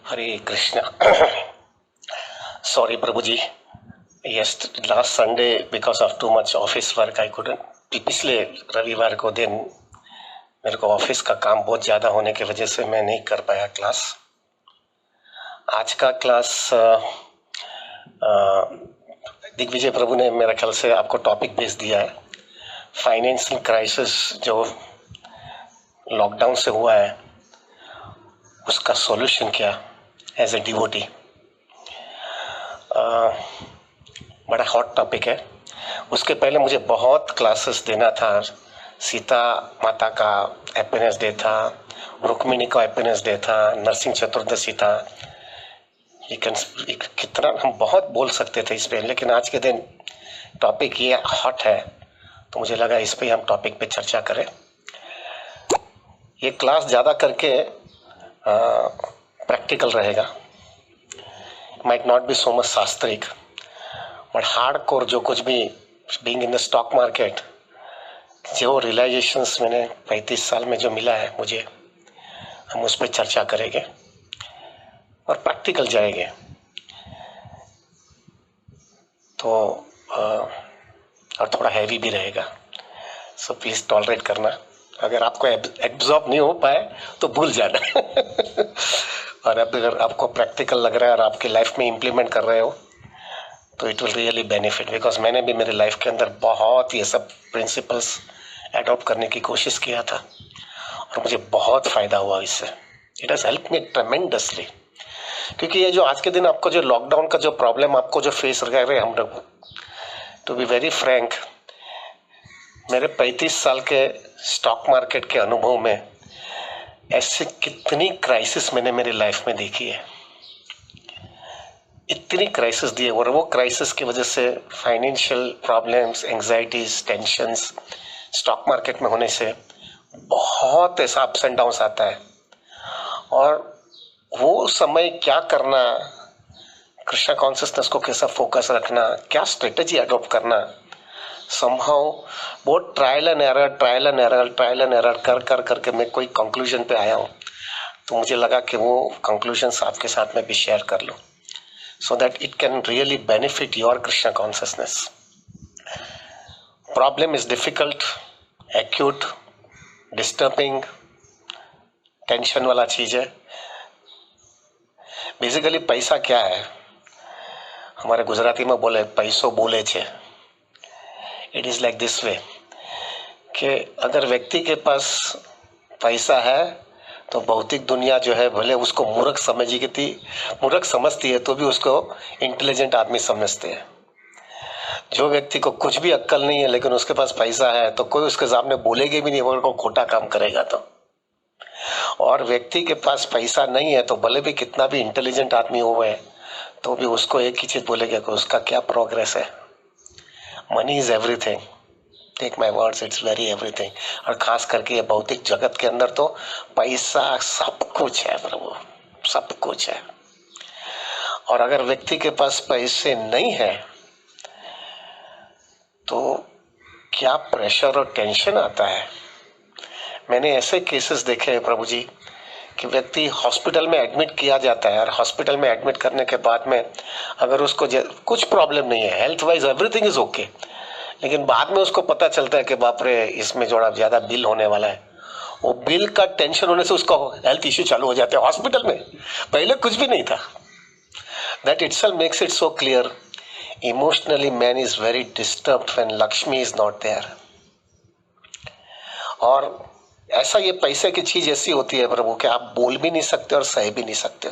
Hare Krishna. Sorry, Prabhuji. Yes, last Sunday, because of too much office work, I couldn't. पिछले रविवार को दिन मेरे को ऑफिस का काम बहुत ज़्यादा होने की वजह से मैं नहीं कर पाया क्लास। आज का क्लास दिग्विजय प्रभु ने मेरे ख्याल से आपको टॉपिक भेज दिया है, फाइनेंशियल क्राइसिस जो लॉकडाउन से हुआ है उसका सॉल्यूशन क्या एज ए डिवोटी। बड़ा हॉट टॉपिक है। उसके पहले मुझे बहुत क्लासेस देना था। सीता माता का हैप्पीनेस डे था, रुक्मिणी का हैप्पीनेस डे था, नरसिंह चतुर्दशी था। कितना हम बहुत बोल सकते थे इस पे, लेकिन आज के दिन टॉपिक ये हॉट है तो मुझे लगा इस पे हम टॉपिक पे चर्चा करें। ये क्लास ज़्यादा करके प्रैक्टिकल रहेगा, might not be so much शास्त्रिक, बट हार्ड कोर जो कुछ भी being in the stock market, जो रियलाइजेशंस मैंने 35 साल में जो मिला है मुझे, हम उस पर चर्चा करेंगे और प्रैक्टिकल जाएंगे। तो और थोड़ा हैवी भी रहेगा, सो प्लीज़ टॉलरेट करना। अगर आपको एब्जॉर्ब नहीं हो पाए तो भूल जाना और अब अगर आपको प्रैक्टिकल लग रहा है और आपकी लाइफ में इम्प्लीमेंट कर रहे हो तो it will really benefit, because मैंने भी मेरे लाइफ के अंदर बहुत ये सब प्रिंसिपल्स एडॉप्ट करने की कोशिश किया था और मुझे बहुत फ़ायदा हुआ इससे। It has help me tremendously. क्योंकि ये जो आज के दिन आपको जो लॉकडाउन का जो प्रॉब्लम आपको जो फेस कर रहे हैं हम लोग, टू बी वेरी फ्रैंक, मेरे 35 साल के स्टॉक मार्केट के अनुभव में ऐसे कितनी क्राइसिस मैंने मेरी लाइफ में देखी है, इतनी क्राइसिस दी है। और वो क्राइसिस की वजह से financial problems, anxieties, tensions stock market में होने से बहुत ऐसा अप्स एंड डाउन्स आता है। और वो समय क्या करना, कृष्णा कॉन्शियसनेस को कैसा फोकस रखना, क्या स्ट्रेटेजी अडॉप्ट करना, समहाउ बहुत ट्रायल एंड एरर कर करके मैं कोई कंक्लूजन पे आया हूँ। तो मुझे लगा कि वो कंक्लूजन्स आपके साथ में भी शेयर कर लूँ, so that it can really benefit your Krishna consciousness. Problem is difficult, acute, disturbing, tension वाला चीज है। बेसिकली पैसा क्या है, हमारे गुजराती में बोले पैसो बोले छे। It is like this way कि अगर व्यक्ति के पास पैसा है तो भौतिक दुनिया जो है भले उसको मूर्ख समझती है तो भी उसको इंटेलिजेंट आदमी समझते हैं। जो व्यक्ति को कुछ भी अक्ल नहीं है लेकिन उसके पास पैसा है तो कोई उसके सामने बोलेगा भी नहीं, वो खोटा काम करेगा। तो और व्यक्ति के पास पैसा नहीं है तो भले भी कितना भी इंटेलिजेंट आदमी हो है तो भी उसको एक ही चीज बोलेगा कि उसका क्या प्रोग्रेस है। Money is everything, take my words, it's very everything. और खास करके ये भौतिक जगत के अंदर तो पैसा सब कुछ है प्रभु, सब कुछ है। और अगर व्यक्ति के पास पैसे नहीं है तो क्या प्रेशर और टेंशन आता है। मैंने ऐसे केसेस देखे हैं प्रभु जी कि व्यक्ति हॉस्पिटल में एडमिट किया जाता है और हॉस्पिटल में एडमिट करने के बाद में अगर उसको कुछ प्रॉब्लम नहीं है, health wise everything is okay, लेकिन बाद में उसको पता चलता है कि बाप रे इसमें जोड़ा ज्यादा बिल होने वाला है। वो बिल का टेंशन होने से उसका हेल्थ इश्यू चालू हो जाते हैं हॉस्पिटल में, पहले कुछ भी नहीं था। That itself makes it so clear, emotionally man is very disturbed when Lakshmi is not there. और ऐसा ये पैसे की चीज ऐसी होती है प्रभु कि आप बोल भी नहीं सकते और सह भी नहीं सकते,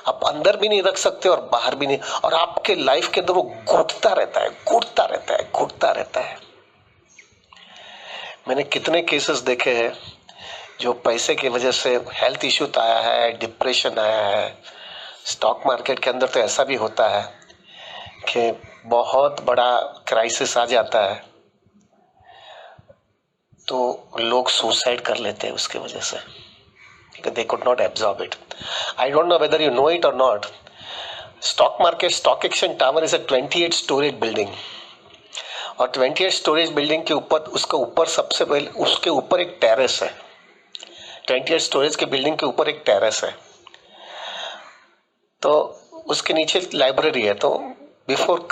आप अंदर भी नहीं रख सकते और बाहर भी नहीं, और आपके लाइफ के अंदर वो घुटता रहता है। मैंने कितने केसेस देखे हैं जो पैसे की वजह से हेल्थ इश्यू आया है, डिप्रेशन आया है। स्टॉक मार्केट के अंदर तो ऐसा भी होता है कि बहुत बड़ा क्राइसिस आ जाता है तो लोग सुसाइड कर लेते हैं उसकी वजह से, they could not absorb it. I don't know whether you know it or not. Stock market, stock exchange tower is a 28 storage building. और 28 स्टोरेज बिल्डिंग के ऊपर, उसके ऊपर सबसे पहले उसके ऊपर एक टेरेस है। 28 स्टोरेज के बिल्डिंग के ऊपर एक टेरेस है तो उसके नीचे लाइब्रेरी है। तो बिफोर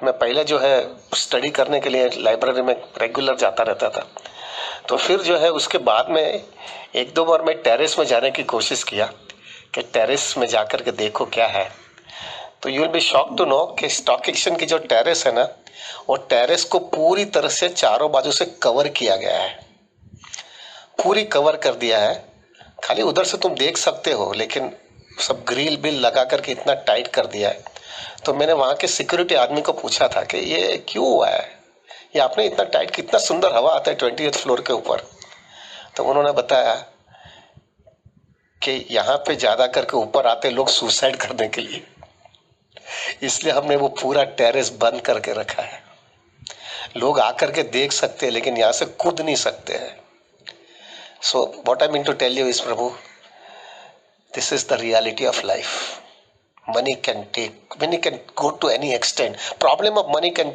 मैं पहले जो है स्टडी करने के लिए लाइब्रेरी में रेगुलर जाता रहता था। तो फिर जो है उसके बाद में एक दो बार मैं टेरेस में जाने की कोशिश किया कि टेरेस में जाकर के देखो क्या है। तो you will be shock to know कि स्टॉक एक्सचेंज की जो टेरेस है ना, वो टेरेस को पूरी तरह से चारों बाजू से कवर किया गया है, पूरी कवर कर दिया है। खाली उधर से तुम देख सकते हो, लेकिन सब ग्रिल बिल लगा करके इतना टाइट कर दिया है। तो मैंने वहां के सिक्योरिटी आदमी को पूछा था कि ये क्यों हुआ है, ये आपने इतना टाइट, कितना सुंदर हवा आता है 20th फ्लोर के ऊपर। तो उन्होंने बताया कि यहाँ पे ज्यादा करके ऊपर आते लोग सुसाइड करने के लिए, इसलिए हमने वो पूरा टेरेस बंद करके रखा है। लोग आकर के देख सकते हैं लेकिन यहाँ से कूद नहीं सकते हैं। So what I mean to tell you is Prabhu, this is the reality of life. Money can go to any extent. Problem of money can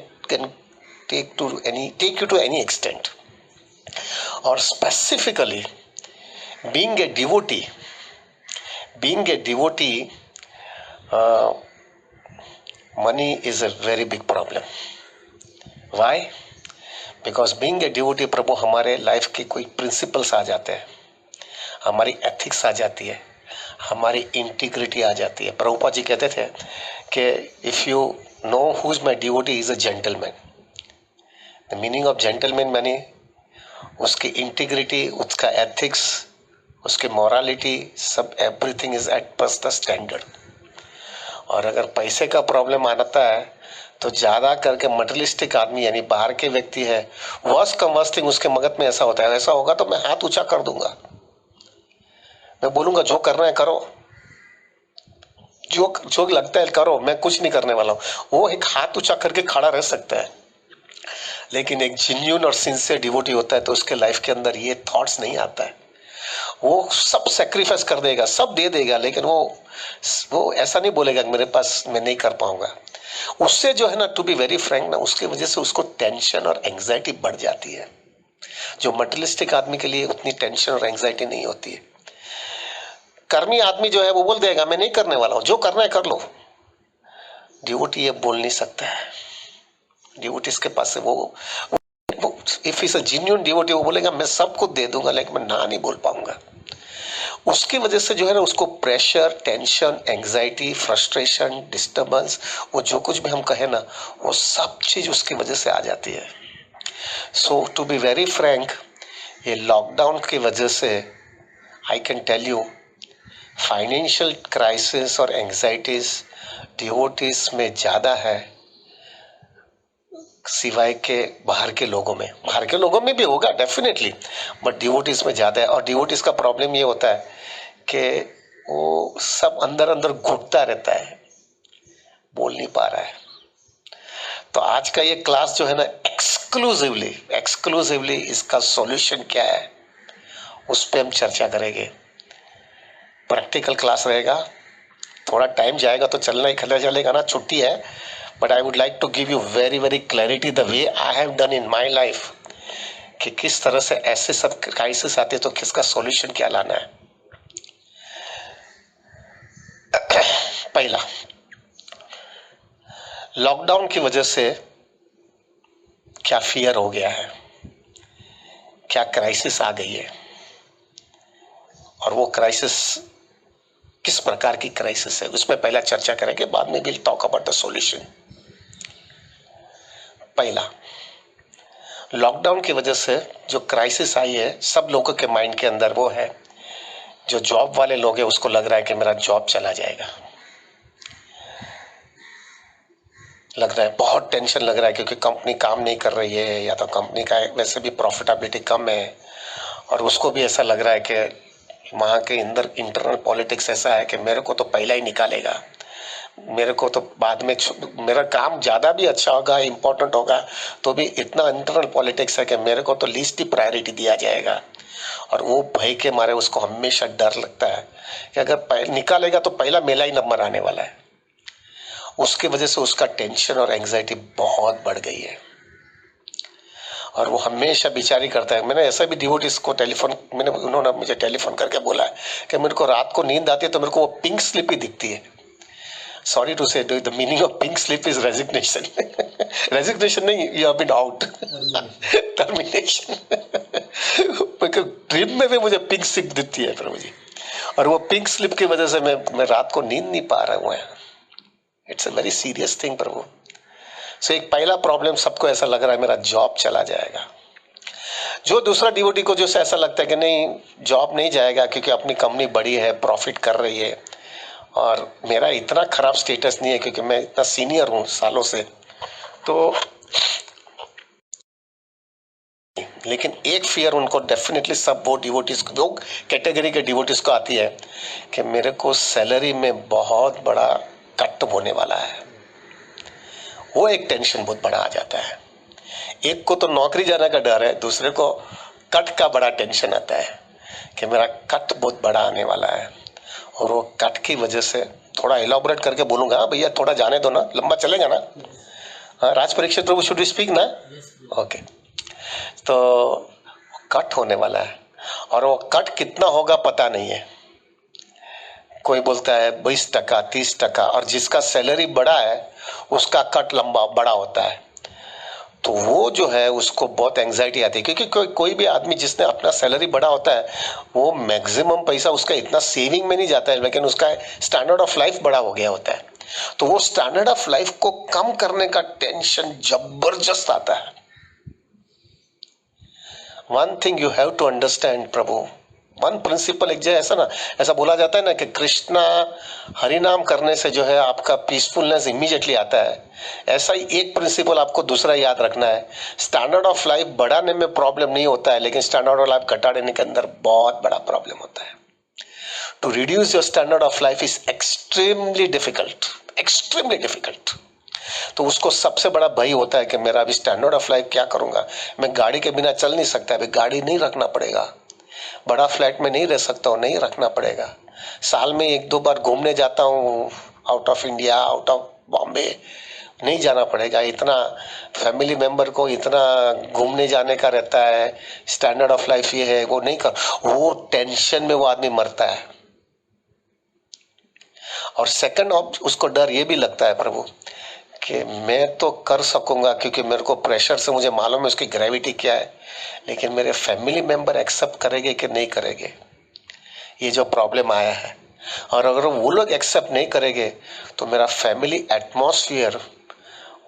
take you to any extent. Or specifically, being a devotee, money is a very big problem. Why? Because being a devotee, प्रभु हमारे life के कोई principles आ जाते हैं, हमारी ethics आ जाती है, हमारी integrity आ जाती है। प्रभुपाद जी कहते थे कि if you know who is my devotee is a gentleman. The meaning of gentleman माने उसकी इंटीग्रिटी, उसका एथिक्स, उसकी मोरालिटी, सब एवरीथिंग इज एट बस द स्टैंडर्ड। और अगर पैसे का प्रॉब्लम आता है तो ज्यादा करके मटेरियलिस्टिक आदमी यानी बाहर के व्यक्ति है, वर्स्ट कम वर्स्ट थिंग उसके मगज में ऐसा होता है, ऐसा होगा तो मैं हाथ ऊंचा कर दूंगा, मैं बोलूंगा जो करना है करो, जो लगता है करो, मैं कुछ नहीं करने वाला हूं। वो एक हाथ ऊंचा करके खड़ा रह सकता है, लेकिन एक जेन्युइन और सिंसियर डिवोटी होता है तो उसके लाइफ के अंदर ये थॉट्स नहीं आता है। वो सब सेक्रीफाइस कर देगा, सब दे देगा, लेकिन वो ऐसा नहीं बोलेगा कि मेरे पास मैं नहीं कर पाऊंगा। उससे जो है ना, टू बी वेरी फ्रैंक ना, उसकी वजह से उसको टेंशन और एंग्जाइटी बढ़ जाती है, जो मटेरियलिस्टिक आदमी के लिए उतनी टेंशन और एंग्जाइटी नहीं होती है। कर्मी आदमी जो है वो बोल देगा मैं नहीं करने वाला हूं, जो करना है कर लो। डिवोटी ये बोल नहीं सकता है। डिवोटीज के पास से वो if is a genuine devotee, वो बोलेगा मैं सब कुछ दे दूंगा, लेकिन मैं ना नहीं बोल पाऊंगा। उसकी वजह से जो है ना, उसको pressure, tension, anxiety, frustration, disturbance, वो जो कुछ भी हम कहे ना, वो सब चीज उसकी वजह से आ जाती है। So to be very frank, ये लॉकडाउन की वजह से I can tell you financial crisis और एंग्जाइटीज डिवोटीज में ज्यादा है, सिवाय के बाहर के लोगों में। बाहर के लोगों में भी होगा डेफिनेटली, बट डिवोटीज में ज्यादा है। और डिवोटीज का प्रॉब्लम ये होता है कि वो सब अंदर अंदर घुटता रहता है, बोल नहीं पा रहा है। तो आज का ये क्लास जो है ना, एक्सक्लूसिवली इसका सॉल्यूशन क्या है उस पर हम चर्चा करेंगे। प्रैक्टिकल क्लास रहेगा, थोड़ा टाइम जाएगा तो चलना ही चलेगा ना, छुट्टी है। But I would like to give you very clarity the way I have done in my life, कि किस तरह से ऐसे सब क्राइसिस आते तो किसका सॉल्यूशन क्या लाना है। पहला, लॉकडाउन की वजह से क्या फियर हो गया है, क्या क्राइसिस आ गई है, और वो क्राइसिस किस प्रकार की क्राइसिस है, उसमें पहला चर्चा करेंगे, बाद में will talk about the solution. पहला, लॉकडाउन की वजह से जो क्राइसिस आई है सब लोगों के माइंड के अंदर, वो है जो जॉब वाले लोग हैं उसको लग रहा है कि मेरा जॉब चला जाएगा, लग रहा है बहुत टेंशन लग रहा है, क्योंकि कंपनी काम नहीं कर रही है, या तो कंपनी का वैसे भी प्रॉफिटेबिलिटी कम है, और उसको भी ऐसा लग रहा है कि वहाँ के अंदर इंटरनल पॉलिटिक्स ऐसा है कि मेरे को तो पहला ही निकालेगा, मेरे को तो बाद में, मेरा काम ज्यादा भी अच्छा होगा, इंपॉर्टेंट होगा, तो भी इतना इंटरनल पॉलिटिक्स है कि मेरे को तो लीस्ट ही प्रायोरिटी दिया जाएगा। और वो भय के मारे उसको हमेशा डर लगता है कि अगर निकालेगा तो पहला मेला ही नंबर आने वाला है। उसकी वजह से उसका टेंशन और एंग्जाइटी बहुत बढ़ गई है, और वो हमेशा बिचारी करता है। मैंने ऐसा भी डिवोटीज को उन्होंने मुझे टेलीफोन करके बोला है कि मेरे को रात को नींद आती है तो मेरे को वो पिंक स्लिप ही दिखती है, sorry to say, the meaning of pink slip is resignation. Resignation नहीं, you have been out, termination. Dream में भी मुझे पिंक स्लिप दिखती है प्रभु जी, और वो पिंक स्लिप की वजह से मैं रात को नींद नहीं पा रहा हूँ। It's a very serious thing प्रभु। सो एक पहला प्रॉब्लम, सबको ऐसा लग रहा है मेरा जॉब चला जाएगा। जो दूसरा डिवोटी को जो ऐसा लगता है कि नहीं जॉब नहीं जाएगा क्योंकि अपनी कंपनी बड़ी है, प्रॉफिट कर रही है, और मेरा इतना खराब स्टेटस नहीं है क्योंकि मैं इतना सीनियर हूं सालों से। तो लेकिन एक फियर उनको डेफिनेटली, सब वो डिवोटीज को, वो कैटेगरी के डिवोटीज को आती है कि मेरे को सैलरी में बहुत बड़ा कट होने वाला है। वो एक टेंशन बहुत बड़ा आ जाता है। एक को तो नौकरी जाने का डर है, दूसरे को कट का बड़ा टेंशन आता है कि मेरा कट बहुत बड़ा आने वाला है। और वो कट की वजह से, थोड़ा इलाबोरेट करके बोलूंगा, हाँ भैया थोड़ा जाने दो ना, लंबा चलेगा ना। हाँ, राज परीक्षित प्रभु, शुड वी स्पीक ना? ओके। तो कट होने वाला है, और वो कट कितना होगा पता नहीं है। कोई बोलता है 20%, 30%, और जिसका सैलरी बड़ा है उसका कट लंबा बड़ा होता है। तो वो जो है उसको बहुत एंजाइटी आती है, क्योंकि कोई भी आदमी जिसने अपना सैलरी बड़ा होता है वो मैक्सिमम पैसा उसका इतना सेविंग में नहीं जाता है, लेकिन उसका स्टैंडर्ड ऑफ लाइफ बड़ा हो गया होता है। तो वो स्टैंडर्ड ऑफ लाइफ को कम करने का टेंशन जबरदस्त आता है। One thing you have to understand Prabhu, one principle, एक ऐसा ना, ऐसा बोला जाता है ना कि कृष्णा हरिनाम करने से जो है आपका पीसफुलनेस इमीडिएटली आता है। ऐसा ही एक प्रिंसिपल आपको दूसरा याद रखना है, स्टैंडर्ड ऑफ लाइफ बढ़ाने में प्रॉब्लम नहीं होता है, लेकिन स्टैंडर्ड ऑफ लाइफ घटाने के अंदर बहुत बड़ा प्रॉब्लम होता है। To reduce your standard of life is extremely difficult, extremely difficult. तो उसको सबसे बड़ा भय होता है कि मेरा अभी स्टैंडर्ड ऑफ लाइफ क्या करूंगा, मैं गाड़ी के बिना चल नहीं सकता, अभी गाड़ी नहीं रखना पड़ेगा, बड़ा फ्लैट में नहीं रह सकता हूँ, नहीं रखना पड़ेगा, साल में 1-2 बार घूमने जाता हूँ out of India, out of Bombay, नहीं जाना पड़ेगा। इतना फैमिली मेंबर को इतना घूमने जाने का रहता है, स्टैंडर्ड ऑफ लाइफ ये है, वो नहीं कर, वो टेंशन में वो आदमी मरता है। और सेकंड उसको डर ये भी लगता है प्रभु कि मैं तो कर सकूंगा क्योंकि मेरे को प्रेशर से मुझे मालूम है उसकी ग्रेविटी क्या है, लेकिन मेरे फैमिली मेंबर एक्सेप्ट करेंगे कि नहीं करेंगे, ये जो प्रॉब्लम आया है। और अगर वो लोग एक्सेप्ट नहीं करेंगे तो मेरा फैमिली एटमॉस्फेयर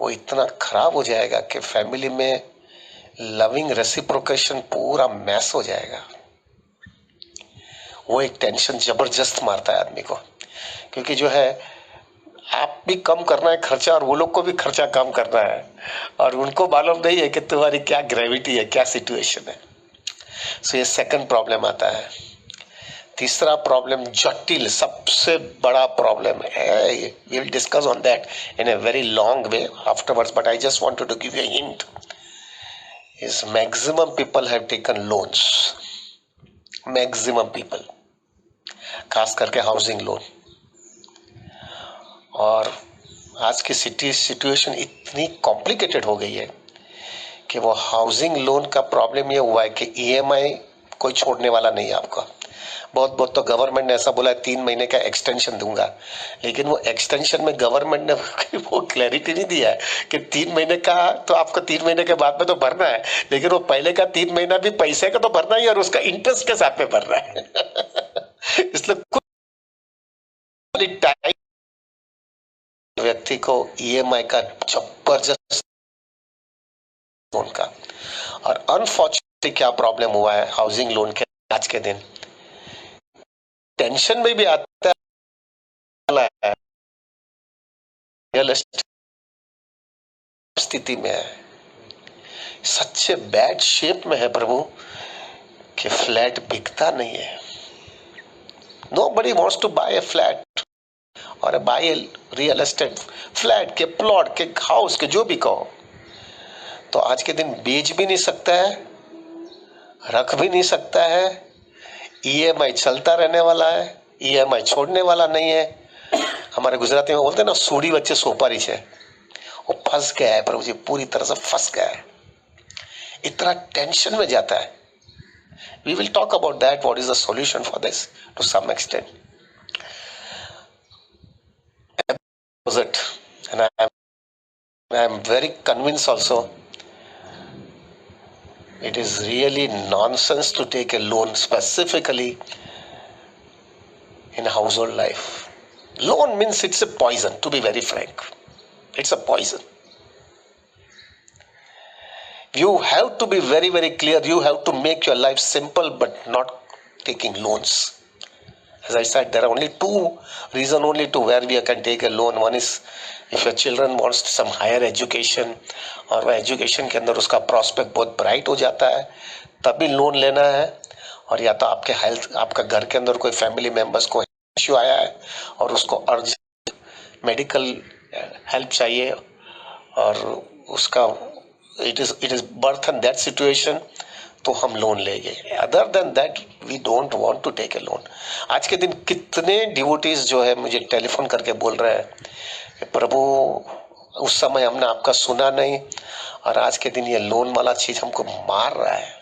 वो इतना खराब हो जाएगा कि फैमिली में लविंग रेसिप्रोकेशन पूरा मैस हो जाएगा। वो एक टेंशन जबरदस्त मारता है आदमी को, क्योंकि जो है आप भी कम करना है खर्चा और वो लोग को भी खर्चा कम करना है, और उनको मालूम नहीं है कि तुम्हारी क्या ग्रेविटी है, क्या सिचुएशन है। सो ये सेकंड प्रॉब्लम आता है। तीसरा प्रॉब्लम जटिल, सबसे बड़ा प्रॉब्लम है, we will discuss on that in a very long way afterwards, but I just wanted to give you a hint, is maximum people have taken loans, maximum people, खास करके housing loan. और आज की situation इतनी complicated हो गई है कि वो हाउसिंग लोन का प्रॉब्लम ये हुआ है कि ईएमआई कोई छोड़ने वाला नहीं है आपका। बहुत तो गवर्नमेंट ने ऐसा बोला है 3 महीने का एक्सटेंशन दूंगा, लेकिन वो एक्सटेंशन में गवर्नमेंट ने वो क्लैरिटी नहीं दिया है कि 3 महीने का तो आपको 3 महीने के बाद में तो भरना है, लेकिन वो पहले का 3 महीना भी पैसे का तो भरना ही और उसका इंटरेस्ट के साथ में भरना है। इसलिए कुछ टाइम व्यक्ति को ईएमआई का जबरदस्त लोन का। और अनफॉर्चुनेटली क्या प्रॉब्लम हुआ है हाउसिंग लोन के आज के दिन, टेंशन में भी आता है, रियल एस्टेट स्थिति में है, सच्चे बैड शेप में है प्रभु कि फ्लैट बिकता नहीं है। Nobody wants to buy a flat और बाय रियल एस्टेट, फ्लैट के, प्लॉट के, हाउस के, जो भी कहो। तो आज के दिन बेच भी नहीं सकता है, रख भी नहीं सकता है, ईएमआई चलता रहने वाला है, ईएमआई छोड़ने वाला नहीं है। हमारे गुजराती में बोलते हैं ना, सूढ़ी बच्चे सोपारी है, वो फंस गया है प्रभु जी, पूरी तरह से फंस गया है, इतना टेंशन में जाता है। We will talk about that, what is the solution for this to some extent. it, and I am very convinced also. It is really nonsense to take a loan specifically in household life. Loan means it's a poison, to be very frank. It's a poison. You have to be very, very clear. You have to make your life simple, but not taking loans. As I said, there are only two reasons only to where we can take a loan. One is if your children wants some higher education, और वह education के अंदर उसका prospect बहुत bright हो जाता है, तभी लोन लेना है. और या तो आपके हेल्थ, आपका घर के अंदर कोई फैमिली मेंबर्स को इश्यू आया है और उसको अर्जेंट मेडिकल हेल्प चाहिए और उसका it is birth in that situation, तो हम लोन लेंगे. Other than that we don't want to take a loan. आज के दिन कितने डिवोटीज जो है मुझे टेलीफोन करके बोल रहे हैं, प्रभु उस समय हमने आपका सुना नहीं और आज के दिन ये लोन वाला चीज हमको मार रहा है.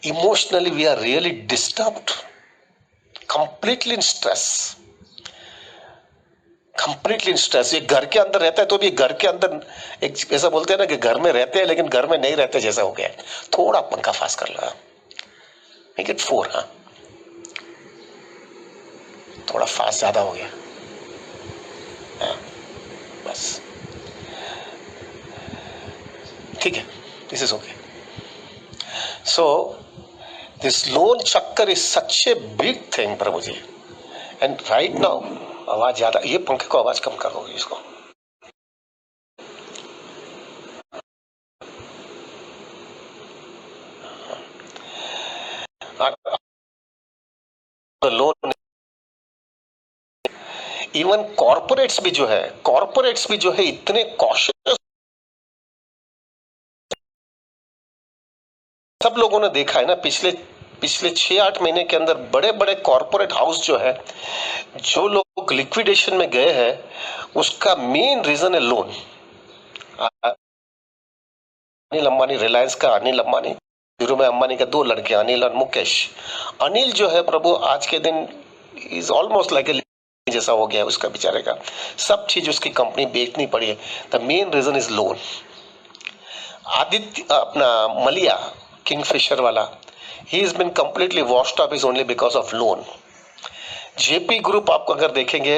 Emotionally we are really disturbed, completely in stress, completely in stress. ये घर के अंदर रहता है तो भी घर के अंदर एक ऐसा बोलते हैं ना कि घर में रहते हैं लेकिन घर में नहीं रहते जैसा हो गया. थोड़ा पंखा फास्ट कर लो, मेक इट 4. हाँ, थोड़ा फास्ट ज्यादा हो गया. बस ठीक है, this is okay. So this loan चक्कर is such a big thing प्रभु जी. एंड राइट नाउ आवाज ज्यादा, ये पंखे को आवाज कम करो इसको. लोन इवन कॉर्पोरेट्स भी जो है इतने कॉशियस. सब लोगों ने देखा है ना पिछले 6-8 महीने के अंदर बड़े बड़े कॉर्पोरेट हाउस जो है, जो लोग लिक्विडेशन में गए हैं, उसका मेन रीजन है लोन. अनिल अंबानी, रिलायंस का अनिल अंबानी, धीरूभाई अंबानी का 2 लड़के अनिल और मुकेश. अनिल जो है प्रभु आज के दिन इज ऑलमोस्ट लाइक ए जैसा हो गया उसका बेचारे का. सब चीज उसकी कंपनी बेचनी पड़ी है. The main reason is loan. Aditya अपना मलिया किंगफिशर वाला, he has been completely washed up is only because of loan. JP Group आपको अगर देखेंगे,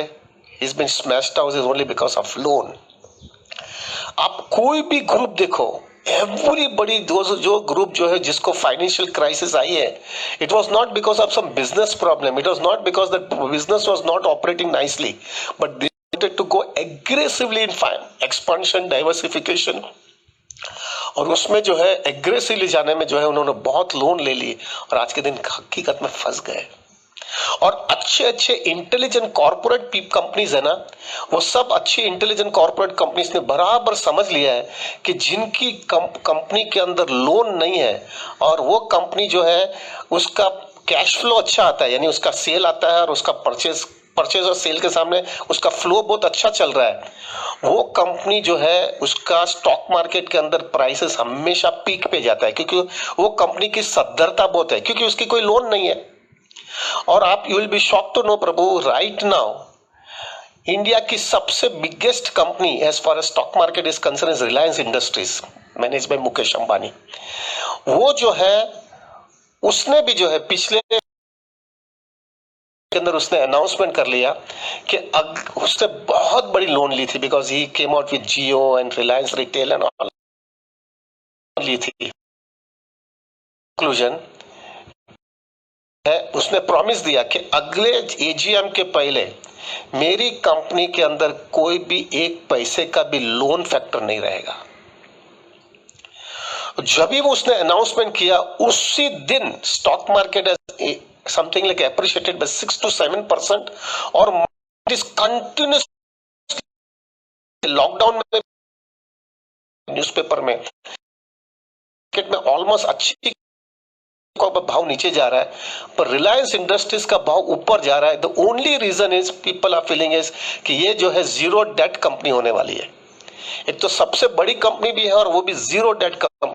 he's been smashed out is only because of loan. आप कोई भी ग्रुप देखो, everybody जो ग्रुप जो है जिसको फाइनेंशियल क्राइसिस आई है, it was not because of some business problem, it was not because the business was not operating nicely, but they wanted to go aggressively in expansion, diversification. और उसमें जो है aggressively जाने में जो है उन्होंने बहुत लोन ले ली और आज के दिन हकीकत में फंस गए. और अच्छे इंटेलिजेंट कॉर्पोरेट कंपनीज है ना, वो सब अच्छी इंटेलिजेंट कॉर्पोरेट कंपनीज ने बराबर समझ लिया है कि जिनकी कंपनी के अंदर लोन नहीं है और वो कंपनी जो है उसका कैश फ्लो अच्छा आता है, यानी उसका सेल आता है और उसका परचेज और सेल के सामने उसका फ्लो बहुत अच्छा चल रहा है, वो कंपनी जो है उसका स्टॉक मार्केट के अंदर प्राइसेस हमेशा पीक पे जाता है, क्योंकि वो कंपनी की सद्धरता बहुत है, क्योंकि उसकी कोई लोन नहीं है. और आप you will be shocked to know Prabhu, right now India की सबसे biggest company as far as stock market is concern is Reliance Industries, manage by Mukesh Ambani. वो जो है उसने भी जो है पिछले के अंदर उसने अनाउंसमेंट कर लिया कि उसने बहुत बड़ी लोन ली थी, because he came out with Jio and Reliance retail and all ली थी. कंक्लूजन है, उसने प्रॉमिस दिया कि अगले एजीएम के पहले मेरी कंपनी के अंदर कोई भी एक पैसे का भी लोन फैक्टर नहीं रहेगा. जब भी वो उसने अनाउंसमेंट किया उसी दिन stock market something like appreciated by 6 to 7% और this continuous लॉकडाउन में न्यूज़पेपर में मार्केट में ऑलमोस्ट अच्छी का भाव नीचे जा रहा है, पर रिलायंस इंडस्ट्रीज का भाव ऊपर जा रहा है. The only reason is people are feeling is कि ये जो है जीरो डेट कंपनी होने वाली है. एक तो सबसे बड़ी कंपनी भी है और वो भी जीरो डेट कंपनी,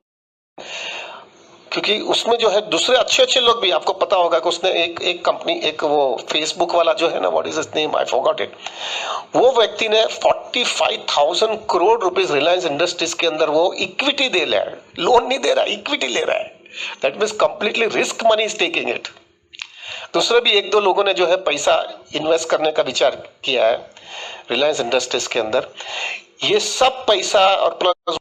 क्योंकि उसमें जो है दूसरे अच्छे अच्छे लोग भी, आपको पता होगा कि उसने एक कंपनी, एक वो फेसबुक वाला जो है ना, what is his name, I forgot it, वो व्यक्ति ने 45,000 करोड़ रुपीस रिलायंस इंडस्ट्रीज के अंदर वो इक्विटी दे रहा है, लोन नहीं दे रहा है, इक्विटी ले रहा है। That means completely risk money is taking it. दूसरे भी एक दो लोगों ने जो है पैसा इन्वेस्ट करने का विचार किया है रिलायंस इंडस्ट्रीज के अंदर। ये सब पैसा और प्लस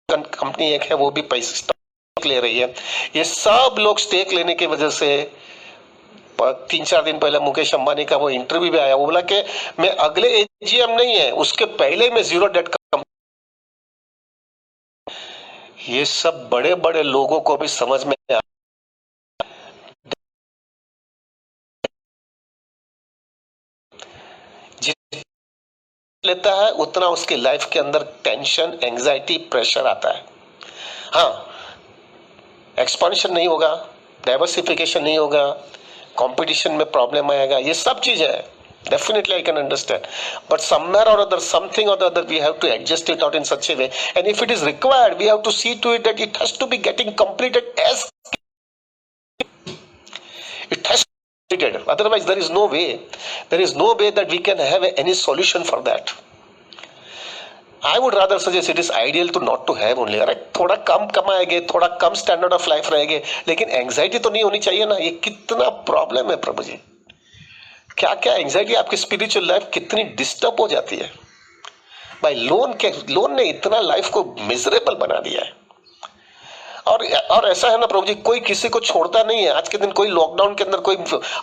कंपनी एक है वो भी पैसा स्टॉक ले रही है। ये सब लोग स्टेक लेने की वजह से 3-4 दिन पहले मुकेश अंबानी का वो इंटरव्यू भी आया, वो बोला कि मैं अगले एजीएम नहीं है उसके पहले मैं जीरो डेट का। ये सब बड़े बड़े लोगों को भी समझ में आ लेता है उतना उसकी लाइफ के अंदर टेंशन, एंजाइटी, प्रेशर आता है। हाँ, एक्सपांशन नहीं होगा, डाइवर्सिफिकेशन नहीं होगा, कंपटीशन में प्रॉब्लम आएगा, ये सब चीजें हैं। Definitely, I can understand. But somewhere or other, something or the other, we have to adjust it out in such a way. And if it is required, we have to see to it that it has to be getting completed as it has to be completed. Otherwise, there is no way. There is no way that we can have any solution for that. I would rather suggest it is ideal to not to have only. अरे थोड़ा कम कमाएंगे, थोड़ा कम standard of life रहेंगे, लेकिन anxiety तो नहीं होनी चाहिए ना। ये कितना प्रॉब्लम है प्रभु जी, क्या क्या एंजाइटी, आपकी स्पिरिचुअल लाइफ कितनी डिस्टर्ब हो जाती है भाई। लोन ने इतना लाइफ को मिजरेबल बना दिया है। और ऐसा है ना प्रभु जी, कोई किसी को छोड़ता नहीं है। आज के दिन कोई लॉकडाउन के अंदर कोई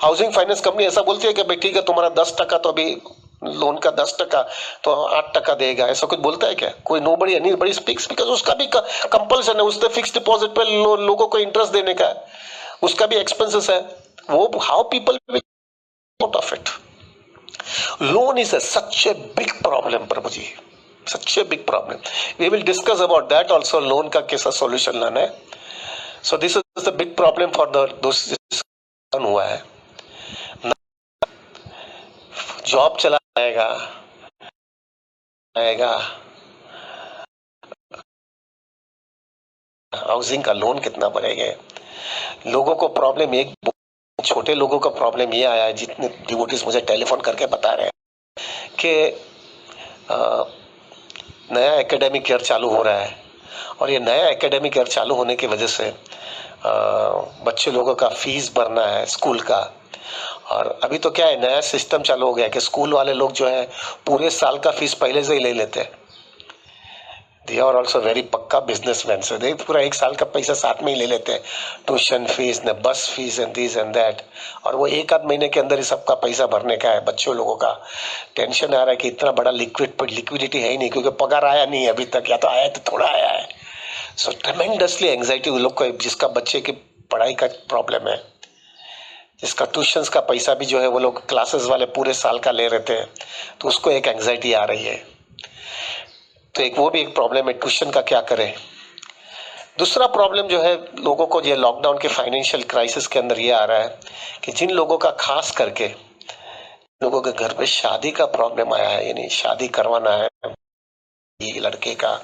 हाउसिंग फाइनेंस कंपनी ऐसा बोलती है कि भाई ठीक है, तुम्हारा 10% तो अभी लोन का 10% तो 8% देगा, ऐसा कुछ बोलता है क्या? कोई नो बड़ी एनी बड़ी स्पीक्स, बिकॉज उसका भी कंपल्सन है, उसने फिक्स डिपॉजिट पे लोगों को इंटरेस्ट देने का, उसका भी एक्सपेंसेस है। वो how people out of it. Loan is such a big problem, Prabhuji. Such a big problem. We will discuss about that also. Loan का कैसा solution लाना है. So this is the big problem for those हुआ है. Job चला आएगा, housing का loan कितना भरेंगे। लोगों को प्रॉब्लम, एक छोटे लोगों का प्रॉब्लम ये आया है, जितने डिवोटीज मुझे टेलीफोन करके बता रहे हैं कि नया एकेडमिक ईयर चालू हो रहा है, और ये नया एकेडमिक ईयर चालू होने की वजह से बच्चे लोगों का फीस भरना है स्कूल का। और अभी तो क्या है, नया सिस्टम चालू हो गया कि स्कूल वाले लोग जो है पूरे साल का फीस पहले से ही ले लेते हैं। दे आर ऑल्सो वेरी पक्का बिजनेसमैन, से दे पूरा एक साल का पैसा साथ में ही ले लेते हैं, ट्यूशन फीस न बस fees and this and that. और वो एक आध महीने के अंदर ही सबका पैसा भरने का है। बच्चों लोगों का टेंशन आ रहा है कि इतना बड़ा लिक्विडिटी है ही नहीं, क्योंकि पगार आया नहीं है अभी तक, या तो आया तो थोड़ा आया है। सो ट्रेमेंडसली एंग्जाइटी उन लोग को, जिसका बच्चे की पढ़ाई का प्रॉब्लम है, जिसका ट्यूशन का पैसा भी जो है वो लोग क्लासेस वाले पूरे साल का ले रहे थे, तो उसको एक एंग्जाइटी आ रही है। तो एक वो भी एक प्रॉब्लम है, ट्यूशन का क्या करें। दूसरा प्रॉब्लम जो है लोगों को, ये लॉकडाउन के फाइनेंशियल क्राइसिस के अंदर ये आ रहा है कि जिन लोगों का, खास करके लोगों के घर पे शादी का प्रॉब्लम आया है, यानी शादी करवाना है ये लड़के का,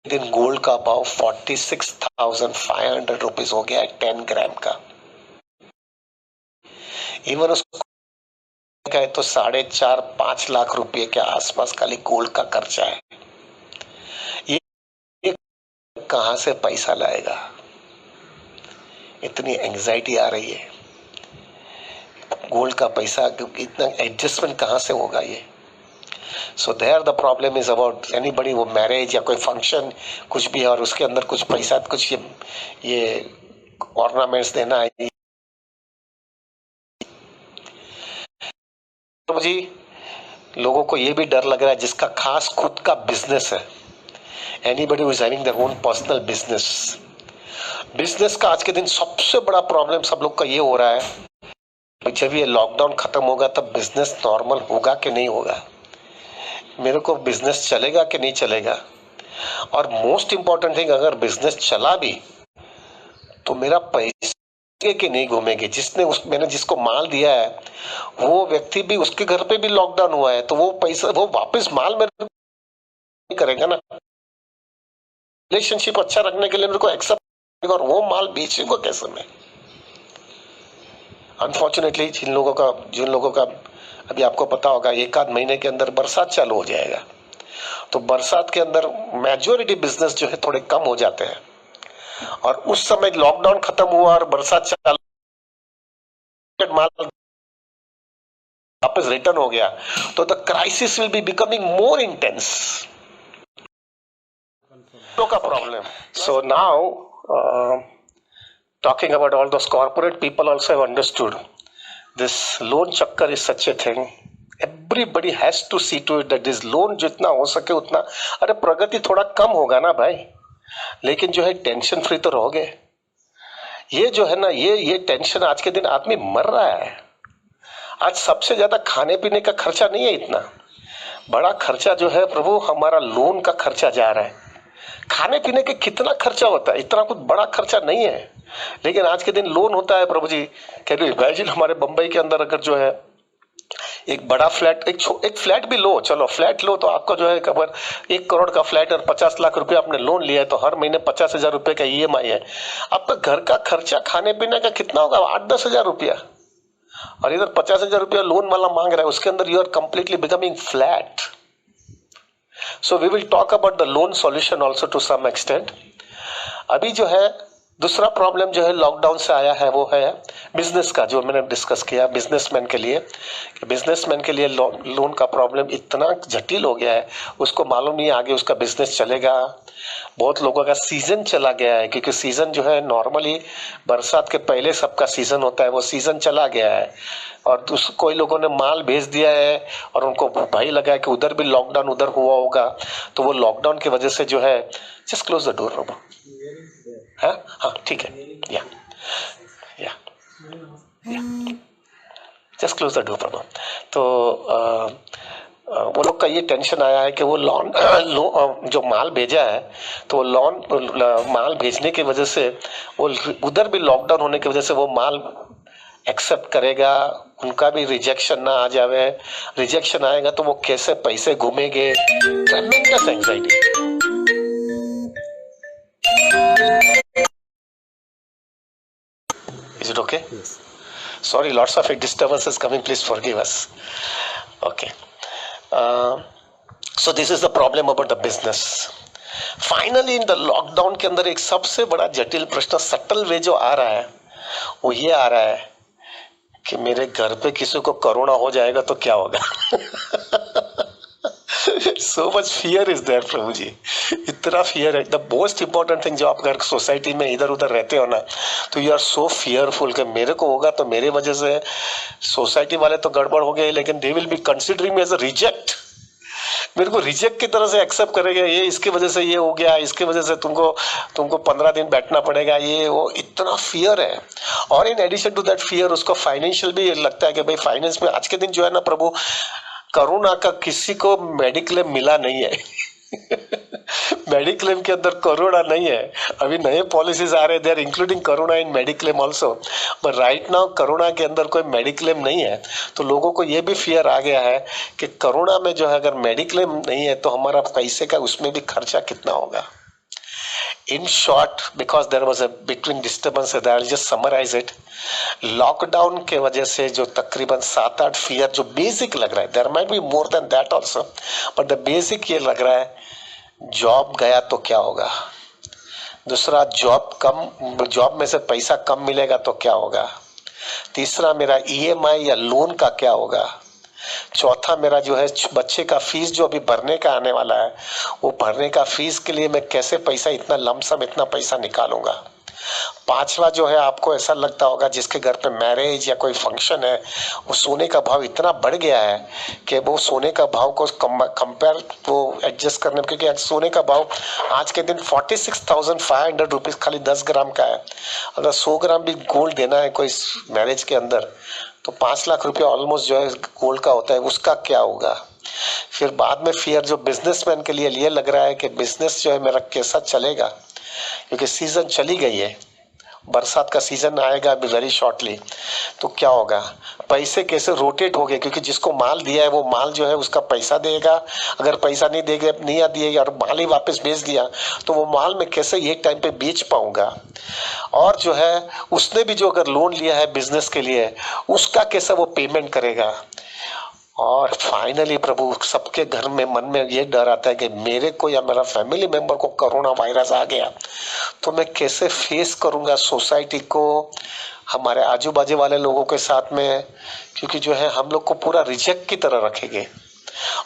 दिन गोल्ड का भाव 46,500 रुपीज हो गया है 10 ग्राम का। इवन उसको है तो 4.5-5 लाख रुपए के आसपास खाली गोल्ड का खर्चा है। ये कहां से पैसा लाएगा? इतनी एंजाइटी आ रही है, गोल्ड का पैसा, इतना एडजस्टमेंट कहां से होगा ये। So there the problem is about anybody, वो मैरिज या कोई फंक्शन कुछ भी है और उसके अंदर कुछ पैसा, कुछ ये ऑर्नामेंट्स देना है। तो जी लोगों को ये भी डर लग रहा है, जिसका खास खुद का बिजनेस है, anybody who is having their own personal business का आज के दिन सबसे बड़ा प्रॉब्लम सब लोग का ये हो रहा है, जब ये लॉकडाउन खत्म होगा तब बिजनेस नॉर्मल होगा कि नहीं होगा, मेरे को बिजनेस चलेगा कि नहीं चलेगा। और मोस्ट इंपॉर्टेंट थिंग, अगर बिजनेस चला भी तो मेरा पैसा कि नहीं घूमेंगे। मैंने जिसको माल दिया है वो व्यक्ति भी, उसके घर पे भी लॉकडाउन हुआ है, तो वो पैसा वो वापस माल में करेगा ना। रिलेशनशिप अच्छा रखने के लिए मेरे को एक्सेप्ट और वो माल बेचूंगा कैसे मैं? अनफॉर्चुनेटली जिन लोगों का अभी आपको पता होगा एक आध महीने के अंदर बरसात चालू हो जाएगा, तो बरसात के अंदर मेजोरिटी बिजनेस जो है थोड़े कम हो जाते हैं, और उस समय लॉकडाउन खत्म हुआ और बरसात चालू, माल वापस रिटर्न हो गया, तो the crisis will be becoming more intense का problem. So now talking about all those corporate people also have understood this loan chakkar is such a thing. Everybody has to see to it that this loan जितना हो सके उतना, अरे प्रगति थोड़ा कम होगा ना भाई, लेकिन जो है टेंशन फ्री तो रहोगे. ये जो है ना, ये टेंशन आज के दिन आदमी मर रहा है. आज सबसे ज्यादा खाने पीने का खर्चा नहीं है, इतना बड़ा खर्चा जो है प्रभु हमारा लोन का खर्चा जा रहा है. खाने पीने के कितना खर्चा होता है, इतना कुछ बड़ा खर्चा नहीं है, लेकिन आज के दिन लोन होता है प्रभु जी. कैन यू इमेजिन हमारे बंबई के अंदर अगर जो है एक बड़ा फ्लैट, एक फ्लैट भी लो, चलो फ्लैट लो, तो आपको जो है खबर 1 करोड़ का फ्लैट और 50 लाख रुपए आपने लोन लिया है, तो हर महीने 50,000 रुपए का ईएमआई है. आपका घर का खर्चा खाने पीने का कितना होगा? 8-10 हजार रुपया, और इधर 50,000 रुपया लोन वाला मांग रहा है, उसके अंदर you are completely becoming flat. So we will talk about the loan solution also to some extent. अभी जो है दूसरा प्रॉब्लम जो है लॉकडाउन से आया है वो है बिजनेस का, जो मैंने डिस्कस किया बिजनेसमैन के लिए. बिजनेसमैन के लिए लोन का प्रॉब्लम इतना जटिल हो गया है, उसको मालूम नहीं आगे उसका बिजनेस चलेगा. बहुत लोगों का सीजन चला गया है, क्योंकि सीजन जो है नॉर्मली बरसात के पहले सबका सीजन होता है, वो सीजन चला गया है. और कोई लोगों ने माल भेज दिया है और उनको भय लगा है कि उधर भी लॉकडाउन उधर हुआ होगा, तो वो लॉकडाउन की वजह से जो है, just close the door robo. हाँ ठीक है, या just close the door robo. तो वो लोग का ये टेंशन आया है कि वो लोन जो माल भेजा है, तो वो माल भेजने की वजह से वो उधर भी लॉकडाउन होने की वजह से वो माल एक्सेप्ट करेगा, उनका भी रिजेक्शन ना आ जावे. रिजेक्शन आएगा तो वो कैसे पैसे घूमेंगे. ट्रेमेंडस anxiety. Is it okay? Yes. Sorry, lots of disturbances coming. Please forgive us. Okay. So this is the problem about the business. Finally, in the lockdown के अंदर एक सबसे बड़ा जटिल प्रश्न सटल वे जो आ रहा है, वो ये आ रहा है कि मेरे घर पे किसी को कोरोना हो जाएगा तो क्या होगा. So much fear is there प्रभु जी, इतना फियर है. द मोस्ट इंपॉर्टेंट थिंग, जो आप अगर सोसाइटी में इधर उधर रहते हो ना, तो यू आर सो फियरफुल कि मेरे को होगा तो मेरे वजह से सोसाइटी वाले तो गड़बड़ हो गए, लेकिन they will be considering me as a reject. मेरे को रिजेक्ट की तरह से एक्सेप्ट करेगा, ये इसकी वजह से ये हो गया, इसकी वजह से तुमको 15 दिन बैठना पड़ेगा, ये वो इतना फियर है. और in addition to that fear उसको फाइनेंशियल भी लगता है कि भाई फाइनेंस में आज के दिन जो है ना प्रभु, कोरोना का किसी को मेडिक्लेम मिला नहीं है. मेडिक्लेम के अंदर कोरोना नहीं है. अभी नए पॉलिसीज आ रहे हैं, they are including corona in mediclaim also, but right now corona के अंदर कोई मेडिक्लेम नहीं है. तो लोगों को ये भी फियर आ गया है कि कोरोना में जो है अगर मेडिक्लेम नहीं है तो हमारा पैसे का उसमें भी खर्चा कितना होगा. In short, because there was a between disturbance, I'll just summarize it. Lockdown के वजह से जो तकरीबन 7-8 फियर जो बेसिक लग रहा है, there might be more than that also, but the basic ये लग रहा है, जॉब गया तो क्या होगा. दूसरा, जॉब में से पैसा कम मिलेगा तो क्या होगा. तीसरा, मेरा ईएमआई या लोन का क्या होगा. चौथा, मेरा जो है बच्चे का फीस जो अभी भरने का आने वाला है, वो भरने का फीस के लिए मैं कैसे पैसा, इतना लमसम इतना पैसा निकालूंगा. पांचवा जो है, आपको ऐसा लगता होगा जिसके घर पे मैरिज या कोई फंक्शन है, वो सोने का भाव इतना बढ़ गया है कि वो सोने का भाव को कंपेयर वो एडजस्ट करने, क्योंकि सोने का भाव आज के दिन 46,500 रुपीज खाली 10 ग्राम का है. अगर 100 ग्राम भी गोल्ड देना है कोई मैरिज के अंदर, तो 5 लाख रुपया ऑलमोस्ट जो है गोल्ड का होता है. उसका क्या होगा. फिर बाद में फियर जो बिजनेसमैन के लिए ये लग रहा है कि बिजनेस जो है मेरा कैसा चलेगा, क्योंकि सीजन चली गई है, बरसात का सीजन आएगा अभी वेरी शॉर्टली, तो क्या होगा, पैसे कैसे रोटेट हो गए, क्योंकि जिसको माल दिया है वो माल जो है उसका पैसा देगा, अगर पैसा नहीं देगा नहीं दिएगा और माल ही वापस बेच दिया तो वो माल में कैसे एक टाइम पे बेच पाऊंगा, और जो है उसने भी जो अगर लोन लिया है बिजनेस के लिए उसका कैसे वो पेमेंट करेगा। और फाइनली प्रभु सबके घर में मन में ये डर आता है कि मेरे को या मेरा फैमिली मेंबर को कोरोना वायरस आ गया तो मैं कैसे फेस करूंगा सोसाइटी को, हमारे आजू बाजू वाले लोगों के साथ में, क्योंकि जो है हम लोग को पूरा रिजेक्ट की तरह रखेंगे।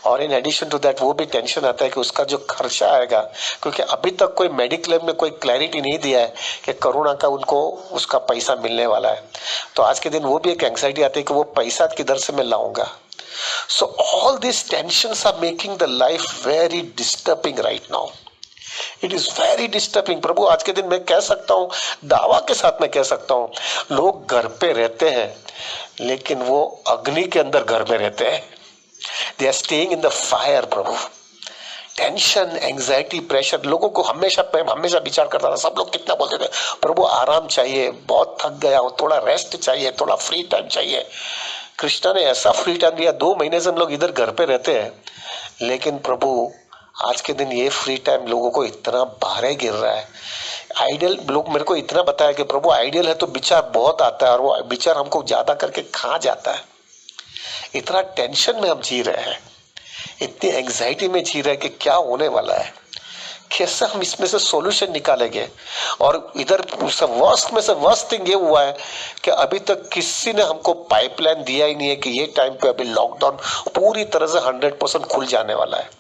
और इन एडिशन टू दैट वो भी टेंशन आता है कि उसका जो खर्चा आएगा, क्योंकि अभी तक कोई मेडिक्लेम में कोई क्लैरिटी नहीं दिया है कि कोरोना का उनको उसका पैसा मिलने वाला है, तो आज के दिन वो भी एक एंग्जाइटी आती है कि वो पैसा किधर से मैं लाऊंगा। So all these tensions are making the life very disturbing right now. It is very disturbing. प्रभु आज के दिन मैं कह सकता हूँ, दावा के साथ मैं कह सकता हूँ, लोग घर पे रहते हैं लेकिन वो अग्नि के अंदर घर में रहते हैं। They are staying in the fire Prabhu. Tension, anxiety, pressure, लोगों को हमेशा विचार करता था, सब लोग कितना बोलते थे प्रभु आराम चाहिए, बहुत थक गया हूँ, थोड़ा रेस्ट चाहिए, थोड़ा फ्री टाइम चाहिए। कृष्णा ने ऐसा फ्री टाइम दिया, 2 महीने से हम लोग इधर घर पे रहते हैं, लेकिन प्रभु आज के दिन ये फ्री टाइम लोगों को इतना भारे गिर रहा है। आइडियल लोग मेरे को इतना बताया कि प्रभु आइडियल है तो विचार बहुत आता है और वो विचार हमको ज्यादा करके खा जाता है। इतना टेंशन में हम जी रहे हैं, इतनी एंग्जाइटी में जी रहे हैं कि क्या होने वाला है, कैसे हम इसमें से सॉल्यूशन निकालेंगे। और इधर वर्स्ट में से वर्स्ट थिंग ये हुआ है कि अभी तक किसी ने हमको पाइपलाइन दिया ही नहीं है कि ये टाइम पे अभी लॉकडाउन पूरी तरह से 100% खुल जाने वाला है।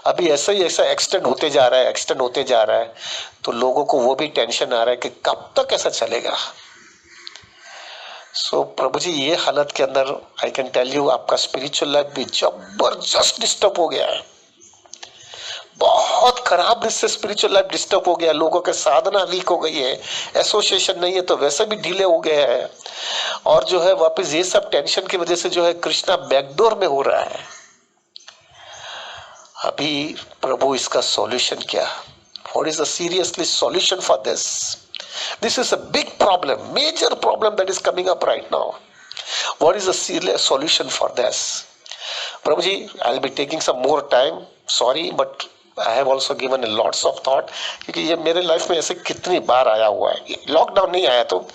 अभी ऐसा ही ऐसा एक्सटेंड होते जा रहा है, तो लोगों को वो भी टेंशन आ रहा है कि कब तक ऐसा चलेगा। सो प्रभु जी ये हालत के अंदर आई कैन टेल यू आपका स्पिरिचुअल लाइफ भी जबरदस्त डिस्टर्ब हो गया है, बहुत खराब इससे स्पिरिचुअल लाइफ डिस्टर्ब हो गया, लोगों के साधना वीक हो गई है, एसोसिएशन नहीं है तो वैसे भी ढीले हो गए हैं, और जो है वापस ये सब टेंशन की वजह से जो है कृष्णा बैकडोर में हो रहा है। अभी प्रभु इसका सॉल्यूशन क्या, what is the seriously solution for this? This is a big problem, major problem that is coming up right now. What is the solution for this? Prabhu ji I will be taking some more time, sorry but I have also given a lots of thought, क्योंकि ये मेरे life में ऐसे कितनी बार आया हुआ है। Lockdown नहीं आया तो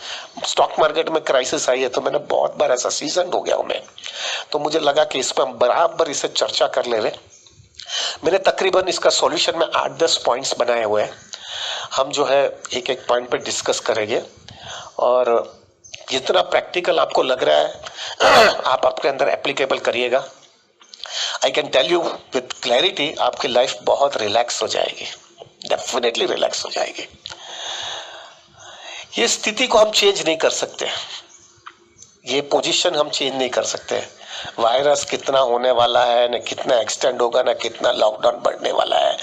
स्टॉक मार्केट में क्राइसिस आई है, तो मैंने बहुत बार ऐसा सीजन हो गया हूं मैं, तो मुझे लगा कि इस पर हम बराबर इसे चर्चा कर ले रहे। मैंने तकरीबन इसका सॉल्यूशन में 8-10 पॉइंट्स बनाए हुए हैं, हम जो है एक एक पॉइंट पे डिस्कस करेंगे, और जितना प्रैक्टिकल आपको लग रहा है आप आपके अंदर एप्लीकेबल करिएगा। I can tell you with clarity आपकी लाइफ बहुत रिलैक्स हो जाएगी, डेफिनेटली रिलैक्स हो जाएगी। ये स्थिति को हम चेंज नहीं कर सकते, ये पोजीशन हम चेंज नहीं कर सकते। वायरस कितना होने वाला है, न कितना एक्सटेंड होगा, न कितना लॉकडाउन बढ़ने वाला है,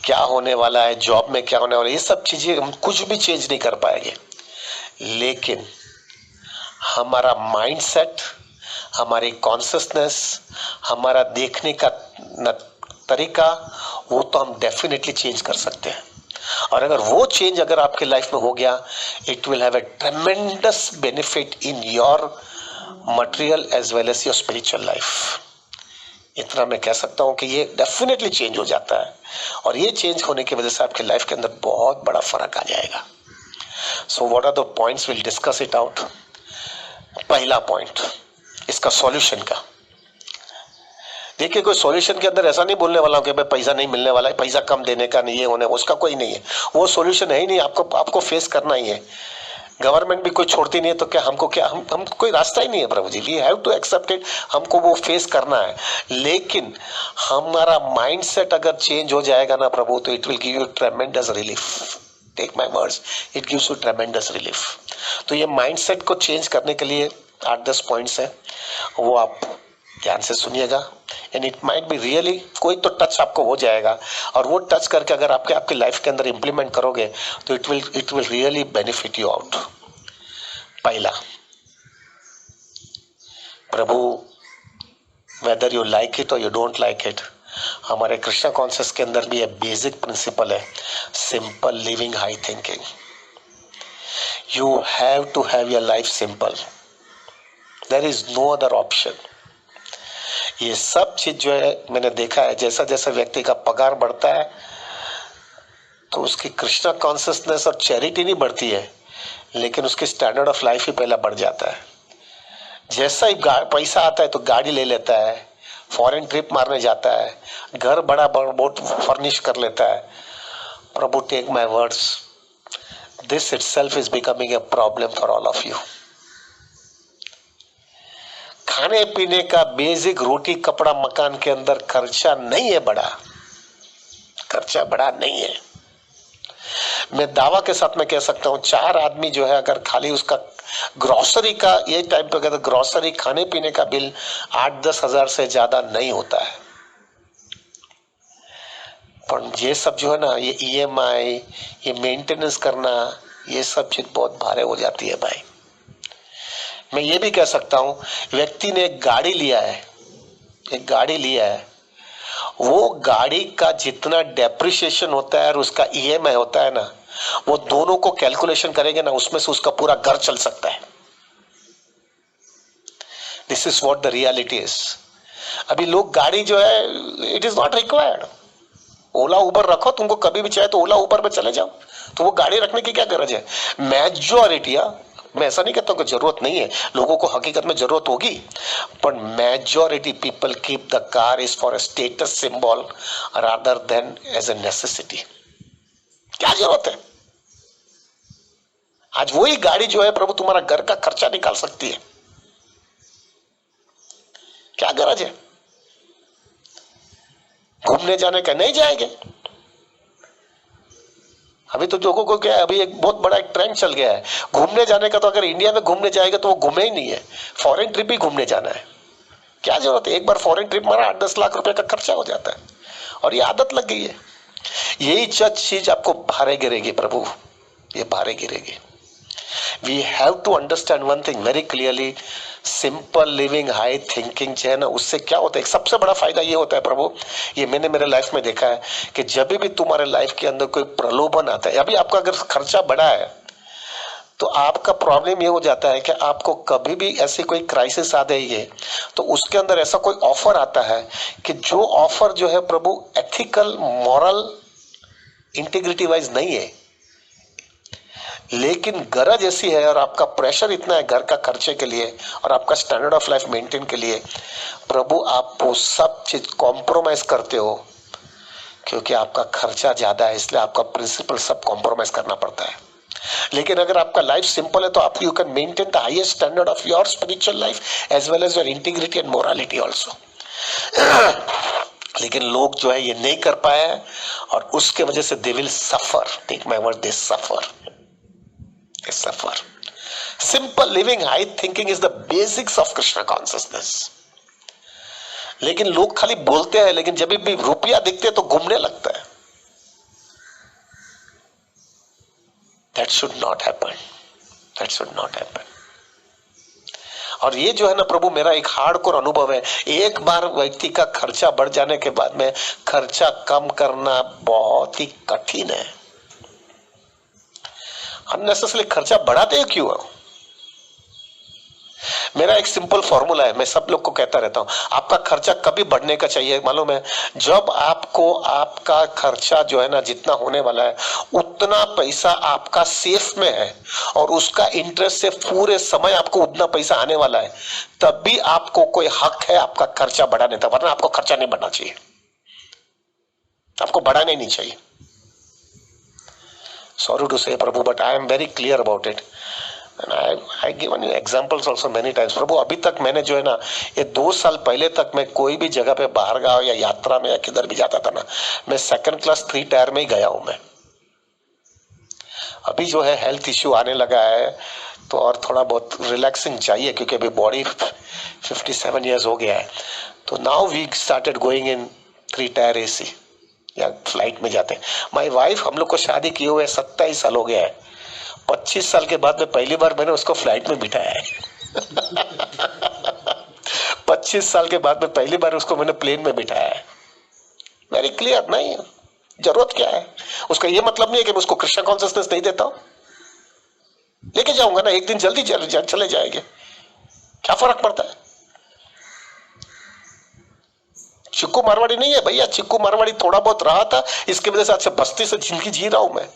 क्या होने वाला है, जॉब में क्या होने वाला है, ये सब चीजें हम कुछ भी चेंज नहीं कर पाएंगे। लेकिन हमारा माइंडसेट, हमारी कॉन्शियसनेस, हमारा देखने का तरीका, वो तो हम डेफिनेटली चेंज कर सकते हैं। और अगर वो चेंज अगर आपके लाइफ में हो गया, it will have a tremendous benefit in your material as well as your spiritual life. इतना मैं कह सकता हूं कि ये डेफिनेटली चेंज हो जाता है, और ये चेंज होने की वजह से आपके लाइफ के अंदर बहुत बड़ा फर्क आ जाएगा। So what are the points, will discuss it out. पहला पॉइंट इसका सॉल्यूशन का, देखिए कोई सॉल्यूशन के अंदर ऐसा नहीं बोलने वाला हूं कि भाई पैसा नहीं मिलने वाला है, पैसा कम देने का नहीं, ये होने उसका कोई नहीं है, वो सॉल्यूशन है ही नहीं। आपको फेस करना ही है। गवर्नमेंट भी कोई छोड़ती नहीं है, तो क्या हमको क्या हम कोई रास्ता ही नहीं है प्रभु जी, we have to accept it, हमको वो फेस करना है। लेकिन हमारा माइंडसेट अगर चेंज हो जाएगा ना प्रभु, तो it will give you tremendous relief. Take my words, it gives you tremendous relief. तो ये माइंडसेट को चेंज करने के लिए 8-10 पॉइंट्स है, वो आप ध्यान से सुनिएगा। And it might be really कोई तो टच आपको हो जाएगा, और वो टच करके अगर आपके लाइफ के अंदर इंप्लीमेंट करोगे तो it will really benefit you out. पहला, प्रभु वेदर यू लाइक इट और यू डोंट लाइक इट, हमारे कृष्णा कॉन्शियस के अंदर भी ये बेसिक प्रिंसिपल है, simple living, high thinking. You have to have your life simple. There is no other option. ये सब चीज जो है मैंने देखा है, जैसा जैसा व्यक्ति का पगार बढ़ता है तो उसकी कृष्णा कॉन्शियसनेस और चैरिटी नहीं बढ़ती है, लेकिन उसकी स्टैंडर्ड ऑफ लाइफ ही पहला बढ़ जाता है। जैसा ही पैसा आता है तो गाड़ी ले लेता है, फॉरेन ट्रिप मारने जाता है, घर बड़ा बोट फर्निश कर लेता है। प्रभु, take my words, this itself is becoming a problem for all of you. खाने पीने का बेसिक रोटी कपड़ा मकान के अंदर खर्चा नहीं है बड़ा, खर्चा बड़ा नहीं है। मैं दावा के साथ में कह सकता हूं 4 आदमी जो है अगर खाली उसका ग्रोसरी का ये टाइम पे अगर ग्रोसरी खाने पीने का बिल 8-10 हजार से ज्यादा नहीं होता है। पर ये सब जो है ना, ये EMI, ये मेंटेनेंस करना, ये सब चीज बहुत भारे हो जाती है भाई। मैं ये भी कह सकता हूं, व्यक्ति ने एक गाड़ी लिया है, एक गाड़ी लिया है, वो गाड़ी का जितना डेप्रिसिएशन होता है और उसका EMI होता है ना, वो दोनों को कैलकुलेशन करेंगे ना, उसमें से उसका पूरा घर चल सकता है। This is what the reality is. अभी लोग गाड़ी जो है, इट इज नॉट रिक्वायर्ड। ओला उबर रखो, तुमको कभी भी चाहे तो ओला उबर में चले जाओ, तो वो गाड़ी रखने की क्या गरज है। मेजॉरिटी, मैं ऐसा नहीं कहता कि जरूरत नहीं है, लोगों को हकीकत में जरूरत होगी, पर majority people keep the car is for a status symbol rather than as a necessity. क्या जरूरत है? आज वही गाड़ी जो है प्रभु तुम्हारा घर का खर्चा निकाल सकती है। क्या गरज है? घूमने जाने का नहीं जाएंगे। अभी तो लोगों को क्या है, अभी एक बहुत बड़ा एक ट्रेंड चल गया है घूमने जाने का। तो अगर इंडिया में घूमने जाएगा तो वो घूमे ही नहीं है, फॉरेन ट्रिप ही घूमने जाना है। क्या जरूरत है? एक बार फॉरेन ट्रिप मारा 8-10 लाख रुपए का खर्चा हो जाता है, और ये आदत लग गई है। यही चीज आपको भारे गिरेगी प्रभु, ये भारे गिरेगी। We have to understand one thing very clearly, simple living, high thinking जो है ना, उससे क्या होता है, एक सबसे बड़ा फायदा ये होता है प्रभु, ये मैंने मेरे लाइफ में देखा है कि जब भी तुम्हारे लाइफ के अंदर कोई प्रलोभन आता है, अभी आपका अगर खर्चा बढ़ा है तो आपका प्रॉब्लम ये हो जाता है कि आपको कभी भी ऐसी कोई क्राइसिस आ गई है तो उसके अंदर ऐसा कोई ऑफर आता है कि जो ऑफर जो है प्रभु एथिकल, मॉरल, इंटीग्रिटी वाइज नहीं है, लेकिन गरज ऐसी है और आपका प्रेशर इतना है घर का खर्चे के लिए और आपका स्टैंडर्ड ऑफ लाइफ मेंटेन के लिए, प्रभु आप वो सब चीज कॉम्प्रोमाइज करते हो क्योंकि आपका खर्चा ज्यादा है, इसलिए आपका प्रिंसिपल सब कॉम्प्रोमाइज करना पड़ता है। लेकिन अगर आपका लाइफ सिंपल है तो आप you can maintain the highest standard of your spiritual life as well as your integrity and morality also. लेकिन लोग जो है ये नहीं कर पाए हैं और उसके वजह से they will suffer. Take my word, they suffer. Suffer. Simple living, high thinking is the basics of Krishna consciousness. लेकिन लोग खाली बोलते हैं, लेकिन जब भी रुपया दिखते तो घूमने लगता है। That should not happen. That should not happen. और ये जो है ना प्रभु, मेरा एक हार्डकोर अनुभव है, एक बार व्यक्ति का खर्चा बढ़ जाने के बाद में खर्चा कम करना बहुत ही कठिन है। अननेसेसरी खर्चा बढ़ाते क्यों हो? मेरा एक सिंपल फॉर्मूला है, मैं सब लोग को कहता रहता हूं, आपका खर्चा कभी बढ़ने का चाहिए मालूम है, जब आपको आपका खर्चा जो है ना जितना होने वाला है उतना पैसा आपका सेफ में है और उसका इंटरेस्ट से पूरे समय आपको उतना पैसा आने वाला है, तब भी आपको कोई हक है आपका खर्चा बढ़ाने का, वरना आपको खर्चा नहीं बढ़ना चाहिए, आपको बढ़ाने नहीं चाहिए। Sorry to say Prabhu, but I am very clear about it and I given you examples also many times। प्रभु अभी तक मैंने जो है ना, ये 2 साल पहले तक मैं कोई भी जगह पे बाहर गाँव या यात्रा में या किधर भी जाता था ना, मैं 2nd क्लास 3 टायर में ही गया हूं मैं। अभी जो है हेल्थ इश्यू आने लगा है तो और थोड़ा बहुत रिलैक्सिंग चाहिए क्योंकि अभी बॉडी 57 ईयर्स हो गया है, तो now we started going in 3 tier AC या फ्लाइट में जाते हैं। माई वाइफ, हम लोग को शादी किए हुए 27 साल हो गया है, 25 साल के बाद में पहली बार मैंने उसको फ्लाइट में बिठाया है। 25 साल के बाद में पहली बार उसको मैंने प्लेन में बिठाया है। वेरी क्लियर, नहीं जरूरत क्या है उसका, ये मतलब नहीं है कि मैं उसको कृष्ण कॉन्शियसनेस नहीं देता हूं। लेके जाऊंगा ना, एक दिन जल्दी चले जाएंगे, क्या फर्क पड़ता है। चिक्कू मारवाड़ी नहीं है भैया, चिक्कू मारवाड़ी थोड़ा बहुत रहा था, इसकी वजह से आज से बस्ती से जिंदगी जी रहा हूं मैं।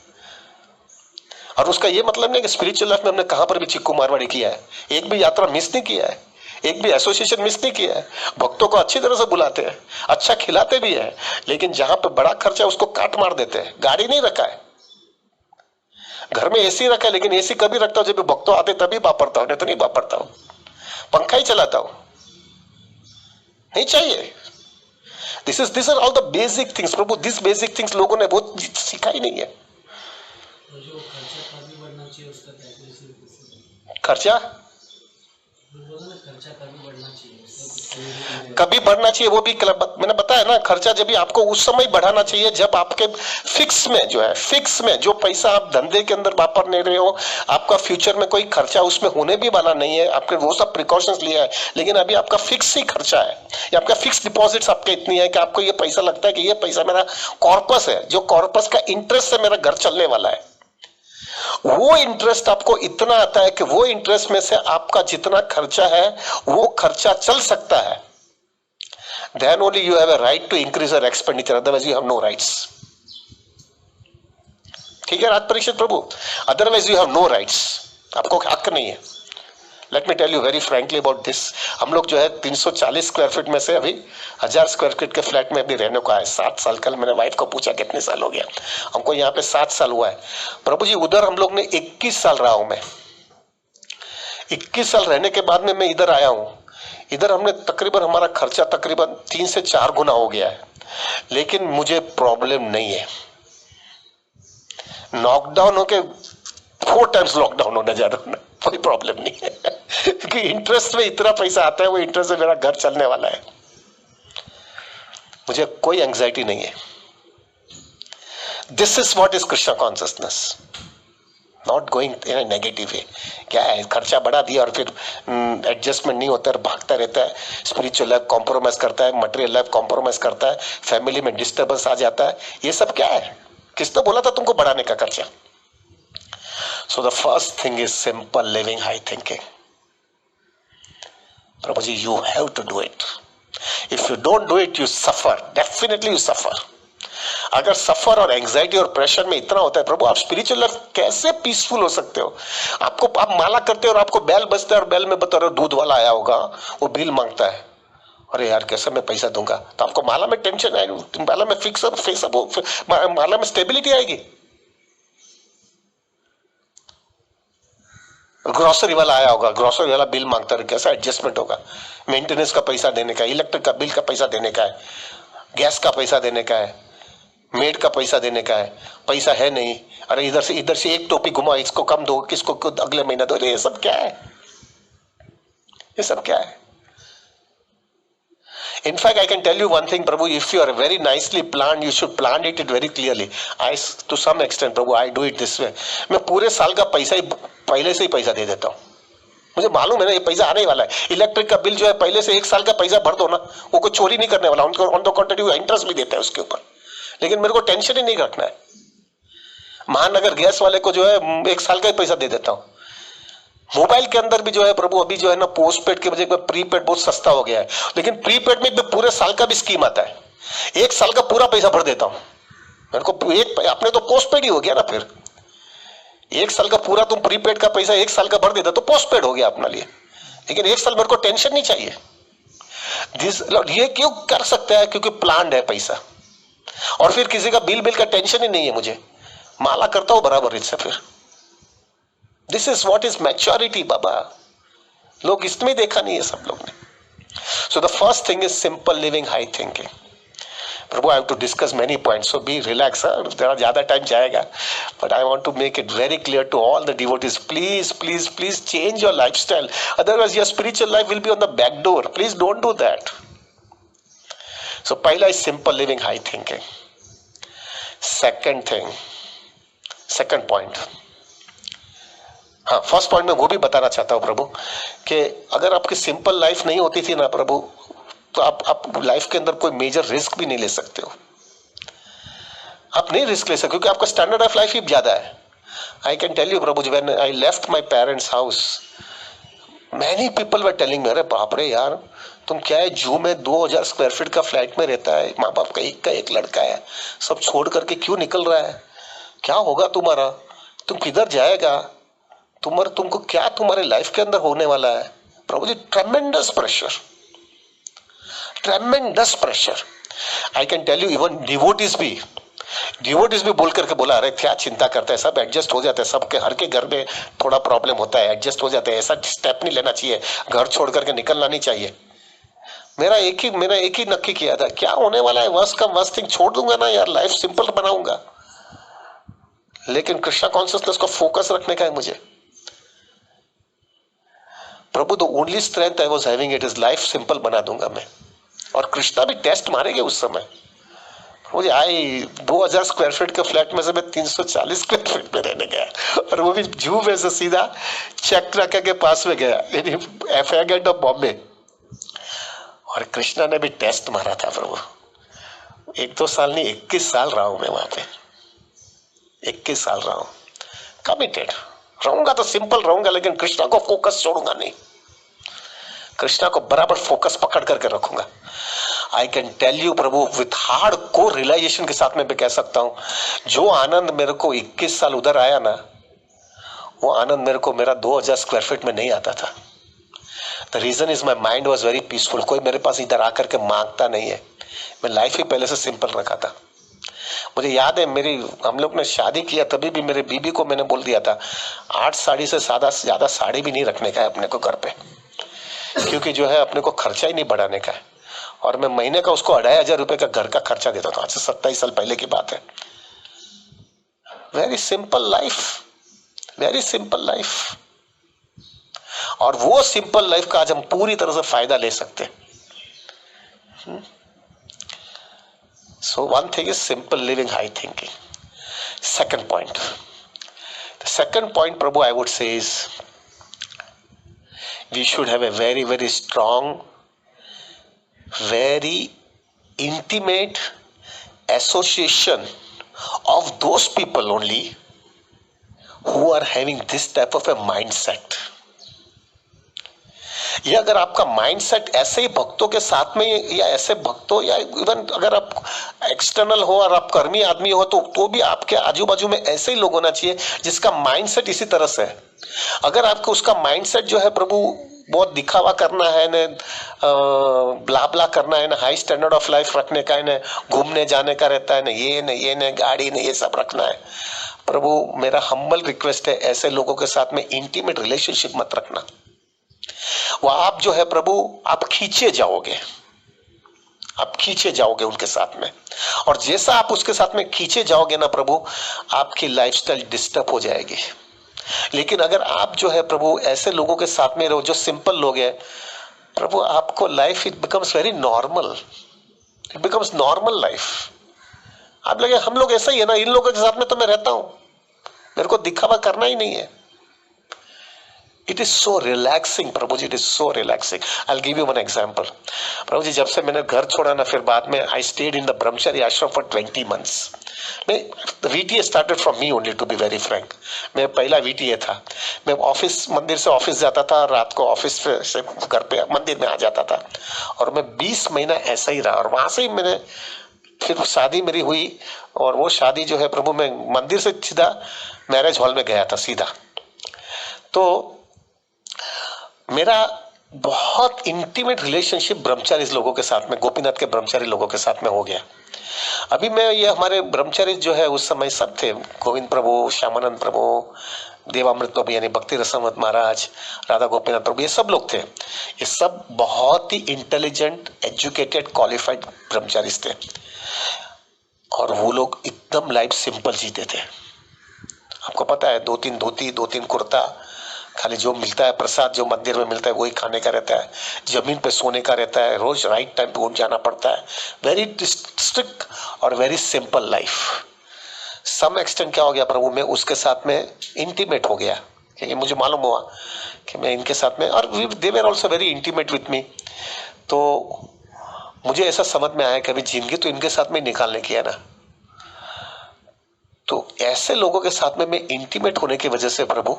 और उसका ये मतलब नहीं कि स्पिरिचुअल लाइफ में हमने कहां पर भी चिक्कू मारवाड़ी किया है, एक भी यात्रा मिस नहीं किया है, एक भी एसोसिएशन मिस नहीं किया है। भक्तों को अच्छी तरह से बुलाते हैं, अच्छा खिलाते भी है, लेकिन जहां पे बड़ा खर्चा है उसको काट मार देते हैं। गाड़ी नहीं रखा है, घर में एसी रखा है, लेकिन एसी कभी रखता हूं जब भक्तों आते तभी वापरता हूं, नहीं तो नहीं वापरता हूं। पंखा ही चलाता हूं, नहीं चाहिए। This are all the basic things प्रभु, दिस बेसिक थिंग्स लोगों ने बहुत सीखा ही नहीं है। जो खर्चा कभी बढ़ना चाहिए उसका कैलकुलेशन, खर्चा खर्चा कभी बढ़ना चाहिए, कभी बढ़ना चाहिए, वो भी मैंने बताया ना, खर्चा जब भी आपको उस समय बढ़ाना चाहिए जब आपके फिक्स में जो है, फिक्स में जो पैसा आप धंधे के अंदर वापर नहीं रहे हो, आपका फ्यूचर में कोई खर्चा उसमें होने भी वाला नहीं है, आपने वो सब प्रिकॉशंस लिया है, लेकिन अभी आपका फिक्स ही खर्चा है, या आपका फिक्स डिपॉजिट्स आपके इतनी है कि आपको ये पैसा लगता है कि ये पैसा मेरा कॉर्पस है, जो कॉर्पस का इंटरेस्ट से मेरा घर चलने वाला है। वो इंटरेस्ट आपको इतना आता है कि वो इंटरेस्ट में से आपका जितना खर्चा है वो खर्चा चल सकता है, then only you have a right to increase your expenditure, otherwise you have no rights। ठीक है राज परीक्षित प्रभु, otherwise you have no rights, आपको हक नहीं है। Let me tell you very frankly about this. हम लोग जो है 340 स्क्वायर फीट में से अभी 1000 स्क्वायर फीट के फ्लैट में अभी रहने को आए। 7 साल, कल मैंने वाइफ को पूछा कितने साल हो गया, हमको यहाँ पे 7 साल हुआ है। प्रभु जी उधर हम लोग ने 21 साल रहा हूं मैं, 21 साल रहने के बाद में मैं इधर आया हूं। इधर हमने तकरीबन, हमारा खर्चा तकरीबन 3 से 4 गुना हो गया है, लेकिन मुझे प्रॉब्लम नहीं है। लॉकडाउन होके 4 टाइम्स लॉकडाउन होने जा रहा हूं, कोई प्रॉब्लम नहीं है क्योंकि इंटरेस्ट में इतना पैसा आता है, वो इंटरेस्ट से मेरा घर चलने वाला है, मुझे कोई एंग्जाइटी नहीं है। This is what is Krishna consciousness, not going in a negative way. क्या है, खर्चा बढ़ा दिया और फिर एडजस्टमेंट नहीं होता है, भागता रहता है, स्पिरिचुअल लाइफ कॉम्प्रोमाइज करता है, मटेरियल लाइफ कॉम्प्रोमाइज करता है, फैमिली में डिस्टर्बेंस आ जाता है, ये सब क्या है? किसने बोला था तुमको बढ़ाने का खर्चा? So the first thing is simple living, high thinking. प्रभु जी you have to do it, if you don't do it you suffer, definitely you suffer. अगर सफर और एंजाइटी और प्रेशर में इतना होता है, प्रभु आप स्पिरिचुअल लाइफ कैसे पीसफुल हो सकते हो? आपको, आप माला करते हो और आपको बेल बजता है और बेल में बता रहे हो दूध वाला आया होगा, वो बिल मांगता है, अरे यार कैसे मैं पैसा दूंगा? तो आपको माला में टेंशन आएगी, माला में फिक्स अप फेस अप, माला में स्टेबिलिटी आएगी। ग्रोसरी वाला आया होगा, ग्रोसरी वाला बिल मांगता है, कैसा एडजस्टमेंट होगा? मेंटेनेंस का पैसा देने का, इलेक्ट्रिक का बिल का पैसा देने का है, गैस का पैसा देने का है, मेड का पैसा देने का है, पैसा है नहीं, अरे इधर से एक टोपी घुमा, इसको कम दो, किसको अगले महीना दो, ये सब क्या है? ये सब क्या है? In fact, I can tell you one thing, Prabhu. If you are very nicely planned, you should plan it very clearly. To some extent, Prabhu, I do it this way. मैं पूरे साल का पैसा ही पहले से ही पैसा दे देता हूँ। मुझे मालूम है ना ये पैसा आने ही वाला है। इलेक्ट्रिक का बिल जो है पहले से 1 साल का पैसा भर दो ना, वो कोई चोरी नहीं करने वाला, उनको ऑन द कॉन्ट्ररी इंटरेस्ट भी देता है उसके ऊपर, लेकिन मेरे को टेंशन ही नहीं रखना है। महानगर गैस वाले को जो है 1 साल का ही पैसा दे देता हूँ। मोबाइल के अंदर भी जो है प्रभु, अभी जो है ना पोस्टपेड के वजह प्रीपेड बहुत सस्ता हो गया है, लेकिन प्रीपेड में भी पूरे साल का भी स्कीम आता है, 1 साल का पूरा पैसा भर देता हूं मेरे को। एक अपने तो पोस्टपेड ही हो गया ना, फिर 1 साल का पूरा तुम प्रीपेड का पैसा 1 साल का भर देता तो पोस्टपेड हो गया अपना लिए, लेकिन 1 साल मेरे को टेंशन नहीं चाहिए। ये क्यों कर सकता है? क्योंकि प्लान्ड है पैसा, और फिर किसी का बिल का टेंशन ही नहीं है मुझे, माला करता हूं बराबर इससे। फिर this is what is maturity बाबा, लोग इसमें देखा नहीं है सब लोग ने। So the first thing is simple living, high thinking. प्रभु I have to discuss many points, so be relax, जरा ज्यादा टाइम जाएगा, but I want to make it very clear to all the devotees, please please please change your lifestyle, otherwise your spiritual life will be on the back door. Please don't do that. So पहला is simple living, high thinking. Second point, हाँ first point में वो भी बताना चाहता हूं प्रभु कि अगर आपकी सिंपल लाइफ नहीं होती थी ना प्रभु, तो आप लाइफ के अंदर कोई मेजर रिस्क भी नहीं ले सकते हो। आप नहीं रिस्क ले सकते क्योंकि आपका स्टैंडर्ड ऑफ लाइफ ही ज्यादा है। आई कैन टेल यू प्रभु जी, when I left my parents house, many people were telling me, अरे बाप रे यार, तुम क्या है, जू में 2000 स्क्वायर फीट का फ्लैट में रहता है, माँ बाप का एक लड़का है, सब छोड़ करके क्यों निकल रहा है, क्या होगा तुम्हारा, तुम किधर जाएगा, तुमको क्या तुम्हारे लाइफ के अंदर होने वाला है। प्रभु जी, tremendous pressure, tremendous pressure. I can tell you, even devotees भी बोल करके बोला, अरे क्या चिंता करता है, सब एडजस्ट हो जाता है, सबके हर के घर में थोड़ा प्रॉब्लम होता है, एडजस्ट हो जाता है, ऐसा स्टेप नहीं लेना चाहिए, घर छोड़ करके निकलना नहीं चाहिए। मेरा एक ही नक्की किया था, क्या होने वाला है, वर्स्ट का वर्स्ट थिंग छोड़ दूंगा ना यार, लाइफ सिंपल बनाऊंगा। लेकिन कृष्णा कॉन्शियसनेस को फोकस रखने का है मुझे। प्रभु, the only strength I was having it is life simple बना दूंगा मैं। और कृष्णा भी टेस्ट मारेंगे उस समय। मुझे 2000 स्क्वायर फीट के फ्लैट में से मैं 340 स्क्वायर फीट में रहने गया, और वो भी जू में से सीधा चक्रका के पास में गया, यानी एफआई गेट ऑफ बॉम्बे। और कृष्णा ने भी टेस्ट मारा था प्रभु। 1-2 साल नहीं, 21 साल रहा हूं मैं वहां पे, 21 साल रहा हूं। कमिटेड रहूंगा तो सिंपल रहूंगा, लेकिन कृष्णा को फोकस छोड़ूंगा नहीं, कृष्णा को बराबर फोकस पकड़ करके रखूंगा। आई कैन टेल यू प्रभु, विथ हार्ड कोर रियलाइजेशन के साथ मैं भी कह सकता हूं, जो आनंद मेरे को 21 साल उधर आया ना, वो आनंद मेरे को मेरा 2000 स्क्वायर फीट में नहीं आता था। The reason is my mind was very peaceful. कोई मेरे पास इधर आकर के मांगता नहीं है, मैं लाइफ ही पहले से सिंपल रखा था। मुझे याद है, हम लोग ने शादी किया, तभी भी मेरे बीबी को मैंने बोल दिया था 8 साड़ी से ज्यादा साड़ी भी नहीं रखने का है अपने को घर पे, क्योंकि जो है अपने को खर्चा ही नहीं बढ़ाने का है। और मैं महीने का उसको 2500 रुपए का घर का खर्चा देता था। आज से 27 साल पहले की बात है। Very simple life, very simple life. और वो सिंपल लाइफ का आज हम पूरी तरह से फायदा ले सकते हैं। So one thing is simple living, high thinking. Second point, the second point Prabhu I would say is we should have a very, very strong, very intimate association of those people only who are having this type of a mindset. ये अगर आपका mindset ऐसे ही भक्तों के साथ में, या ऐसे भक्तों, या इवन अगर आप एक्सटर्नल हो और आप कर्मी आदमी हो, तो भी आपके आजू बाजू में ऐसे ही लोग होना चाहिए जिसका माइंडसेट इसी तरह से है। अगर आपको उसका माइंडसेट जो है प्रभु बहुत दिखावा करना है न, ब्ला ब्ला करना है न, हाई स्टैंडर्ड ऑफ लाइफ रखने का है न, घूमने जाने का रहता है न, ये न गाड़ी न, ये सब रखना है, प्रभु मेरा हम्बल रिक्वेस्ट है, ऐसे लोगों के साथ में इंटीमेट रिलेशनशिप मत रखना। वो आप जो है प्रभु, आप खींचे जाओगे, आप खींचे जाओगे उनके साथ में। और जैसा आप उसके साथ में खींचे जाओगे ना प्रभु, आपकी लाइफस्टाइल डिस्टर्ब हो जाएगी। लेकिन अगर आप जो है प्रभु ऐसे लोगों के साथ में रहो जो सिंपल लोग हैं, प्रभु आपको life it becomes very normal, it becomes normal life. आप लगे हम लोग ऐसा ही है ना, इन लोगों के साथ में तो मैं रहता हूं, मेरे को दिखावा करना ही नहीं है। इट इज सो रिलैक्सिंग प्रभु जी, it is so relaxing. I will give you one example. प्रभु जी, जब से मैंने घर छोड़ा ना, फिर बाद में I stayed in the brahmachari ashram for 20 months। VTA started from me only, to be very frank. मैं पहला VTA था। मैं मंदिर से ऑफिस जाता था, रात को ऑफिस से घर पे मंदिर में आ जाता था, और मैं 20 महीना ऐसा ही रहा। और वहां से ही मैंने फिर शादी मेरी हुई, और वो शादी जो है प्रभु, मैं मंदिर से सीधा मैरिज हॉल में गया था सीधा। तो मेरा बहुत इंटीमेट रिलेशनशिप ब्रह्मचारी लोगों के साथ में, गोपीनाथ के ब्रह्मचारी लोगों के साथ में हो गया। अभी मैं ये हमारे ब्रह्मचारी जो है उस समय सब थे, गोविंद प्रभु, श्यामानंद प्रभु, देवामृत प्रभु यानी भक्ति रसामृत महाराज, राधा गोपीनाथ प्रभु, ये सब लोग थे। ये सब बहुत ही इंटेलिजेंट, एजुकेटेड, क्वालिफाइड ब्रह्मचारी थे। और वो लोग एकदम लाइफ सिंपल जीते थे। आपको पता है, 2-3 धोती, 2-3 कुर्ता, खाली जो मिलता है प्रसाद जो मंदिर में मिलता है वही खाने का रहता है, जमीन पे सोने का रहता है, रोज राइट टाइम पे उठ जाना पड़ता है। वेरी स्ट्रिक्ट और very simple life. Some extent क्या हो गया प्रभु, मैं उसके साथ में इंटीमेट हो गया, क्योंकि मुझे मालूम हुआ कि मैं इनके साथ में, और they were also very intimate with me. तो मुझे ऐसा समझ में आया कि अभी जिंदगी तो इनके साथ में निकालने की है ना। तो ऐसे लोगों के साथ में मैं इंटीमेट होने की वजह से प्रभु,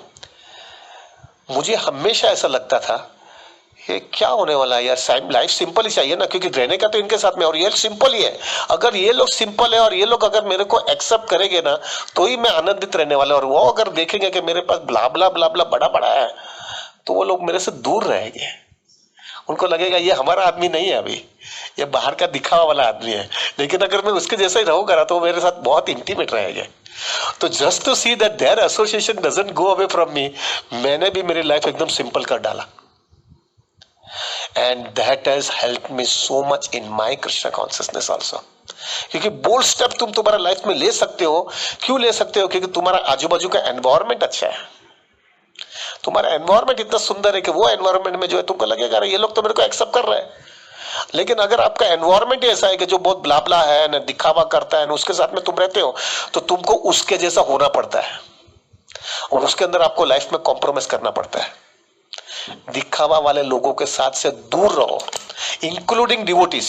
मुझे हमेशा ऐसा लगता था ये क्या होने वाला है यार, लाइफ सिंपल ही चाहिए ना, क्योंकि रहने का तो इनके साथ में, और ये सिंपल ही है। अगर ये लोग सिंपल है और ये लोग अगर मेरे को एक्सेप्ट करेंगे ना, तो ही मैं आनंदित रहने वाला। और वो अगर देखेंगे कि मेरे पास ब्ला ब्ला ब्ला ब्ला बड़ा बड़ा है, तो वो लोग मेरे से दूर रहेंगे। उनको लगेगा ये हमारा आदमी नहीं है, अभी ये बाहर का दिखावा वाला आदमी है। लेकिन अगर मैं उसके जैसा ही रहूंगा ना, तो वो मेरे साथ बहुत इंटीमेट रहेंगे। तो just to see that there association doesn't go away from me, मैंने भी मेरी लाइफ एकदम सिंपल कर डाला। And that has helped me so much in my Krishna consciousness also. क्योंकि बोल्ड स्टेप तुम तुम्हारा लाइफ में ले सकते हो। क्यों ले सकते हो? क्योंकि तुम्हारा आजू बाजू का एनवायरमेंट अच्छा है। तुम्हारा एनवायरमेंट इतना सुंदर है कि वो एनवायरमेंट में जो है तुमको लगेगा ये लोग तो मेरे को एक्सेप्ट कर रहे हैं। लेकिन अगर आपका एनवायरमेंट ऐसा है कि जो बहुत ब्लाबला है ना, दिखावा करता है ना, उसके साथ में तुम रहते हो, तो तुमको उसके जैसा होना पड़ता है, और उसके अंदर आपको लाइफ में कॉम्प्रोमाइज करना पड़ता है। दिखावा वाले लोगों के साथ से दूर रहो, including devotees.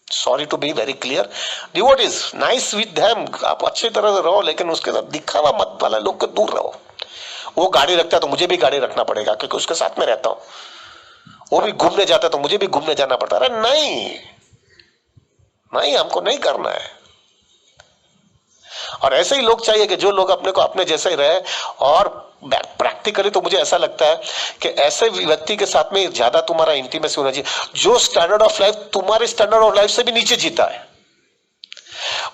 Sorry to be very clear, devotees nice with them, आप अच्छी तरह से रहो, लेकिन उसके साथ दिखावा मत वाले लोग के दूर रहो। वो गाड़ी रखता है तो मुझे भी गाड़ी रखना पड़ेगा क्योंकि उसके साथ में रहता हूं। वो भी घूमने जाता है तो मुझे भी घूमने जाना पड़ता है। अरे नहीं नहीं, हमको नहीं करना है। और ऐसे ही लोग चाहिए कि जो लोग अपने को अपने जैसे ही रहे। और प्रैक्टिकली तो मुझे ऐसा लगता है कि ऐसे व्यक्ति के साथ में ज्यादा तुम्हारा इंटीमेसी होना चाहिए जो स्टैंडर्ड ऑफ लाइफ तुम्हारे स्टैंडर्ड ऑफ लाइफ से भी नीचे जीता है।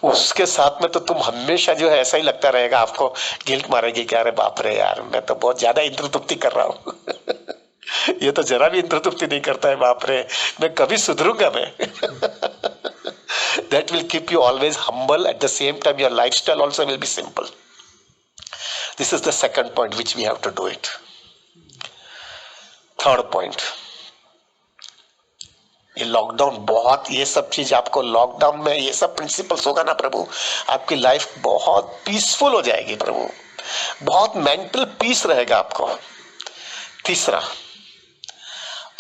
उसके साथ में तो तुम हमेशा जो है ऐसा ही लगता रहेगा, आपको गिल्ट मारेगी कि अरे बाप रे यार, मैं तो बहुत ज्यादा इंद्र तृप्ति कर रहा हूं ये तो जरा भी इंद्र तृप्ति नहीं करता है, बाप रे मैं कभी सुधरूंगा मैं that will keep you always humble. At the same time your lifestyle also will be simple. This is the second point which we have to do it. Third point, ये लॉकडाउन बहुत, ये सब चीज आपको लॉकडाउन में ये सब principles होगा ना प्रभु, आपकी लाइफ बहुत पीसफुल हो जाएगी प्रभु, बहुत मेंटल पीस रहेगा आपको। तीसरा,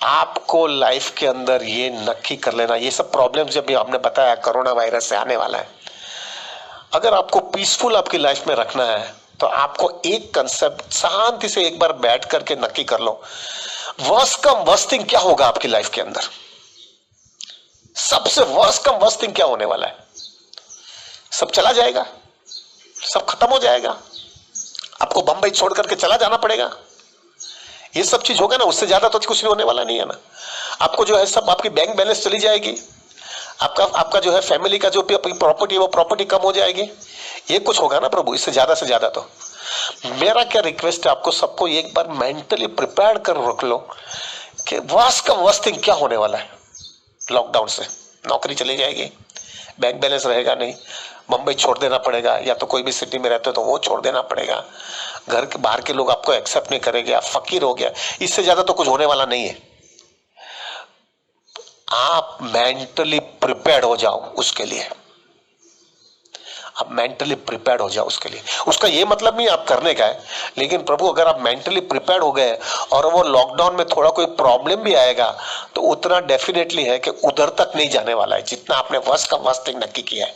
आपको लाइफ के अंदर ये नक्की कर लेना, ये सब प्रॉब्लम्स जब भी आपने बताया कोरोना वायरस से आने वाला है, अगर आपको पीसफुल आपकी लाइफ में रखना है तो आपको एक कंसेप्ट शांति से एक बार बैठ करके नक्की कर लो, वर्स्ट कम वर्स्ट थिंग क्या होगा आपकी लाइफ के अंदर। सबसे वर्स्ट कम वर्स्ट थिंग क्या होने वाला है? सब चला जाएगा, सब खत्म हो जाएगा, आपको बंबई छोड़ करके चला जाना पड़ेगा, ये सब चीज होगा ना। उससे ज्यादा तो कुछ नहीं होने वाला नहीं है ना। आपको जो है सब, आपकी बैंक बैलेंस चली जाएगी, आपका जो है फैमिली का जो भी प्रॉपर्टी, वो प्रॉपर्टी कम हो जाएगी, ये कुछ होगा ना प्रभु। इससे ज्यादा से ज्यादा तो मेरा क्या रिक्वेस्ट है आपको सबको, एक बार मेंटली प्रिपेयर कर रख लो कि वर्स्ट का वर्स्ट थिंग क्या होने वाला है। लॉकडाउन से नौकरी चली जाएगी, बैंक बैलेंस रहेगा नहीं, मुंबई छोड़ देना पड़ेगा, या तो कोई भी सिटी में रहते हो तो वो छोड़ देना पड़ेगा, घर के बाहर के लोग आपको एक्सेप्ट नहीं करेंगे, आप फकीर हो गया। इससे ज्यादा तो कुछ होने वाला नहीं है। आप मेंटली प्रिपेयर्ड हो जाओ उसके लिए, आप मेंटली प्रिपेयर्ड हो जाओ उसके लिए। उसका ये मतलब नहीं आप करने का है, लेकिन प्रभु अगर आप मेंटली प्रिपेयर्ड हो गए और वो लॉकडाउन में थोड़ा कोई प्रॉब्लम भी आएगा तो उतना डेफिनेटली है कि उधर तक नहीं जाने वाला है। जितना आपने वर्स्ट का वर्स्ट थिंग नक्की किया है,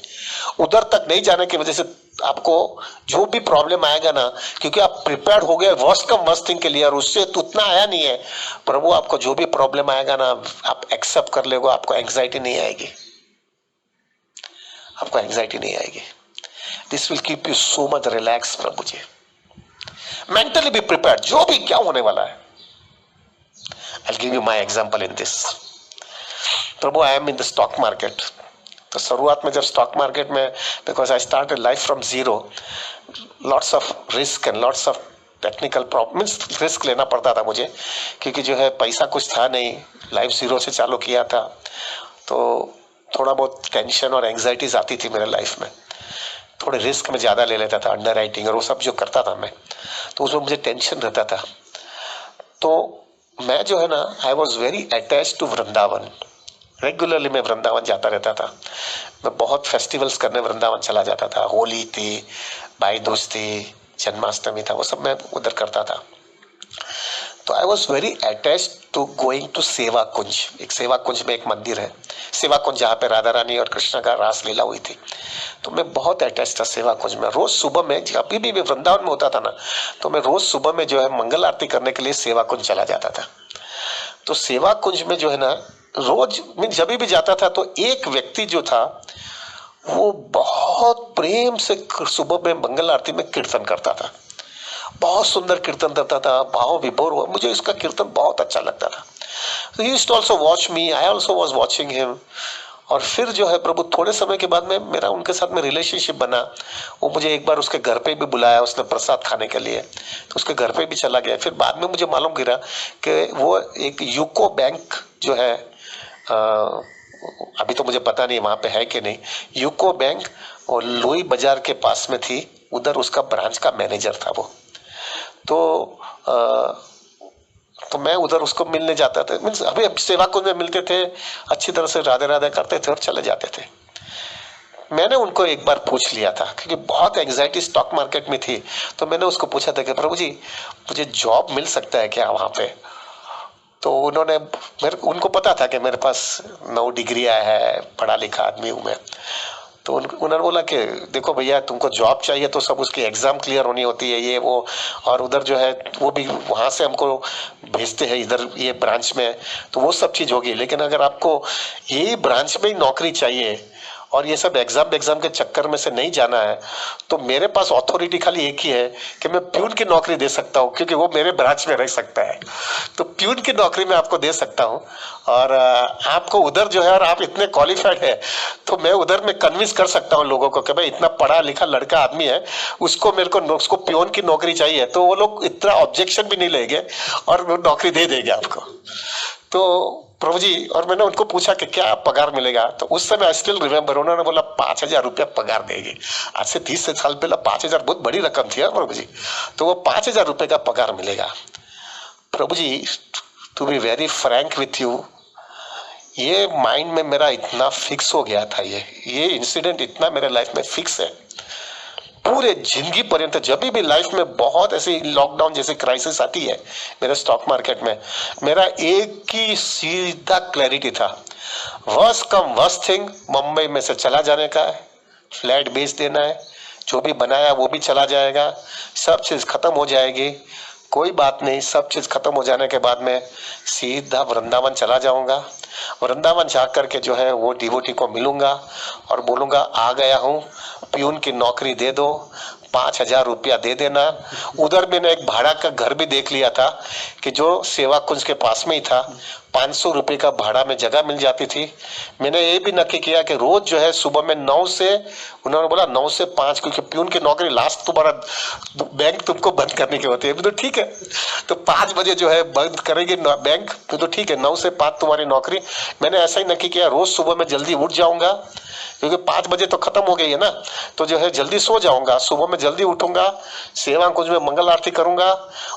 उधर तक नहीं जाने की वजह से आपको जो भी प्रॉब्लम आएगा ना, क्योंकि आप प्रिपेयर्ड हो गए वर्स्ट का वर्स्ट थिंग के लिए, और उससे तो उतना आया नहीं है। प्रभु आपको जो भी प्रॉब्लम आएगा ना, आप एक्सेप्ट कर लेगा, आपको एंग्जाइटी नहीं आएगी, आपको एंग्जाइटी नहीं आएगी। This will keep you so much relaxed, Prabhu ji. Mentally be prepared, जो भी क्या होने वाला है। I'll give you my example in this. Prabhu, I am in the stock market. तो शुरुआत में जब स्टॉक मार्केट में, because I started life from zero, lots of risk and lots of technical problems, risk लेना पड़ता था मुझे, क्योंकि जो है पैसा कुछ था नहीं, लाइफ जीरो से चालू किया था, तो थोड़ा बहुत टेंशन और एंग्जाइटीज आती थी मेरे लाइफ में। थोड़े रिस्क में ज़्यादा ले लेता था, अंडर राइटिंग और वो सब जो करता था मैं, तो उसमें मुझे टेंशन रहता था। तो मैं जो है ना, I was very attach to Vrindavan. Regularly मैं वृंदावन जाता रहता था, मैं बहुत फेस्टिवल्स करने वृंदावन चला जाता था। होली थी, भाई दूज थी, जन्माष्टमी था, वो सब मैं उधर करता था। तो I was very attached to going to Seva Kunj. एक सेवा कुंज में एक मंदिर है, सेवा कुंज, जहाँ पे राधा रानी और कृष्ण का रास लीला हुई थी। तो मैं बहुत अटैच था सेवा कुंज में। रोज सुबह में, जब भी मैं वृंदावन में होता था ना, तो मैं रोज सुबह में जो है मंगल आरती करने के लिए सेवा कुंज चला जाता था। तो सेवा कुंज में जो है ना, रोज मैं जब भी जाता था तो एक व्यक्ति जो था वो बहुत प्रेम से सुबह में मंगल आरती में कीर्तन करता था। बहुत सुंदर कीर्तन करता था, भाव विभोर हुआ। मुझे इसका कीर्तन बहुत अच्छा लगता था। So he used to also watch me, I also was watching him। और फिर जो है प्रभु, थोड़े समय के बाद में मेरा उनके साथ में रिलेशनशिप बना। वो मुझे एक बार उसके घर पे भी बुलाया उसने प्रसाद खाने के लिए, तो उसके घर पे भी चला गया। फिर बाद में मुझे मालूम गिरा कि वो एक यूको बैंक जो है, अभी तो मुझे पता नहीं वहां पे है कि नहीं, यूको बैंक और लोई बाजार के पास में थी, उधर उसका ब्रांच का मैनेजर था वो। तो मैं उधर उसको मिलने जाता था। मीन्स अभी सेवा कुंज में मिलते थे, अच्छी तरह से राधे राधे करते थे और चले जाते थे। मैंने उनको एक बार पूछ लिया था, क्योंकि बहुत एंग्जाइटी स्टॉक मार्केट में थी, तो मैंने उसको पूछा था कि प्रभु जी मुझे जॉब मिल सकता है क्या वहां पे? तो उन्होंने, उनको पता था कि मेरे पास 9 डिग्रियां है, पढ़ा लिखा आदमी हूं मैं। तो उन्होंने बोला कि देखो भैया, तुमको जॉब चाहिए तो सब उसकी एग्जाम क्लियर होनी होती है, ये वो, और उधर जो है वो भी वहां से हमको भेजते हैं इधर ये ब्रांच में, तो वो सब चीज होगी। लेकिन अगर आपको यही ब्रांच में ही नौकरी चाहिए और ये सब एग्जाम के चक्कर में से नहीं जाना है, तो मेरे पास अथॉरिटी खाली एक ही है कि मैं प्यून की नौकरी दे सकता हूँ, क्योंकि वो मेरे ब्रांच में रह सकता है। तो प्यून की नौकरी मैं आपको दे सकता हूँ, और आपको उधर जो है, और आप इतने क्वालिफाइड है, तो मैं उधर में कन्विंस कर सकता हूँ लोगों को कि भाई इतना पढ़ा लिखा लड़का आदमी है, उसको उसको प्यून की नौकरी चाहिए, तो वो लोग इतना ऑब्जेक्शन भी नहीं लेंगे और वो नौकरी दे देंगे आपको। तो प्रभु जी, और मैंने उनको पूछा कि क्या पगार मिलेगा, तो उस समय आई स्टिल रिमेम्बर, उन्होंने बोला 5,000 रुपया पगार देगी। आज से 30 साल पहले 5,000 बहुत बड़ी रकम थी प्रभु जी। तो वो 5,000 रुपये का पगार मिलेगा। प्रभु जी, to be very frank with you, ये माइंड में मेरा इतना फिक्स हो गया था, ये इंसिडेंट इतना मेरे लाइफ में फिक्स है, पूरे जिंदगी पर्यंत। जब भी लाइफ में बहुत ऐसी लॉकडाउन जैसी क्राइसिस आती है मेरे स्टॉक मार्केट में, मेरा एक ही सीधा क्लैरिटी था, वर्स्ट कम वर्स्ट थिंग, मुंबई में से चला जाने का है, फ्लैट बेच देना है, जो भी बनाया वो भी चला जाएगा, सब चीज खत्म हो जाएगी, कोई बात नहीं। सब चीज खत्म हो जाने के बाद में सीधा वृंदावन चला जाऊंगा। वृंदावन जाकर के जो है वो डिवोटी को मिलूंगा और बोलूंगा, आ गया हूँ, प्यून की नौकरी दे दो, 5,000 रुपया दे देना। उधर मैंने एक भाड़ा का घर भी देख लिया था कि जो सेवा कुंज के पास में ही था, 500 रुपये का भाड़ा में जगह मिल जाती थी। मैंने ये भी नक्की किया कि रोज जो है सुबह में 9 से, उन्होंने बोला 9 से 5, क्योंकि प्यून की नौकरी लास्ट तुम्हारा बैंक तुमको बंद करने की होती है। तो ठीक है, तो 5 बजे जो है बंद करेगी बैंक, तो ठीक है, 9 से 5 तुम्हारी नौकरी। मैंने ऐसा ही नक्की किया, रोज सुबह में जल्दी उठ जाऊंगा, क्योंकि 5 बजे तो खत्म हो गई है ना, तो जो है जल्दी सो जाऊंगा, सुबह में जल्दी उठूंगा, सेवा कुंज में मंगल आरती करूंगा।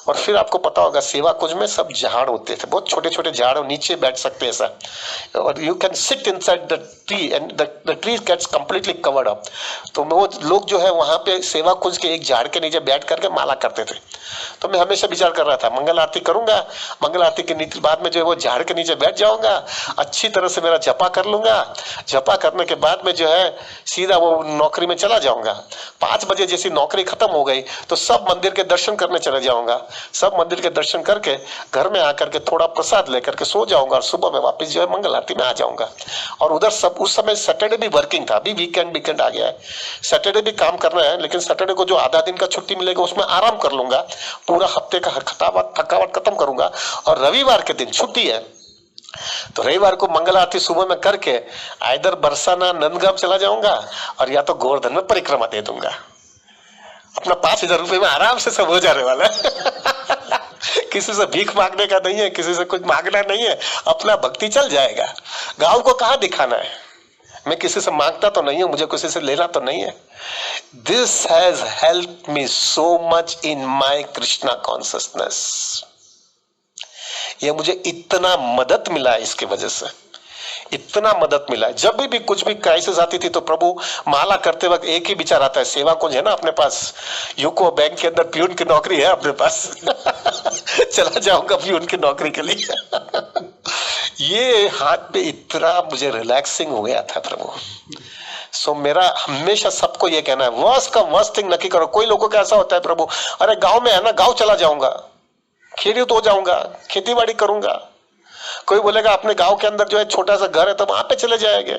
और फिर आपको पता होगा सेवा कुंज में सब झाड़ होते थे, बहुत छोटे छोटे झाड़, नीचे बैठ सकते हैं ऐसा, और you can sit inside the tree and the tree gets completely covered up. तो वो लोग जो है वहां पे सेवा कुंज के एक झाड़ के नीचे बैठ करके माला करते थे। तो मैं हमेशा विचार कर रहा था, मंगल आरती करूंगा, मंगल आरती के बाद में जो है वो झाड़ के नीचे बैठ जाऊंगा, अच्छी तरह से मेरा जपा कर लूंगा, जपा करने के बाद में जो है सीधा वो नौकरी में चला जाऊंगा। 5 बजे जैसी नौकरी खत्म हो गई तो सब मंदिर के दर्शन करने चले जाऊंगा, सब मंदिर के दर्शन करके घर में आकर के थोड़ा प्रसाद लेकर के सो जाऊंगा, और सुबह में वापस जो है मंगल आरती में आ जाऊंगा। और उधर सब, उस समय सैटरडे भी वर्किंग था, अभी वीकेंड आ गया है, सैटरडे भी काम करना है, लेकिन सैटरडे को जो आधा दिन का छुट्टी मिलेगा उसमें आराम कर लूंगा, पूरा हफ्ते का थकावट खत्म करूंगा। और रविवार के दिन छुट्टी है, तो रविवार को मंगल आरती सुबह में करके इधर बरसाना नंदगांव चला जाऊंगा, और या तो गोवर्धन में परिक्रमा दे दूंगा। अपना 5,000 रुपये में आराम से सब हो जाने वाला है। किसी से भीख मांगने का नहीं है, किसी से कुछ मांगना नहीं है, अपना भक्ति चल जाएगा। गांव को कहाँ दिखाना है, मैं किसी से मांगता तो नहीं हूं, मुझे किसी से लेना तो नहीं है। This has helped me so much in my Krishna consciousness. ये मुझे इतना मदद मिला है, इसकी वजह से इतना मदद मिला है। जब भी कुछ भी क्राइसिस आती थी तो प्रभु, माला करते वक्त एक ही विचार आता है, सेवा कुंज है ना अपने पास, यूको बैंक के अंदर प्यून की नौकरी है अपने पास। चला जाऊंगा भी उनकी नौकरी के लिए। ये हाथ पे इतना मुझे रिलैक्सिंग हो गया था प्रभु। सो मेरा हमेशा सबको ये कहना है, वर्स्ट का वर्स्ट थिंग नक्की करो। कोई लोगों का ऐसा होता है प्रभु, अरे गांव में है ना, गांव चला जाऊंगा, खेड़ी तो हो जाऊंगा, खेती बाड़ी करूंगा। कोई बोलेगा अपने गांव के अंदर जो है छोटा सा घर है तो वहां पे चले जाएंगे।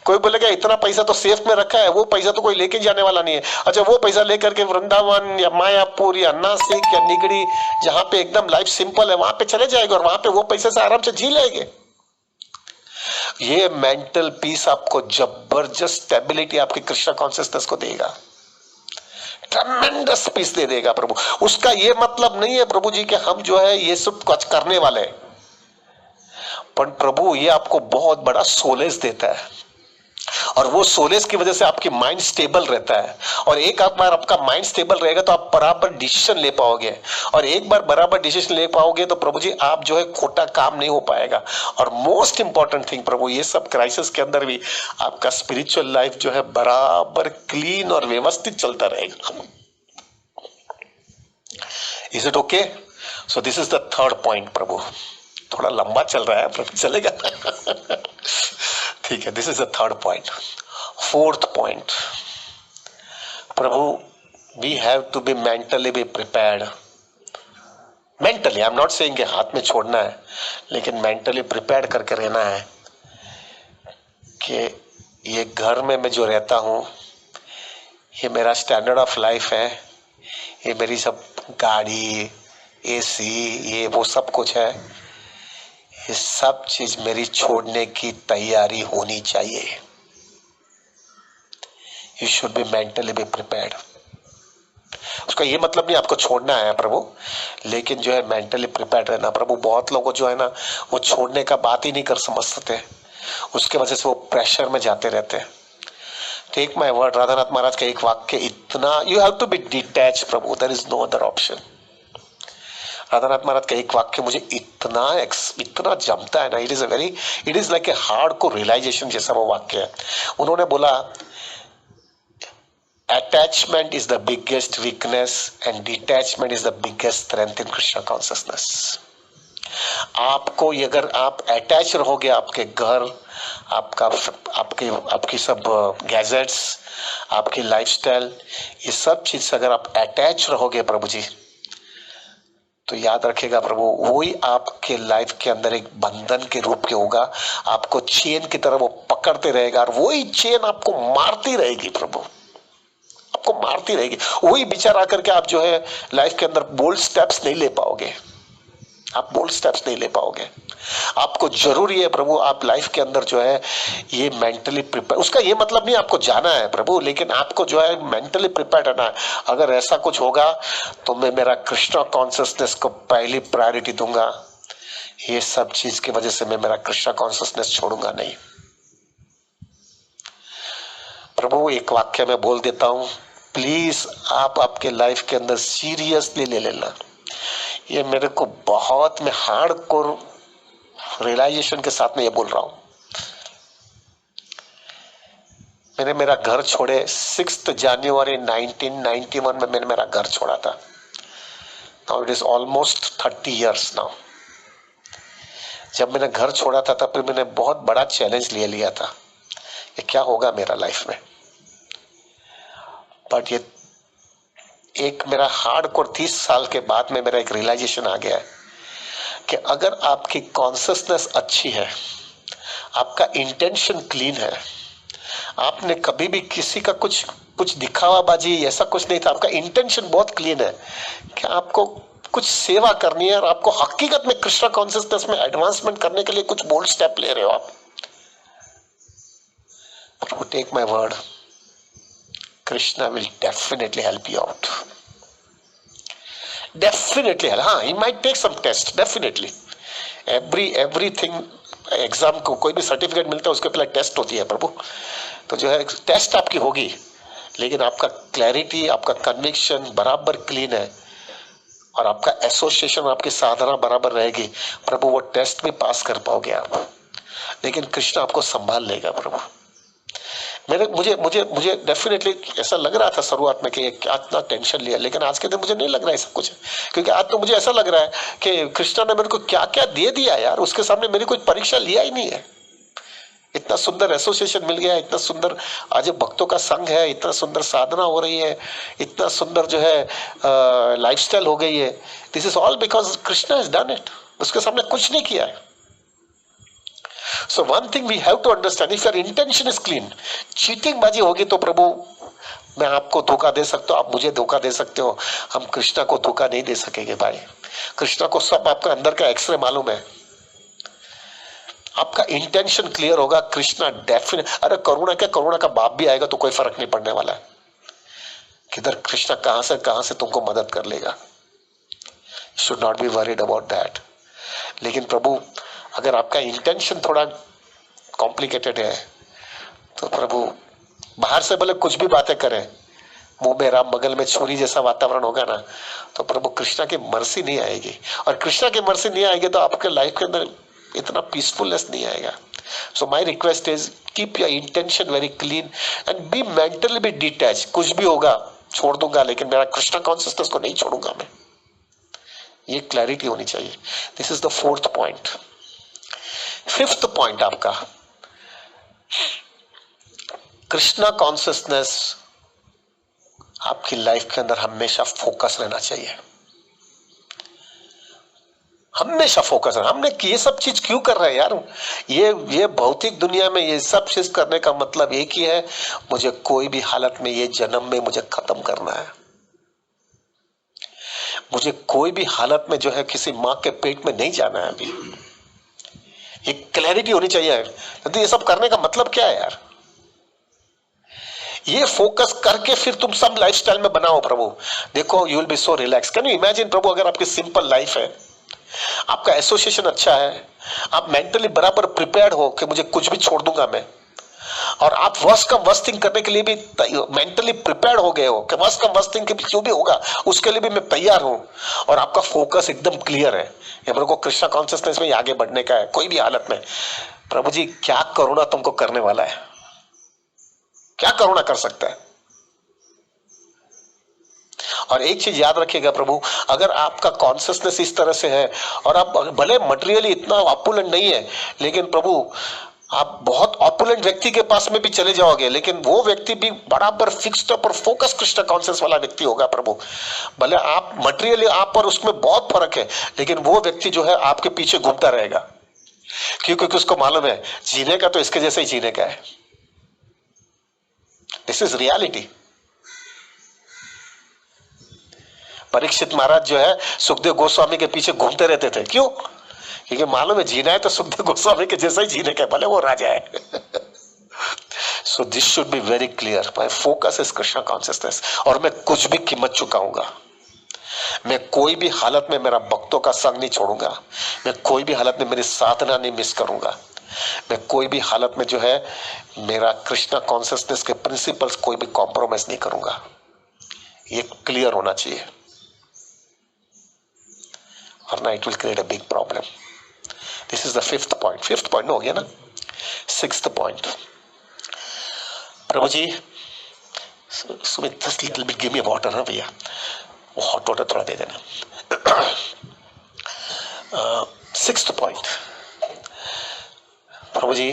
कोई बोलेगा इतना पैसा तो सेफ में रखा है, वो पैसा तो कोई लेके जाने वाला नहीं है। अच्छा, वो पैसा लेकर के वृंदावन या मायापुर या नासिक या निगड़ी, जहां पे एकदम लाइफ सिंपल है, वहां पे चले जाएंगे और वहां पे वो पैसे से आराम से जी लेंगे। ये मेंटल पीस आपको जबरदस्त स्टेबिलिटी आपकी कृष्ण कॉन्शियसनेस को देगा, ट्रेमेंडस पीस दे देगा प्रभु। उसका ये मतलब नहीं है प्रभु जी कि हम जो है ये सब कुछ करने वाले हैं, पर प्रभु ये आपको बहुत बड़ा सोलेस देता है और वो सोलेस की वजह से आपकी माइंड स्टेबल रहता है। और एक बार आपका माइंड स्टेबल रहेगा तो आप बराबर डिसीजन ले पाओगे, और एक बार बराबर डिसीजन ले पाओगे तो प्रभु जी आप जो है खोटा काम नहीं हो पाएगा। और मोस्ट इंपॉर्टेंट थिंग प्रभु, ये सब क्राइसिस के अंदर भी आपका स्पिरिचुअल लाइफ जो है बराबर क्लीन और व्यवस्थित चलता रहेगा। Is it okay? So this is the third point प्रभु। थोड़ा लंबा चल रहा है प्रभु, चलेगा? ठीक है, this is the third point. Fourth point प्रभु, we have to be mentally be prepared. Mentally, I am not saying कि हाथ में छोड़ना है, लेकिन मेंटली प्रिपेयर्ड करके रहना है कि ये घर में मैं जो रहता हूं, ये मेरा स्टैंडर्ड ऑफ लाइफ है, ये मेरी सब गाड़ी, एसी, ये वो सब कुछ है, ये सब चीज मेरी छोड़ने की तैयारी होनी चाहिए। You should B mentally be prepared. उसका ये मतलब नहीं आपको छोड़ना है प्रभु, लेकिन जो है मेंटली प्रिपेयर्ड रहना प्रभु। बहुत लोग जो है ना, वो छोड़ने का बात ही नहीं कर समझते, उसके वजह से वो प्रेशर में जाते रहते हैं। Take my word, Radhanath Maharaj का एक वाक्य इतना, you have to be detach प्रभु, there is no other option. Radhanath Maharaj का एक वाक्य मुझे इतना जमता है ना, it is like a hard core realization जैसा वो वाक्य है। उन्होंने बोला, attachment is the biggest weakness and detachment is the biggest strength in Krishna consciousness. आपको अगर आप अटैच रहोगे, आपके घर, आपकी सब गैजेट्स, आपकी लाइफस्टाइल, ये सब चीज से अगर आप अटैच रहोगे प्रभु जी, तो याद रखेगा प्रभु, वही आपके लाइफ के अंदर एक बंधन के रूप के होगा। आपको चेन की तरह वो पकड़ते रहेगा और वही चेन आपको मारती रहेगी प्रभु, आपको मारती रहेगी। वही विचार आकर के आप जो है लाइफ के अंदर बोल्ड स्टेप्स नहीं ले पाओगे, आप बोल्ड स्टेप्स नहीं ले पाओगे। आपको जरूरी है प्रभु, आप लाइफ के अंदर जो है ये मेंटली प्रिपेयर, उसका ये मतलब नहीं आपको जाना है प्रभु, लेकिन आपको जो है मेंटली प्रिपेयर रहना है। अगर ऐसा कुछ होगा तो मैं मेरा कृष्णा कॉन्शियसनेस को पहली प्रायोरिटी दूंगा। ये सब चीज की वजह से मैं मेरा कृष्णा कॉन्शियसनेस छोड़ूंगा नहीं। प्रभु एक वाक्य में बोल देता हूं, प्लीज आप आपके लाइफ के अंदर सीरियसली ले लेना। ये मेरे को बहुत, मैं हार्डकोर रियलाइजेशन के साथ में ये बोल रहा हूं। मैंने मेरा घर छोड़े 6 जनवरी 1991 में मैंने मेरा घर छोड़ा था। Now it is almost 30 years now. जब मैंने घर छोड़ा था तब फिर मैंने बहुत बड़ा चैलेंज ले लिया था, ये क्या होगा मेरा लाइफ में। बट ये एक मेरा हार्डकोर 30 साल के बाद में मेरा एक रियलाइजेशन आ गया है कि अगर आपकी कॉन्शियसनेस अच्छी है, आपका इंटेंशन क्लीन है, आपने कभी भी किसी का कुछ दिखावाबाजी ऐसा कुछ नहीं था, आपका इंटेंशन बहुत क्लीन है कि आपको कुछ सेवा करनी है और आपको हकीकत में कृष्ण कॉन्शियसनेस में एडवांसमेंट करने के लिए कुछ बोल्ड स्टेप ले रहे हो आप, take my word, Krishna will definitely help you out. Definitely, हाँ, he might take some test, definitely. everything, exam को कोई भी सर्टिफिकेट मिलता है उसके पहले टेस्ट होती है प्रभु, तो जो है टेस्ट आपकी होगी, लेकिन आपका क्लैरिटी, आपका कन्विक्शन बराबर क्लीन है और आपका एसोसिएशन, आपकी साधना बराबर रहेगी प्रभु, वो टेस्ट भी पास कर पाओगे आप। लेकिन कृष्ण आपको संभाल लेगा प्रभु। मुझे मुझे मुझे डेफिनेटली ऐसा लग रहा था शुरुआत में कि क्या इतना टेंशन लिया, लेकिन आज के दिन मुझे नहीं लग रहा है ऐसा कुछ, क्योंकि आज तो मुझे ऐसा लग रहा है कि कृष्णा ने मेरे को क्या क्या दे दिया यार, उसके सामने मेरी कोई परीक्षा लिया ही नहीं है। इतना सुंदर एसोसिएशन मिल गया, इतना सुंदर आज भक्तों का संघ है, इतना सुंदर साधना हो रही है, इतना सुंदर जो है लाइफस्टाइल हो गई है। This is all because Krishna has done it. उसके सामने कुछ नहीं किया है। So one thing we have to understand, if your intention is clean, cheating बाजी होगी तो प्रभु मैं आपको धोखा दे सकता हूँ, आप मुझे धोखा दे सकते हो, हम कृष्णा को धोखा नहीं दे सकेंगे भाई। कृष्णा को सब आपका अंदर का एक्सरे मालूम है। आपका इंटेंशन क्लियर होगा, कृष्णा डेफिनेट, अरे करुणा क्या, करुणा का बाप भी आएगा तो कोई फर्क नहीं पड़ने वाला है किधर कृष्णा कहां से तुमको मदद कर लेगा। Should not be worried about that. लेकिन प्रभु अगर आपका इंटेंशन थोड़ा कॉम्प्लिकेटेड है तो प्रभु बाहर से भले कुछ भी बातें करें, मुंह में राम बगल में छुरी जैसा वातावरण होगा ना, तो प्रभु कृष्णा की मर्सी नहीं आएगी। और कृष्णा की मर्सी नहीं आएगी तो आपके लाइफ के अंदर इतना पीसफुलनेस नहीं आएगा। So my request is keep your intention very clean and be mentally be detach. कुछ भी होगा छोड़ दूंगा, लेकिन मेरा कृष्णा कॉन्शियसनेस को नहीं छोड़ूंगा मैं। ये क्लैरिटी होनी चाहिए। This is the 4th point. 5th point आपका कृष्णा कॉन्शियसनेस आपकी लाइफ के अंदर हमेशा फोकस रहना चाहिए, हमेशा फोकस रहना। हमने ये सब चीज क्यों कर रहे हैं यार? ये भौतिक दुनिया में ये सब चीज करने का मतलब एक ही है, मुझे कोई भी हालत में ये जन्म में मुझे खत्म करना है। मुझे कोई भी हालत में जो है किसी माँ के पेट में नहीं जाना है। अभी ये क्लैरिटी होनी चाहिए। तो ये सब करने का मतलब क्या है यार? ये फोकस करके फिर तुम सब लाइफस्टाइल में बनाओ प्रभु। देखो you will be so relax. Can you imagine प्रभु, अगर आपकी सिंपल लाइफ है, आपका एसोसिएशन अच्छा है, आप मेंटली बराबर प्रिपेयर्ड हो कि मुझे कुछ भी छोड़ दूंगा मैं, और आप वर्स्ट कम वर्स्ट थिंग करने के लिए भी मेंटली प्रिपेयर्ड हो गए हो कि वर्स्ट कम वर्स्ट थिंग जो भी होगा उसके लिए भी मैं तैयार हूं, और आपका फोकस एकदम क्लियर है, ये मेरे को कृष्णा कॉन्शियसनेस में आगे बढ़ने का है कोई भी हालत में। प्रभु जी क्या करुणा तुमको करने वाला है, क्या करुणा कर सकता है। और एक चीज याद रखिएगा प्रभु, अगर आपका कॉन्शियसनेस इस तरह से है और आप भले मटेरियली इतना ऑपुलेंट नहीं है, लेकिन प्रभु आप बहुत ऑपुलेंट व्यक्ति के पास में भी चले जाओगे, लेकिन वो व्यक्ति भी बराबर फिक्स्ड और फोकस कृष्ण कॉन्शियस वाला व्यक्ति होगा प्रभु। भले आप मटेरियली आप और उसमें बहुत फर्क है, लेकिन वो व्यक्ति जो है आपके पीछे घूमता रहेगा, क्योंकि उसको मालूम है जीने का तो इसके जैसे ही जीने का है। This is reality. Parikshit Maharaj जो है सुखदेव गोस्वामी के पीछे घूमते रहते थे, क्यों? क्योंकि मालूम है जीना है तो सुखदेव गोस्वामी के जैसा ही जीने का, भले वो राजा है। So this should be very clear. My focus is Krishna consciousness, और मैं कुछ भी कीमत चुकाऊंगा। मैं कोई भी हालत में मेरा भक्तों का संग नहीं छोड़ूंगा, मैं कोई भी हालत में मेरी साधना नहीं मिस करूंगा, मैं कोई भी हालत में जो है मेरा कृष्णा कॉन्शियसनेस के प्रिंसिपल्स कोई भी कॉम्प्रोमाइज नहीं करूंगा। ये क्लियर होना चाहिए, वरना it will create a big problem. This is the 5th point. 5th point हो गया ना। 6th पॉइंट, प्रभु जी Sumit just little bit give me water ना भैया, वो हॉट वाटर थोड़ा दे देना। 6th पॉइंट, प्रभु जी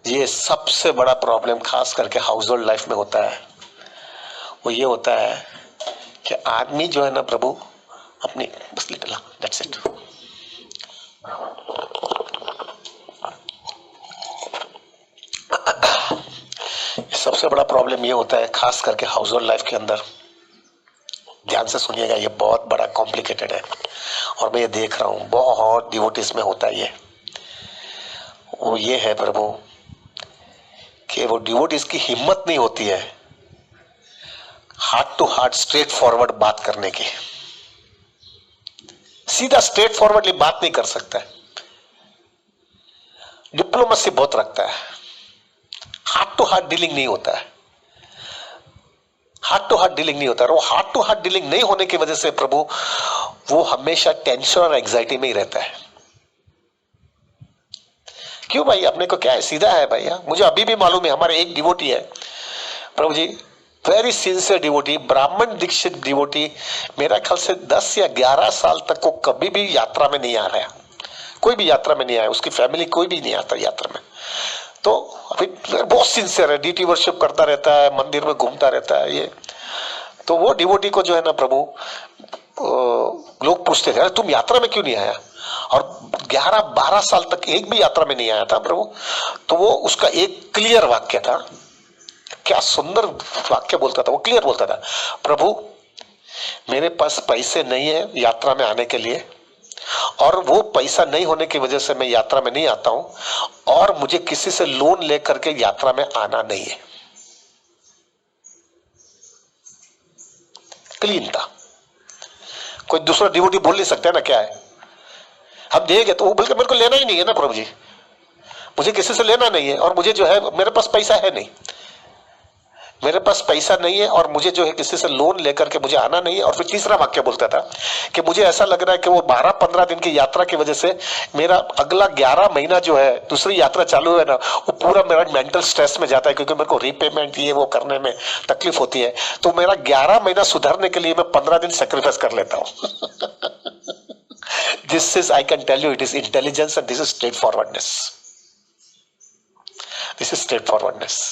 ये सबसे बड़ा प्रॉब्लम खास करके हाउस होल्ड लाइफ में होता है, वो ये होता है कि आदमी जो है ना प्रभु अपनी बस लिटिल, दैट्स इट। सबसे बड़ा प्रॉब्लम ये होता है खास करके हाउस होल्ड लाइफ के अंदर। ध्यान से सुनिएगा, ये बहुत बड़ा कॉम्प्लिकेटेड है और मैं ये देख रहा हूं बहुत डिवोटीज में होता है ये। वो ये है प्रभु कि वो डिवोटीज की हिम्मत नहीं होती है heart to heart straightforward बात करने की। सीधा स्ट्रेट फॉरवर्डली बात नहीं कर सकता है, डिप्लोमेसी बहुत रखता है, हार्ट टू हार्ट डीलिंग नहीं होता है, हार्ट टू हार्ट डीलिंग नहीं होता है। और वो हार्ट टू हार्ट डीलिंग नहीं होने की वजह से प्रभु वो हमेशा टेंशन और एंजाइटी में ही रहता है। क्यों भाई? अपने को क्या है, सीधा है भैया। मुझे अभी भी मालूम है, हमारे एक डिवोटी है प्रभु जी वेरी सिंसियर डिवोटी, ब्राह्मण दीक्षित डिवोटी, मेरा ख्याल से 10 या 11 साल तक को कभी भी यात्रा में नहीं आ रहा, कोई भी यात्रा में नहीं आया, उसकी फैमिली कोई भी नहीं आता यात्रा में। तो अभी बहुत सिंसियर है, डीटी वर्शिप करता रहता है, मंदिर में घूमता रहता है ये। तो वो डिवोटी को जो है ना प्रभु लोग पूछते थे अरे तुम यात्रा में क्यों नहीं आया, और 11-12 साल तक एक भी यात्रा में नहीं आया था प्रभु। तो वो उसका एक क्लियर वाक्य था, क्या सुंदर वाक्य बोलता था वो, क्लियर बोलता था, प्रभु मेरे पास पैसे नहीं है यात्रा में आने के लिए, और वो पैसा नहीं होने की वजह से मैं यात्रा में नहीं आता हूं, और मुझे किसी से लोन लेकर के यात्रा में आना नहीं है। क्लीन था, कोई दूसरा डिवोटी बोल नहीं सकता है ना क्या है, हम देंगे तो वो बोलते मेरे को लेना ही नहीं है ना प्रभु जी, मुझे किसी से लेना नहीं है, और मुझे जो है मेरे पास पैसा है नहीं, मेरे पास पैसा नहीं है, और मुझे जो है किसी से लोन लेकर के मुझे आना नहीं है। और फिर तीसरा वाक्य बोलता था कि मुझे ऐसा लग रहा है कि वो 12-15 दिन की यात्रा की वजह से मेरा अगला 11 महीना जो है दूसरी यात्रा चालू है ना, वो पूरा मेरा मेंटल स्ट्रेस में जाता है, क्योंकि मेरे को रीपेमेंट ये वो करने में तकलीफ होती है। तो मेरा 11 महीना सुधरने के लिए मैं 15 दिन सेक्रीफाइस कर लेता हूँ। This is, I can tell you, it is intelligence and this is straight forwardness, this is straight forwardness.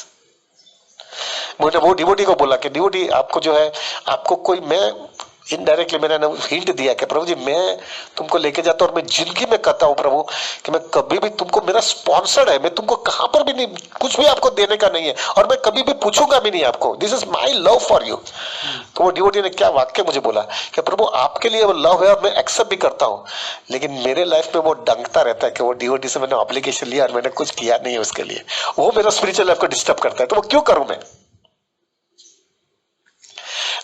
मैंने वो डिवोटी को बोला कि डिवोटी आपको जो है, आपको कोई, मैं इनडायरेक्टली मैंने हिंट दिया कि प्रभु जी मैं तुमको लेके जाता हूँ, और मैं जिंदगी में कहता हूँ प्रभु कि मैं कभी भी तुमको, मेरा स्पॉन्सर्ड है, मैं तुमको कहां पर भी नहीं, कुछ भी आपको देने का नहीं है, और मैं कभी भी पूछूंगा भी नहीं आपको, this is my love for you. तो वो डिवोटी ने क्या वाक्य मुझे बोला कि प्रभु आपके लिए वो लव है और मैं एक्सेप्ट भी करता हूँ, लेकिन मेरे लाइफ में वो डंकता रहता है कि वो डिवोटी से मैंने ऑब्लिगेशन लिया और मैंने कुछ किया नहीं है उसके लिए, वो मेरा स्पिरिचुअल लाइफ को डिस्टर्ब करता है, तो वो क्यों करूं मैं।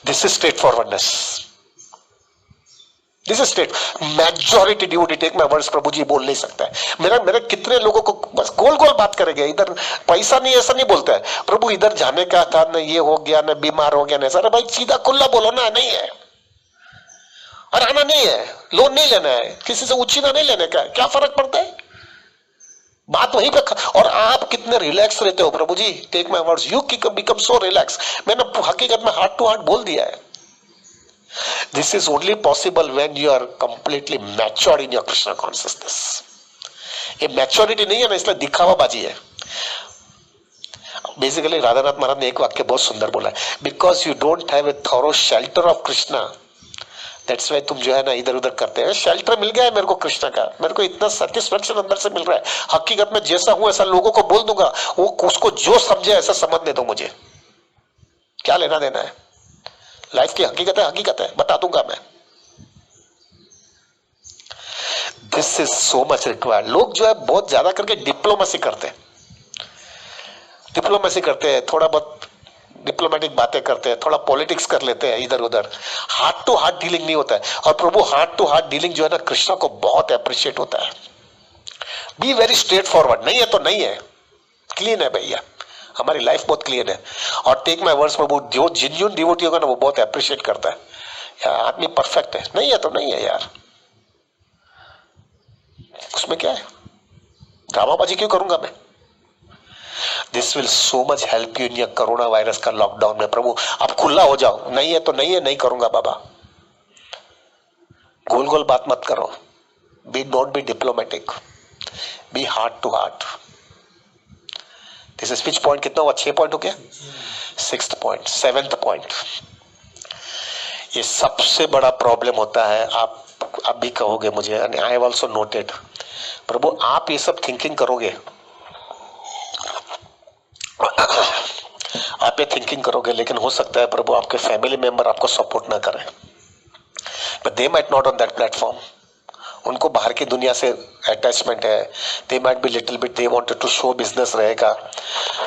This is straight forwardness, this is straight. Majority devotee, take my words, प्रभु जी बोल नहीं सकता है। मेरे कितने लोगों को बस गोल गोल बात करेंगे, इधर पैसा नहीं, ऐसा नहीं बोलता है, प्रभु इधर जाने का था ना, ये हो गया ना, बीमार हो गया ना, अरे भाई सीधा खुला बोलो ना, नहीं है और आना नहीं है, लोन नहीं लेना है, किसी से उछीना नहीं लेने का, क्या फर्क पड़ता है, बात वहीं पे। और आप कितने रिलैक्स रहते हो प्रभु जी, take my words, you become so relax. मैंने हकीकत में हार्ट टू हार्ट बोल दिया है। This is only possible when you are completely matured in your Krishna consciousness. ये मैच्योरिटी नहीं है ना, इसलिए दिखावाबाजी है। बेसिकली राधानाथ महाराज ने एक वाक्य बहुत सुंदर बोला है, because you don't have a thorough shelter of Krishna, that's why तुम जो है ना इधर उधर करते हैं। शेल्टर मिल गया है मेरे को कृष्ण का, मेरे को इतना सेटिस्फेक्शन अंदर से मिल रहा है, हकीकत में जैसा हूं ऐसा लोगों को बोल दूंगा, वो उसको जो समझे ऐसा समझने दो, मुझे क्या लेना देना है, लाइफ की हकीकत है, बता दूंगा मैं। This is so much required. लोग जो है बहुत ज्यादा करके डिप्लोमेसी करते हैं, थोड़ा बहुत डिप्लोमेटिक बातें करते हैं, थोड़ा पॉलिटिक्स कर लेते हैं इधर उधर, हार्ट टू हार्ट डीलिंग नहीं होता है। और प्रभु हार्ट टू हार्ट डीलिंग जो है ना, कृष्णा को बहुत अप्रिशिएट होता है। बी वेरी स्ट्रेट फॉरवर्ड, नहीं है तो नहीं है, क्लीन है भैया, हमारी लाइफ बहुत क्लीन है। और टेक माय वर्ड्स, प्रभु जो जेन्युइन डिवोटी होगा ना, वो बहुत अप्रिशिएट करता है, यार आदमी परफेक्ट है, नहीं है तो नहीं है यार, उसमें क्या है, ड्रामाबाजी क्यों करूंगा मैं। This will so much help you in your corona virus का लॉकडाउन में। प्रभु आप खुला हो जाओ, नहीं है तो नहीं है, नहीं करूंगा बाबा, गोल गोल बात मत करो, be not be diplomatic, be heart to heart. This speech point कितना हुआ, 6 पॉइंट हो गया, 6th पॉइंट। 7th पॉइंट, ये सबसे बड़ा प्रॉब्लम होता है, आप भी कहोगे मुझे, आई हैव आल्सो नोटेड, प्रभु आप ये सब थिंकिंग करोगे, आप ये थिंकिंग करोगे, लेकिन हो सकता है प्रभु आपके फैमिली मेंबर आपको सपोर्ट ना करें, but they might not on that platform, उनको बाहर की दुनिया से अटैचमेंट है, they might be little bit, they wanted to show business रहेगा,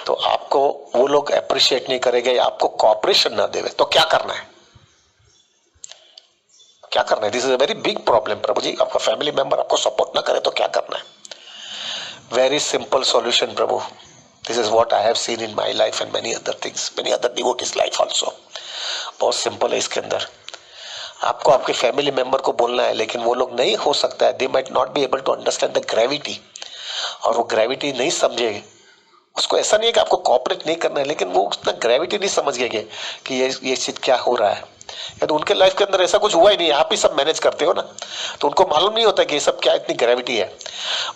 तो आपको वो लोग अप्रिशिएट नहीं करेंगे, आपको कॉपरेशन ना देवे, तो क्या करना है, क्या करना है। This is a very big problem प्रभु जी, आपका फैमिली मेंबर आपको सपोर्ट ना करे तो क्या करना है। Very simple solution Prabhu, this is what I have seen in my life and many other things, many other devotees life also. बहुत सिंपल है इसके अंदर, आपको आपके फैमिली मेंबर को बोलना है, लेकिन वो लोग नहीं, हो सकता है they might not be able to understand the gravity, और वो ग्रेविटी नहीं समझे, उसको ऐसा नहीं है कि आपको कॉपरेट नहीं करना है, लेकिन वो उतना ग्रेविटी नहीं समझ गए कि ये चीज क्या हो रहा है। या तो उनके लाइफ के अंदर ऐसा कुछ हुआ ही नहीं, आप ही सब मैनेज करते हो ना, तो उनको मालूम नहीं होता कि ये सब क्या इतनी ग्रेविटी है।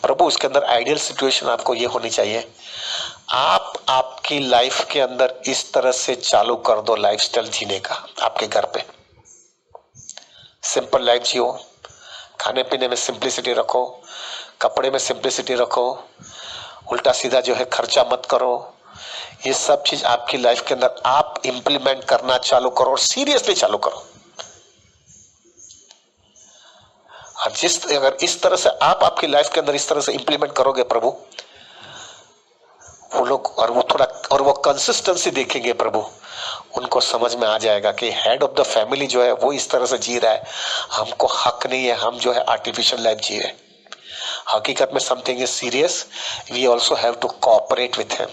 प्रभु उसके अंदर आइडियल सिचुएशन आपको ये होनी चाहिए, आप आपकी लाइफ के अंदर इस तरह से चालू कर दो लाइफस्टाइल जीने का। आपके घर पे सिंपल लाइफ जियो, खाने पीने में सिंप्लिसिटी रखो, कपड़े में सिंप्लिसिटी रखो, उल्टा सीधा जो है खर्चा मत करो। ये सब चीज आपकी लाइफ के अंदर आप इंप्लीमेंट करना चालू करो और सीरियसली चालू करो। अगर इस तरह से आप आपकी लाइफ के अंदर इस तरह से इंप्लीमेंट करोगे प्रभु, वो लोग और वो कंसिस्टेंसी देखेंगे प्रभु, उनको समझ में आ जाएगा कि हेड ऑफ द फैमिली जो है वो इस तरह से जी रहा है, हमको हक नहीं है हम जो है आर्टिफिशियल लाइफ जी रहे। हकीकत में something is serious, we also have to cooperate with him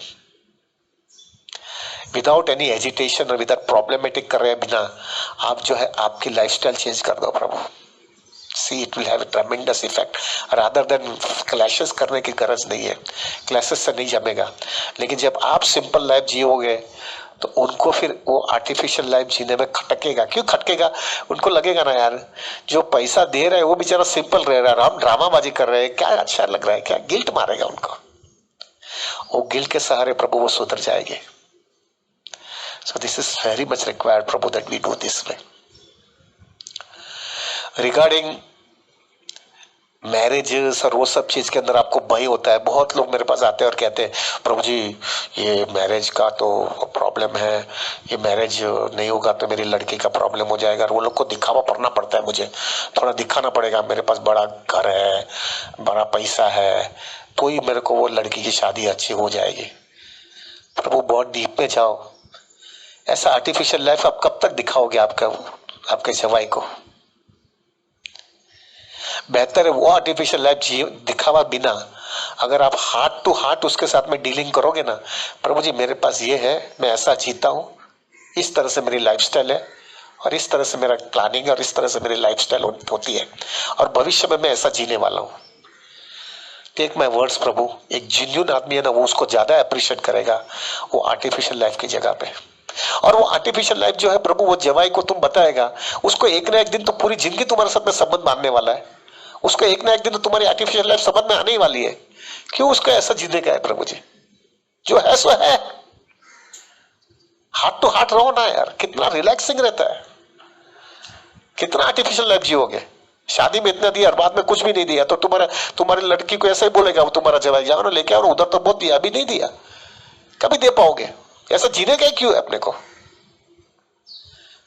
without any agitation और विदाउट प्रॉब्लमेटिक कर रहे बिना आप जो है आपकी लाइफस्टाइल चेंज कर दो प्रभु। See it will have a tremendous effect. Rather than clashes करने की गरज नहीं है, क्लैशेस से नहीं जमेगा। लेकिन जब आप सिंपल लाइफ जियोगे तो उनको फिर वो आर्टिफिशियल लाइफ जीने में खटकेगा। क्यों खटकेगा? उनको लगेगा ना यार जो पैसा दे रहे हैं वो बेचारा सिंपल रह रहा है, हम ड्रामाबाजी कर रहे हैं, क्या अच्छा लग रहा है, क्या गिल्ट मारेगा उनको। वो गिल्ट के सहारे प्रभु वो सुधर जाएंगे। So this is very much required, Prabhu, that we do this way. Regarding marriages और वो सब चीज के अंदर आपको भय होता है। बहुत लोग मेरे पास आते हैं और कहते हैं प्रभु जी ये मैरिज का तो प्रॉब्लम है, ये मैरिज नहीं होगा तो मेरी लड़की का प्रॉब्लम हो जाएगा। और वो लोग को दिखावा पड़ना पड़ता है, मुझे थोड़ा दिखाना पड़ेगा मेरे पास बड़ा घर है, बड़ा पैसा है, तो ही मेरे को वो लड़की की शादी अच्छी हो जाएगी। प्रभु बहुत डीप में जाओ। ऐसा आर्टिफिशियल लाइफ आप कब तक दिखाओगे आपके जवाई को? बेहतर है वो आर्टिफिशियल लाइफ दिखावा बिना अगर आप हार्ट टू हार्ट उसके साथ में डीलिंग करोगे ना, प्रभु जी मेरे पास ये है, मैं ऐसा जीता हूं, इस तरह से मेरी लाइफस्टाइल है और इस तरह से मेरा प्लानिंग है और इस तरह से मेरी लाइफस्टाइल होती है और भविष्य में मैं ऐसा जीने वाला हूं। टेक माय वर्ड्स प्रभु, एक जेन्युइन आदमी है ना वो उसको ज्यादा अप्रिशिएट करेगा वो आर्टिफिशियल लाइफ की जगह पे। और वो आर्टिफिशियल लाइफ जो है प्रभु वो जवाई को तुम बताएगा, उसको एक ना एक दिन तो पूरी जिंदगी तुम्हारे साथ में संबंध बांधने वाला है, उसको एक ना एक दिन तो तुम्हारी आर्टिफिशियल लाइफ समझ में आने ही वाली है। क्यों उसका ऐसा जीने का है प्रभु जी? जो है सो है, हार्ट टू हार्ट रहो ना यार, कितना रिलैक्सिंग रहता है। कितना आर्टिफिशियल लाइफ जियोगे? शादी में इतना दिया और बाद में कुछ भी नहीं दिया तो तुम्हारी लड़की को ऐसा ही बोलेगा वो तुम्हारा जवाई, जाओ ना लेके आओ, उधर तो बहुत दिया, अभी नहीं दिया, कभी दे पाओगे? ऐसा जीने का क्यों है अपने को?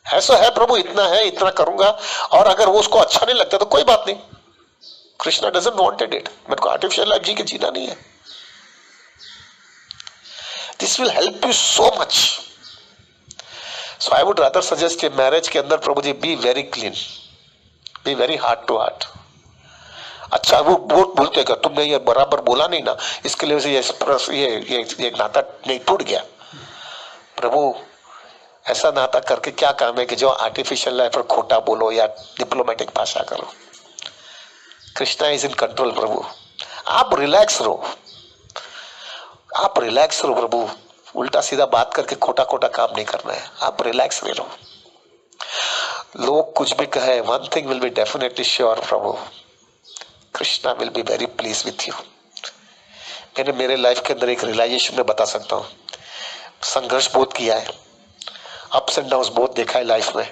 ऐसा है प्रभु इतना है, इतना करूंगा, और अगर वो उसको अच्छा नहीं लगता तो कोई बात नहीं, कृष्णा डजंट वांटेड इट, मेरे को आर्टिफिशियल लाइफ जी के जीना नहीं है। This will help you so much. So I would rather suggest कि मैरिज के अंदर प्रभु जी be very clean, be very heart to heart. अच्छा वो बोलते हैं तुमने ये बराबर बोला नहीं ना, इसके लिए ये नाता नहीं टूट गया। प्रभु ऐसा नाता करके क्या काम है कि जो आर्टिफिशियल लाइफ पर खोटा बोलो या डिप्लोमेटिक भाषा करो। कृष्णा इज इन कंट्रोल प्रभु, आप रिलैक्स रहो, आप रिलैक्स रहो प्रभु, उल्टा सीधा बात करके खोटा खोटा काम नहीं करना है, आप रिलैक्स रहो। लोग कुछ भी कहे, one thing will be definitely sure Prabhu, Krishna will be very please with you. मैंने मेरे लाइफ के अंदर एक रियलाइजेशन में बता सकता हूँ, संघर्ष बहुत किया है, अप्स एंड डाउन्स बहुत देखा है लाइफ में।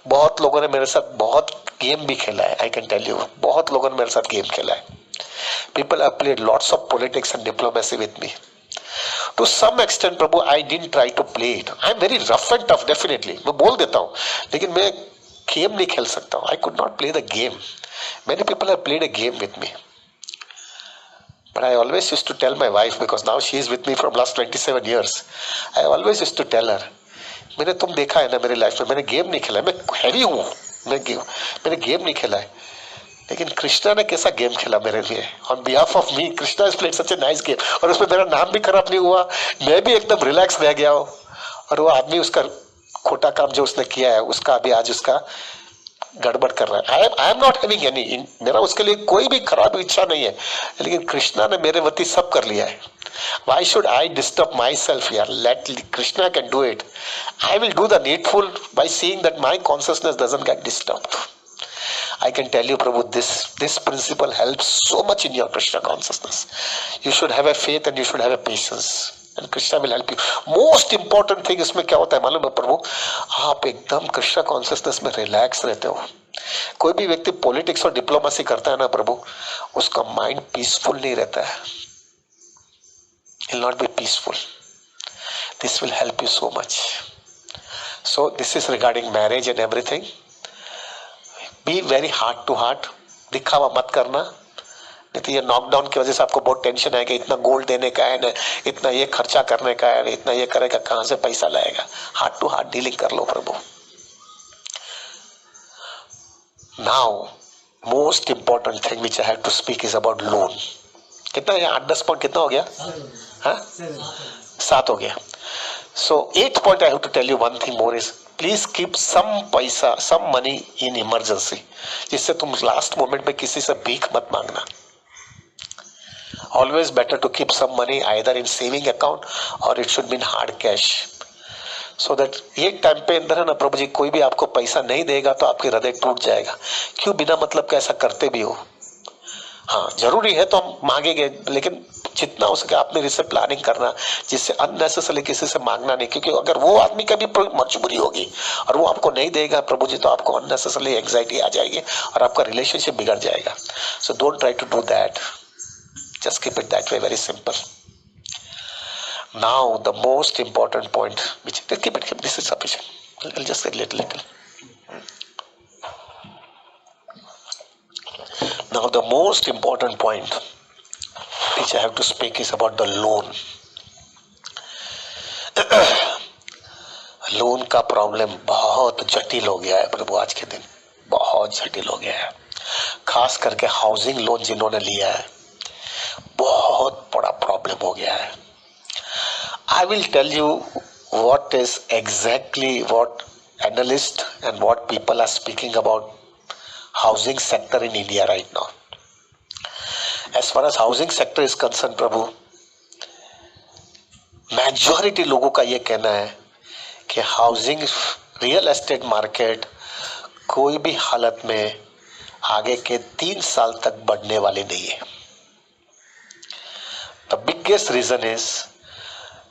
बहुत लोगों ने मेरे साथ बहुत गेम भी खेला है, आई कैन टेल यू, बहुत लोगों ने मेरे साथ गेम खेला है। People have played lots of politics and diplomacy with me to some extent प्रभु। I didn't try to play it, I am very rough and tough, definitely मैं बोल देता हूँ, लेकिन मैं गेम नहीं खेल सकता हूँ। I could not play the game. Many people have played a game with me, but I always used to tell my wife, because now she is with me from last 27 years, I always used to tell her, मैंने तुम देखा है ना मेरी life में, मैंने game नहीं खेला है, मैं हैवी हूँ, मैंने गेम नहीं खेला है, लेकिन कृष्णा ने कैसा गेम खेला मेरे लिए, on behalf of me Krishna has played such a nice game, और उसमें मेरा नाम भी खराब नहीं हुआ, मैं भी एकदम रिलैक्स रह गया हूँ, और वो आदमी उसका खोटा काम जो उसने किया है उसका अभी आज उसका गड़बड़ कर रहा है। आई एम नॉट हैविंग एनी, मेरा उसके लिए कोई भी खराब इच्छा नहीं है, लेकिन कृष्णा ने मेरे वती सब कर लिया है। Why should I disturb myself here? Let Krishna can do it. I will do the needful by seeing that my consciousness doesn't get disturbed. I can tell you, Prabhu, this principle helps so much in your Krishna consciousness. You should have a faith and you should have a patience. And Krishna will help you. Most important thing इसमें क्या होता है मालूम है प्रभु? आप एकदम Krishna consciousness में relax रहते हो. कोई भी व्यक्ति पॉलिटिक्स और डिप्लोमेसी करता है ना प्रभु, उसका माइंड पीसफुल नहीं रहता है. Will not be peaceful. This will help you so much. So this is regarding marriage and everything. Be very heart to heart. दिखावा मत करना, नहीं तो ये नॉकडाउन की वजह से आपको बहुत टेंशन आएगा. इतना गोल्ड देने का है ना, इतना ये खर्चा करने का है, इतना ये करेगा, कहां से पैसा लाएगा. हार्ट टू हार्ट डीलिंग कर लो प्रभु. Now, most important thing which I have to speak is about loan. कितना है? 8-10 पॉइंट कितना हो गया? हाँ, 7 हो गया. So 8th point I have to tell you one thing more is please keep some पैसा, some money in emergency. जिससे तुम लास्ट मोमेंट में किसी से भीख मत मांगना. Always better to keep some money either in saving account or it should be in hard cash. So that ये टाइम पे अंदर है ना प्रभु जी, कोई भी आपको पैसा नहीं देगा तो आपके हृदय टूट जाएगा. क्यों बिना मतलब का ऐसा करते भी हो? हाँ, जरूरी है तो हम मांगेंगे, लेकिन जितना हो सके आपने इससे प्लानिंग करना, जिससे अननेसेसरी किसी से मांगना नहीं. क्योंकि अगर वो आदमी का भी मजबूरी होगी और वो आपको नहीं देगा प्रभु जी, तो आपको अननेसेसरी एंजाइटी आ जाएगी और आपका रिलेशनशिप बिगड़ जाएगा. So don't try to do that. Just keep it that way, very simple. Now, the most important point, which keep it, this is sufficient. I'll just say little. Now, the most important point which I have to speak is about the loan. Loan का problem बहुत जटिल हो गया है प्रभु. आज के दिन बहुत जटिल हो गया है. खास करके हाउसिंग लोन जिन्होंने लिया है, बहुत बड़ा प्रॉब्लम हो गया है. I will tell you what is exactly what analysts and what people are speaking about housing sector in India right now. As far as housing sector is concerned, Prabhu, majority लोगों का ये कहना है कि housing real estate market कोई भी हालत में आगे के 3 साल तक बढ़ने वाली नहीं है. The biggest reason is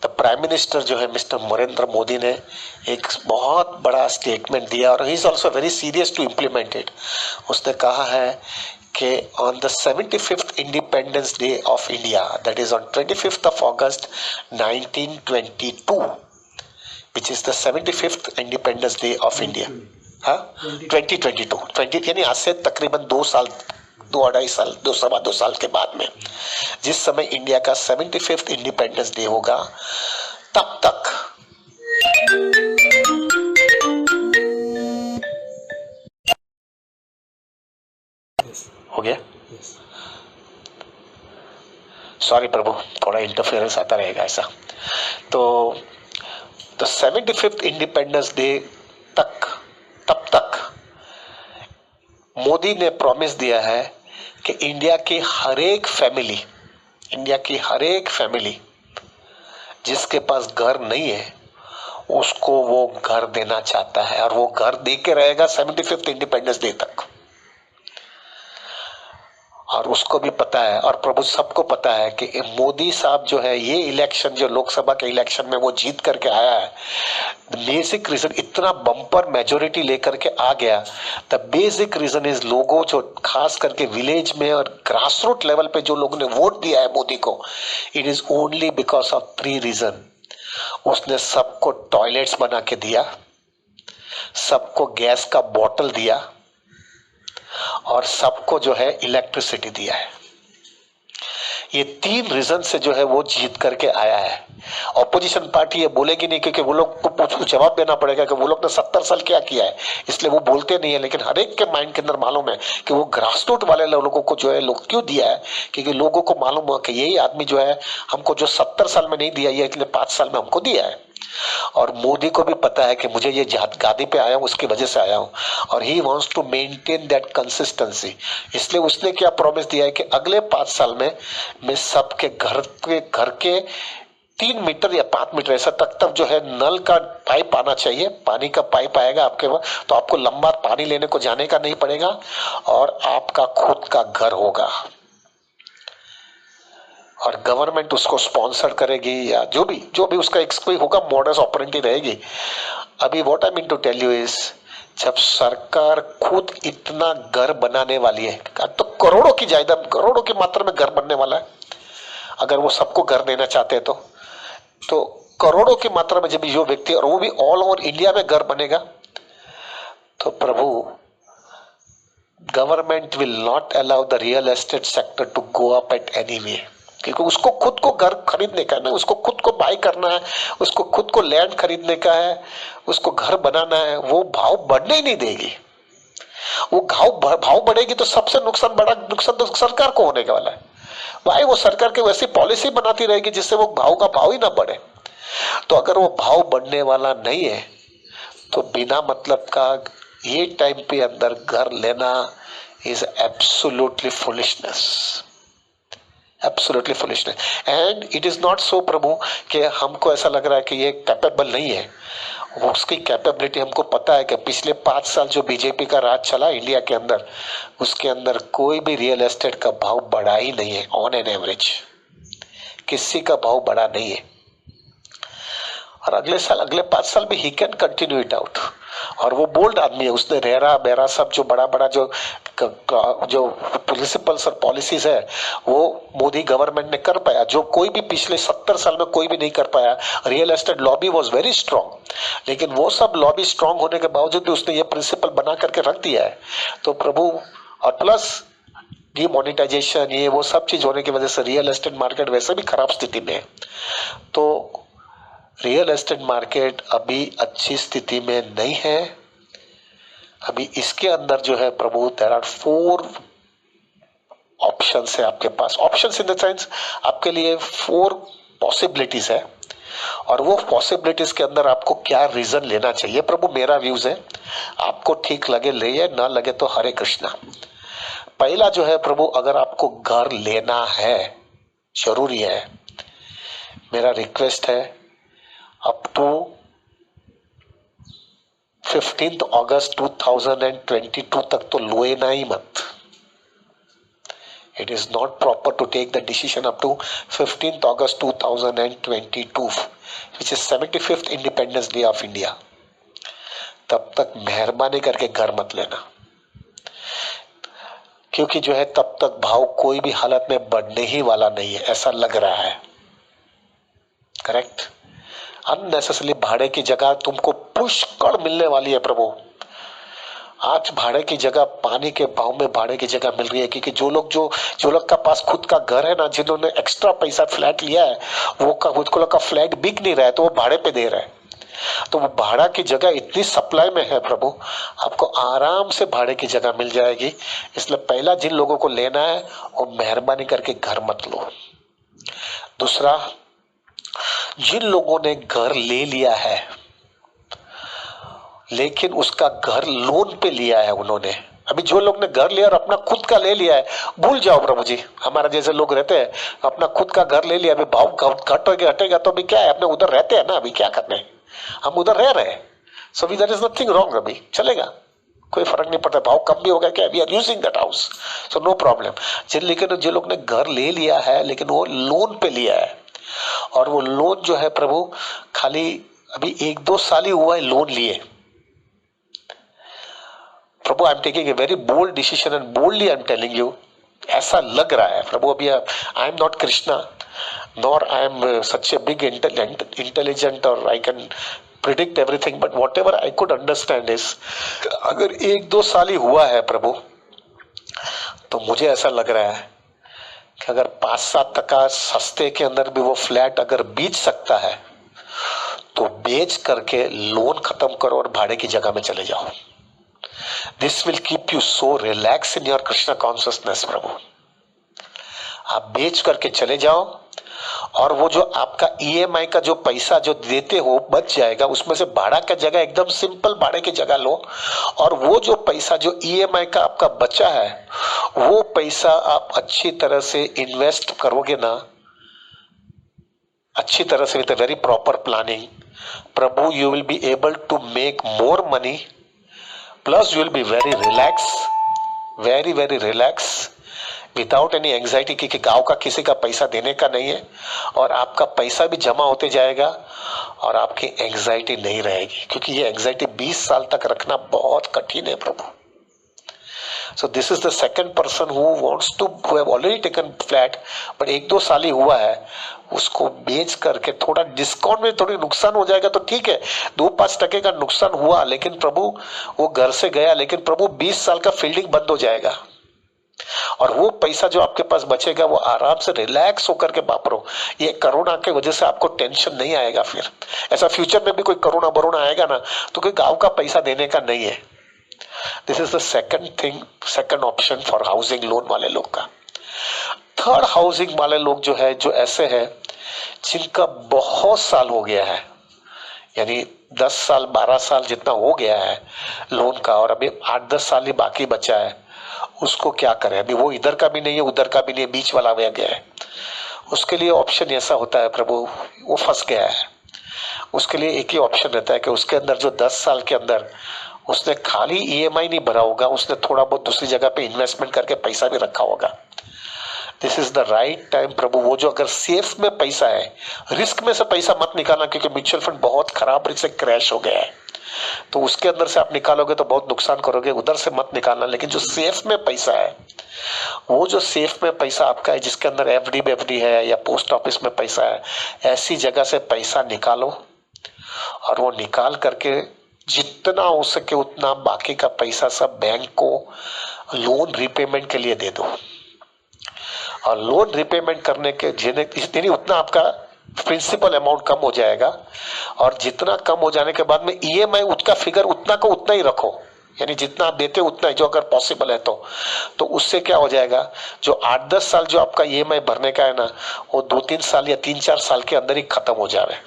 the prime minister जो है मिस्टर नरेंद्र मोदी ने एक बहुत बड़ा स्टेटमेंट दिया और he is also very serious to implement it. उसने कहा है कि on the 75th independence day of India, that is on 25th of August 1922, which is the 75th independence day of India. हाँ, 2022 यानी आज से तकरीबन 2 साल, 2-2.5 साल, 2 साल के बाद में, जिस समय इंडिया का 75th इंडिपेंडेंस डे होगा, तब तक हो गया. सॉरी प्रभु, थोड़ा इंटरफेरेंस आता रहेगा ऐसा. तो 75th इंडिपेंडेंस डे तक, तब तक मोदी ने प्रॉमिस दिया है कि इंडिया की हर एक फैमिली जिसके पास घर नहीं है उसको वो घर देना चाहता है और वो घर दे के रहेगा 75th इंडिपेंडेंस डे तक. और उसको भी पता है और प्रभु सबको पता है कि मोदी साहब जो है ये इलेक्शन, जो लोकसभा के इलेक्शन में वो जीत करके आया है, बेसिक रीजन इतना बम्पर मेजोरिटी लेकर के आ गया. द बेसिक रीजन इज लोगों जो खास करके विलेज में और ग्रास रूट लेवल पे जो लोगों ने वोट दिया है मोदी को, it is only because of 3 reason. उसने सबको टॉयलेट्स बना के दिया, सबको गैस का बॉटल दिया और सबको जो है इलेक्ट्रिसिटी दिया है. ये 3 रीजन से जो है वो जीत करके आया है. ऑपोजिशन पार्टी ये बोलेगी नहीं, क्योंकि वो लोग को जवाब देना पड़ेगा कि वो लोग ने 70 साल क्या किया है, इसलिए वो बोलते नहीं है. लेकिन हर एक के माइंड के अंदर मालूम है कि वो ग्रास रूट वाले लोगों को जो है लोग क्यों दिया है, क्योंकि लोगों को मालूम हुआ कि यही आदमी जो है हमको जो 70 साल में नहीं दिया, ये इतने 5 साल में हमको दिया है. और मोदी को भी पता है कि मुझे ये गादी पे आया हूं उसकी वजह से आया हूं, और he wants to maintain that consistency. इसलिए उसने क्या प्रॉमिस दिया है कि अगले 5 साल में मैं सबके घर के 3 मीटर या 5 मीटर ऐसा तक जो है नल का पाइप आना चाहिए, पानी का पाइप आएगा आपके वहां, तो आपको लंबा पानी लेने को जाने का नहीं पड़ेगा, और आपका खुद का घर होगा, और गवर्नमेंट उसको स्पॉन्सर करेगी, या जो भी उसका एक कोई होगा, मॉडस ऑपरेंडी रहेगी। अभी what I mean to tell you is, जब सरकार खुद इतना घर बनाने वाली है, तो करोड़ों की जायदाद, करोड़ों की मात्रा में घर बनने वाला है, अगर वो सबको घर देना चाहते हैं तो करोड़ों की मात्रा में जब जो व्यक्ति, और वो भी ऑल ओवर इंडिया में घर बनेगा, तो प्रभु government will not allow the real estate sector to go up at any way, क्योंकि उसको खुद को घर खरीदने का है ना, उसको खुद को बाय करना है, उसको खुद को लैंड खरीदने का है, उसको घर बनाना है। वो भाव बढ़ने ही नहीं देगी। वो भाव बढ़ेगी तो सबसे नुकसान तो सरकार को होने वाला है। भाई वो सरकार की वैसी पॉलिसी बनाती रहेगी जिससे वो भाव का भाव ही ना बढ़े। तो अगर वो भाव बढ़ने वाला नहीं है तो बिना मतलब का ये टाइम पे अंदर घर लेना is absolutely foolishness, absolutely foolishness. And it is not so प्रभु कि हमको ऐसा लग रहा है कि ये कैपेबल नहीं है, उसकी कैपेबिलिटी हमको पता है कि पिछले 5 साल जो बीजेपी का राज चला इंडिया के अंदर, उसके अंदर कोई भी रियल एस्टेट का भाव बढ़ा ही नहीं है। ऑन एन एवरेज किसी का भाव बढ़ा नहीं है, और अगले 5 साल भी he can continue it out. और वो बोल्ड आदमी है, उसने रेरा बेरा सब जो बड़ा बड़ा जो प्रिंसिपल्स और पॉलिसीज है वो मोदी गवर्नमेंट ने कर पाया, जो कोई भी पिछले 70 साल में कोई भी नहीं कर पाया। Real estate lobby was very strong, लेकिन वो सब लॉबी स्ट्रांग होने के बावजूद भी उसने ये प्रिंसिपल बना करके रख दिया है। तो प्रभु, और प्लस डीमोनेटाइजेशन ये वो सब चीज होने की वजह से रियल एस्टेट मार्केट वैसे भी खराब स्थिति में है। तो रियल एस्टेट मार्केट अभी अच्छी स्थिति में नहीं है। अभी इसके अंदर जो है प्रभु, देयर आर 4 ऑप्शंस है आपके पास। ऑप्शंस इन द सेंस आपके लिए 4 पॉसिबिलिटीज है, और वो पॉसिबिलिटीज के अंदर आपको क्या रीजन लेना चाहिए। प्रभु मेरा व्यूज है, आपको ठीक लगे ले, ना लगे तो हरे कृष्णा। पहला जो है प्रभु, अगर आपको घर लेना है, जरूरी है, मेरा रिक्वेस्ट है अप टू 15 अगस्त 2022 तक तो लोए ना ही मत। It is not proper to take the decision up to 15th August 2022, which is 75th Independence Day of India. तब तक मेहरबानी करके घर मत लेना, क्योंकि जो है तब तक भाव कोई भी हालत में बढ़ने ही वाला नहीं है, ऐसा लग रहा है। करेक्ट। अननेसेसरली भाड़े की जगह तुमको पुष्कळ मिलने वाली है प्रभु। आज भाड़े की जगह, पानी के भाव में भाड़े की जगह मिल रही है, क्योंकि जो लोग का पास खुद का घर है ना, जिन्होंने एक्स्ट्रा पैसा फ्लैट लिया है, वो का फ्लैट बिक नहीं रहा है तो वो भाड़े पे दे रहा है। तो वो भाड़ा की जगह इतनी सप्लाई में है प्रभु, आपको आराम से भाड़े की जगह मिल जाएगी। इसलिए पहला जिन लोगों को लेना है वो मेहरबानी करके घर मत लो। दूसरा, जिन लोगों ने घर ले लिया है लेकिन उसका घर लोन पे लिया है उन्होंने, अभी जो लोग ने घर लिया और अपना खुद का ले लिया है, भूल जाओ प्रभु जी। हमारा जैसे लोग रहते हैं, अपना खुद का घर ले लिया, अभी भाव घटेगा हटेगा तो अभी क्या है, अपने उधर रहते हैं ना, अभी क्या करने, हम उधर रह रहे हैं। So there is nothing wrong, अभी चलेगा, कोई फर्क नहीं पड़ता, भाव कम भी होगा क्या, we are using that house, so no problem. लेकिन जो लोग ने घर ले लिया है लेकिन वो लोन पे लिया है, और वो लोन जो है प्रभु खाली अभी 1-2 साल ही हुआ है लोन लिए, प्रभु I am taking a very bold decision and boldly I am telling you, ऐसा लग रहा है प्रभु। अभी I am not Krishna, nor I am such a big intelligent और I can predict everything, but whatever I could understand is, अगर 1-2 साल ही हुआ है प्रभु, तो मुझे ऐसा लग रहा है कि अगर 5-7 टका सस्ते के अंदर भी वो फ्लैट अगर बेच सकता है तो बेच करके लोन खत्म करो और भाड़े की जगह में चले जाओ। This will keep you so relax in your Krishna consciousness प्रभु। आप बेच करके चले जाओ और वो जो आपका ईएमआई का जो पैसा जो देते हो बच जाएगा, उसमें से भाड़ा का जगह एकदम सिंपल भाड़े की जगह लो, और वो जो पैसा जो ईएमआई का आपका बचा है वो पैसा आप अच्छी तरह से इन्वेस्ट करोगे ना, अच्छी तरह से, विद वेरी प्रॉपर प्लानिंग, प्रभु, you will be able to make more money, plus you will be very relax, very very relax, without any anxiety कि गांव का किसी का पैसा देने का नहीं है, और आपका पैसा भी जमा होते जाएगा और आपकी एंजाइटी नहीं रहेगी, क्योंकि ये एंजाइटी 20 साल तक रखना बहुत कठिन है प्रभु। So this is the second person who wants to, who have already taken flat, but 1-2 साल ही हुआ है, उसको बेच करके थोड़ा डिस्काउंट में थोड़ी नुकसान हो जाएगा तो ठीक है, 2-5% का नुकसान हुआ, लेकिन प्रभु वो घर से गया, लेकिन प्रभु 20 साल का फील्डिंग बंद हो जाएगा, और वो पैसा जो आपके पास बचेगा वो आराम से रिलैक्स होकर के वापरो। ये कोरोना के वजह से आपको टेंशन नहीं आएगा, फिर ऐसा फ्यूचर में भी कोई कोरोना बरोना आएगा ना तो कोई गांव का पैसा देने का नहीं है। This is the second thing, second option for housing loan वाले लोग का। थर्ड, हाउसिंग वाले लोग जो है, जो ऐसे हैं जिनका बहुत साल हो गया है, यानी 10 साल 12 साल जितना हो गया है लोन का, और अभी 8-10 साल ही बाकी बचा है, उसको क्या करें? अभी वो इधर का भी नहीं है उधर का भी नहीं है, बीच वाला हो गया है। उसके लिए ऑप्शन ऐसा होता है प्रभु, वो फंस गया है, उसके लिए एक ही ऑप्शन रहता है कि उसके अंदर जो 10 साल के अंदर उसने खाली ईएमआई नहीं भरा होगा, उसने थोड़ा बहुत दूसरी जगह पे इन्वेस्टमेंट करके पैसा भी रखा होगा। This is the right time प्रभु। वो जो अगर सेफ में पैसा है, रिस्क में से पैसा मत निकालना, क्योंकि म्यूचुअल फंड बहुत खराब रिस्क से क्रैश हो गया है, तो उसके अंदर से आप निकालोगे तो बहुत नुकसान करोगे, उधर से मत निकालना। लेकिन जो सेफ में पैसा है, वो जो सेफ में पैसा आपका है, जिसके अंदर एफडी है या पोस्ट ऑफिस में पैसा है, ऐसी जगह से पैसा निकालो, और वो निकाल करके जितना हो सके उतना बाकी का पैसा सब बैंक को लोन रिपेमेंट के लिए दे दो, और लोन रिपेमेंट करने के जितनी उतना आपका प्रिंसिपल अमाउंट कम हो जाएगा, और जितना कम हो जाने के बाद में ईएमआई उसका फिगर उतना को उतना ही रखो, यानी जितना आप देते हो उतना ही, जो अगर पॉसिबल है तो उससे क्या हो जाएगा, जो 8-10 साल जो आपका ईएमआई भरने का है ना, वो 2-3 साल या 3-4 साल के अंदर ही खत्म हो जाए,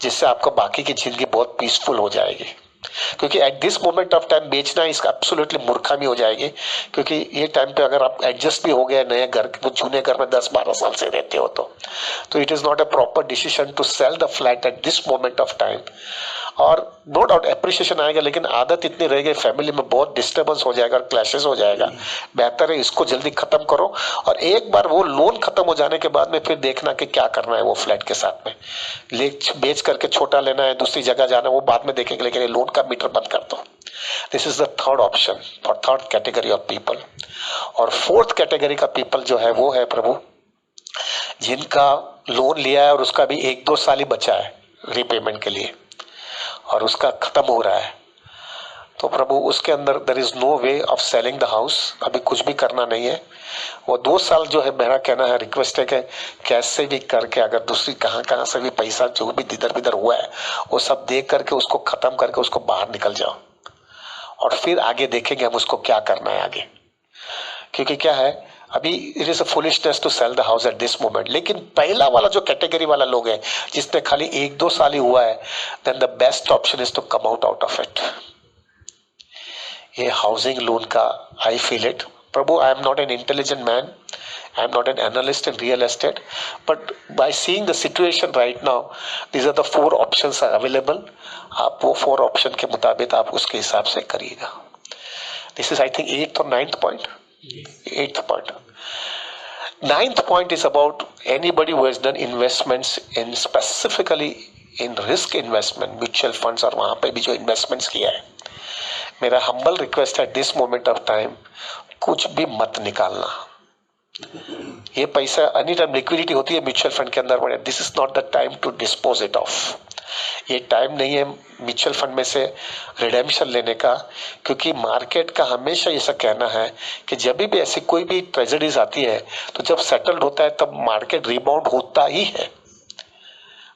जिससे आपको बाकी की जिंदगी बहुत पीसफुल हो जाएगी। क्योंकि eight this moment of time बेचना इसका एब्सोल्युटली मूर्खामी हो जाएगी, क्योंकि ये टाइम पे अगर आप एडजस्ट भी हो गए नए घर, वो जूने घर में 10-12 साल से रहते हो तो it is not a proper decision to sell the flat at this moment of time. और नो डाउट एप्रिसिएशन आएगा, लेकिन आदत इतनी रहेगी फैमिली में, बहुत डिस्टर्बेंस हो जाएगा और क्लैशेस हो जाएगा। बेहतर है इसको जल्दी खत्म करो, और एक बार वो लोन खत्म हो जाने के बाद में फिर देखना कि क्या करना है वो फ्लैट के साथ में, बेच करके छोटा लेना है, दूसरी जगह जाना, वो बाद में देखेंगे, लेकिन ये लोन का मीटर बंद कर दो। This is the third option for third category of people. और फोर्थ कैटेगरी का पीपल जो है वो है प्रभु, जिनका लोन लिया है और उसका भी 1-2 साल ही बचा है रीपेमेंट के लिए, और उसका खत्म हो रहा है, तो प्रभु उसके अंदर there is no way of selling the house, अभी कुछ भी करना नहीं है। वो 2 साल जो है, मेरा कहना है, रिक्वेस्ट है कि कैसे भी करके अगर दूसरी कहाँ से भी पैसा जो भी इधर उधर हुआ है वो सब देख करके उसको खत्म करके उसको बाहर निकल जाओ, और फिर आगे देखेंगे हम उसको क्या करना है आगे। क्योंकि क्या है, अभी it is a foolishness to sell the house at this moment. लेकिन पहला वाला जो कैटेगरी वाला लोग है, जिसने खाली 1-2 साल ही हुआ है, then the best option is to come out of it. ये हाउसिंग लोन का आई फील इट प्रभु, I am not an intelligent man, I am not an analyst in real estate, but by seeing the situation right now, these are the 4 options are available. आप वो 4 option के मुताबिक आप उसके हिसाब से करिएगा। This is I think 8th or 9th point. 8th point. 9th point is about anybody who has done investments in specifically in risk investment, mutual funds, और वहाँ पे भी जो investments किया है, मेरा humble request है this moment of time, कुछ भी मत निकालना। ये पैसा एनी टाइम लिक्विडिटी होती है म्यूचुअल फंड के अंदर, but this is not the time to dispose it off. ये टाइम नहीं है म्यूचुअल फंड में से रिडेम्पशन लेने का, क्योंकि मार्केट का हमेशा ऐसा कहना है कि जब भी ऐसी कोई भी ट्रेजेडीज आती है तो जब सेटल्ड होता है तब मार्केट रिबाउंड होता ही है।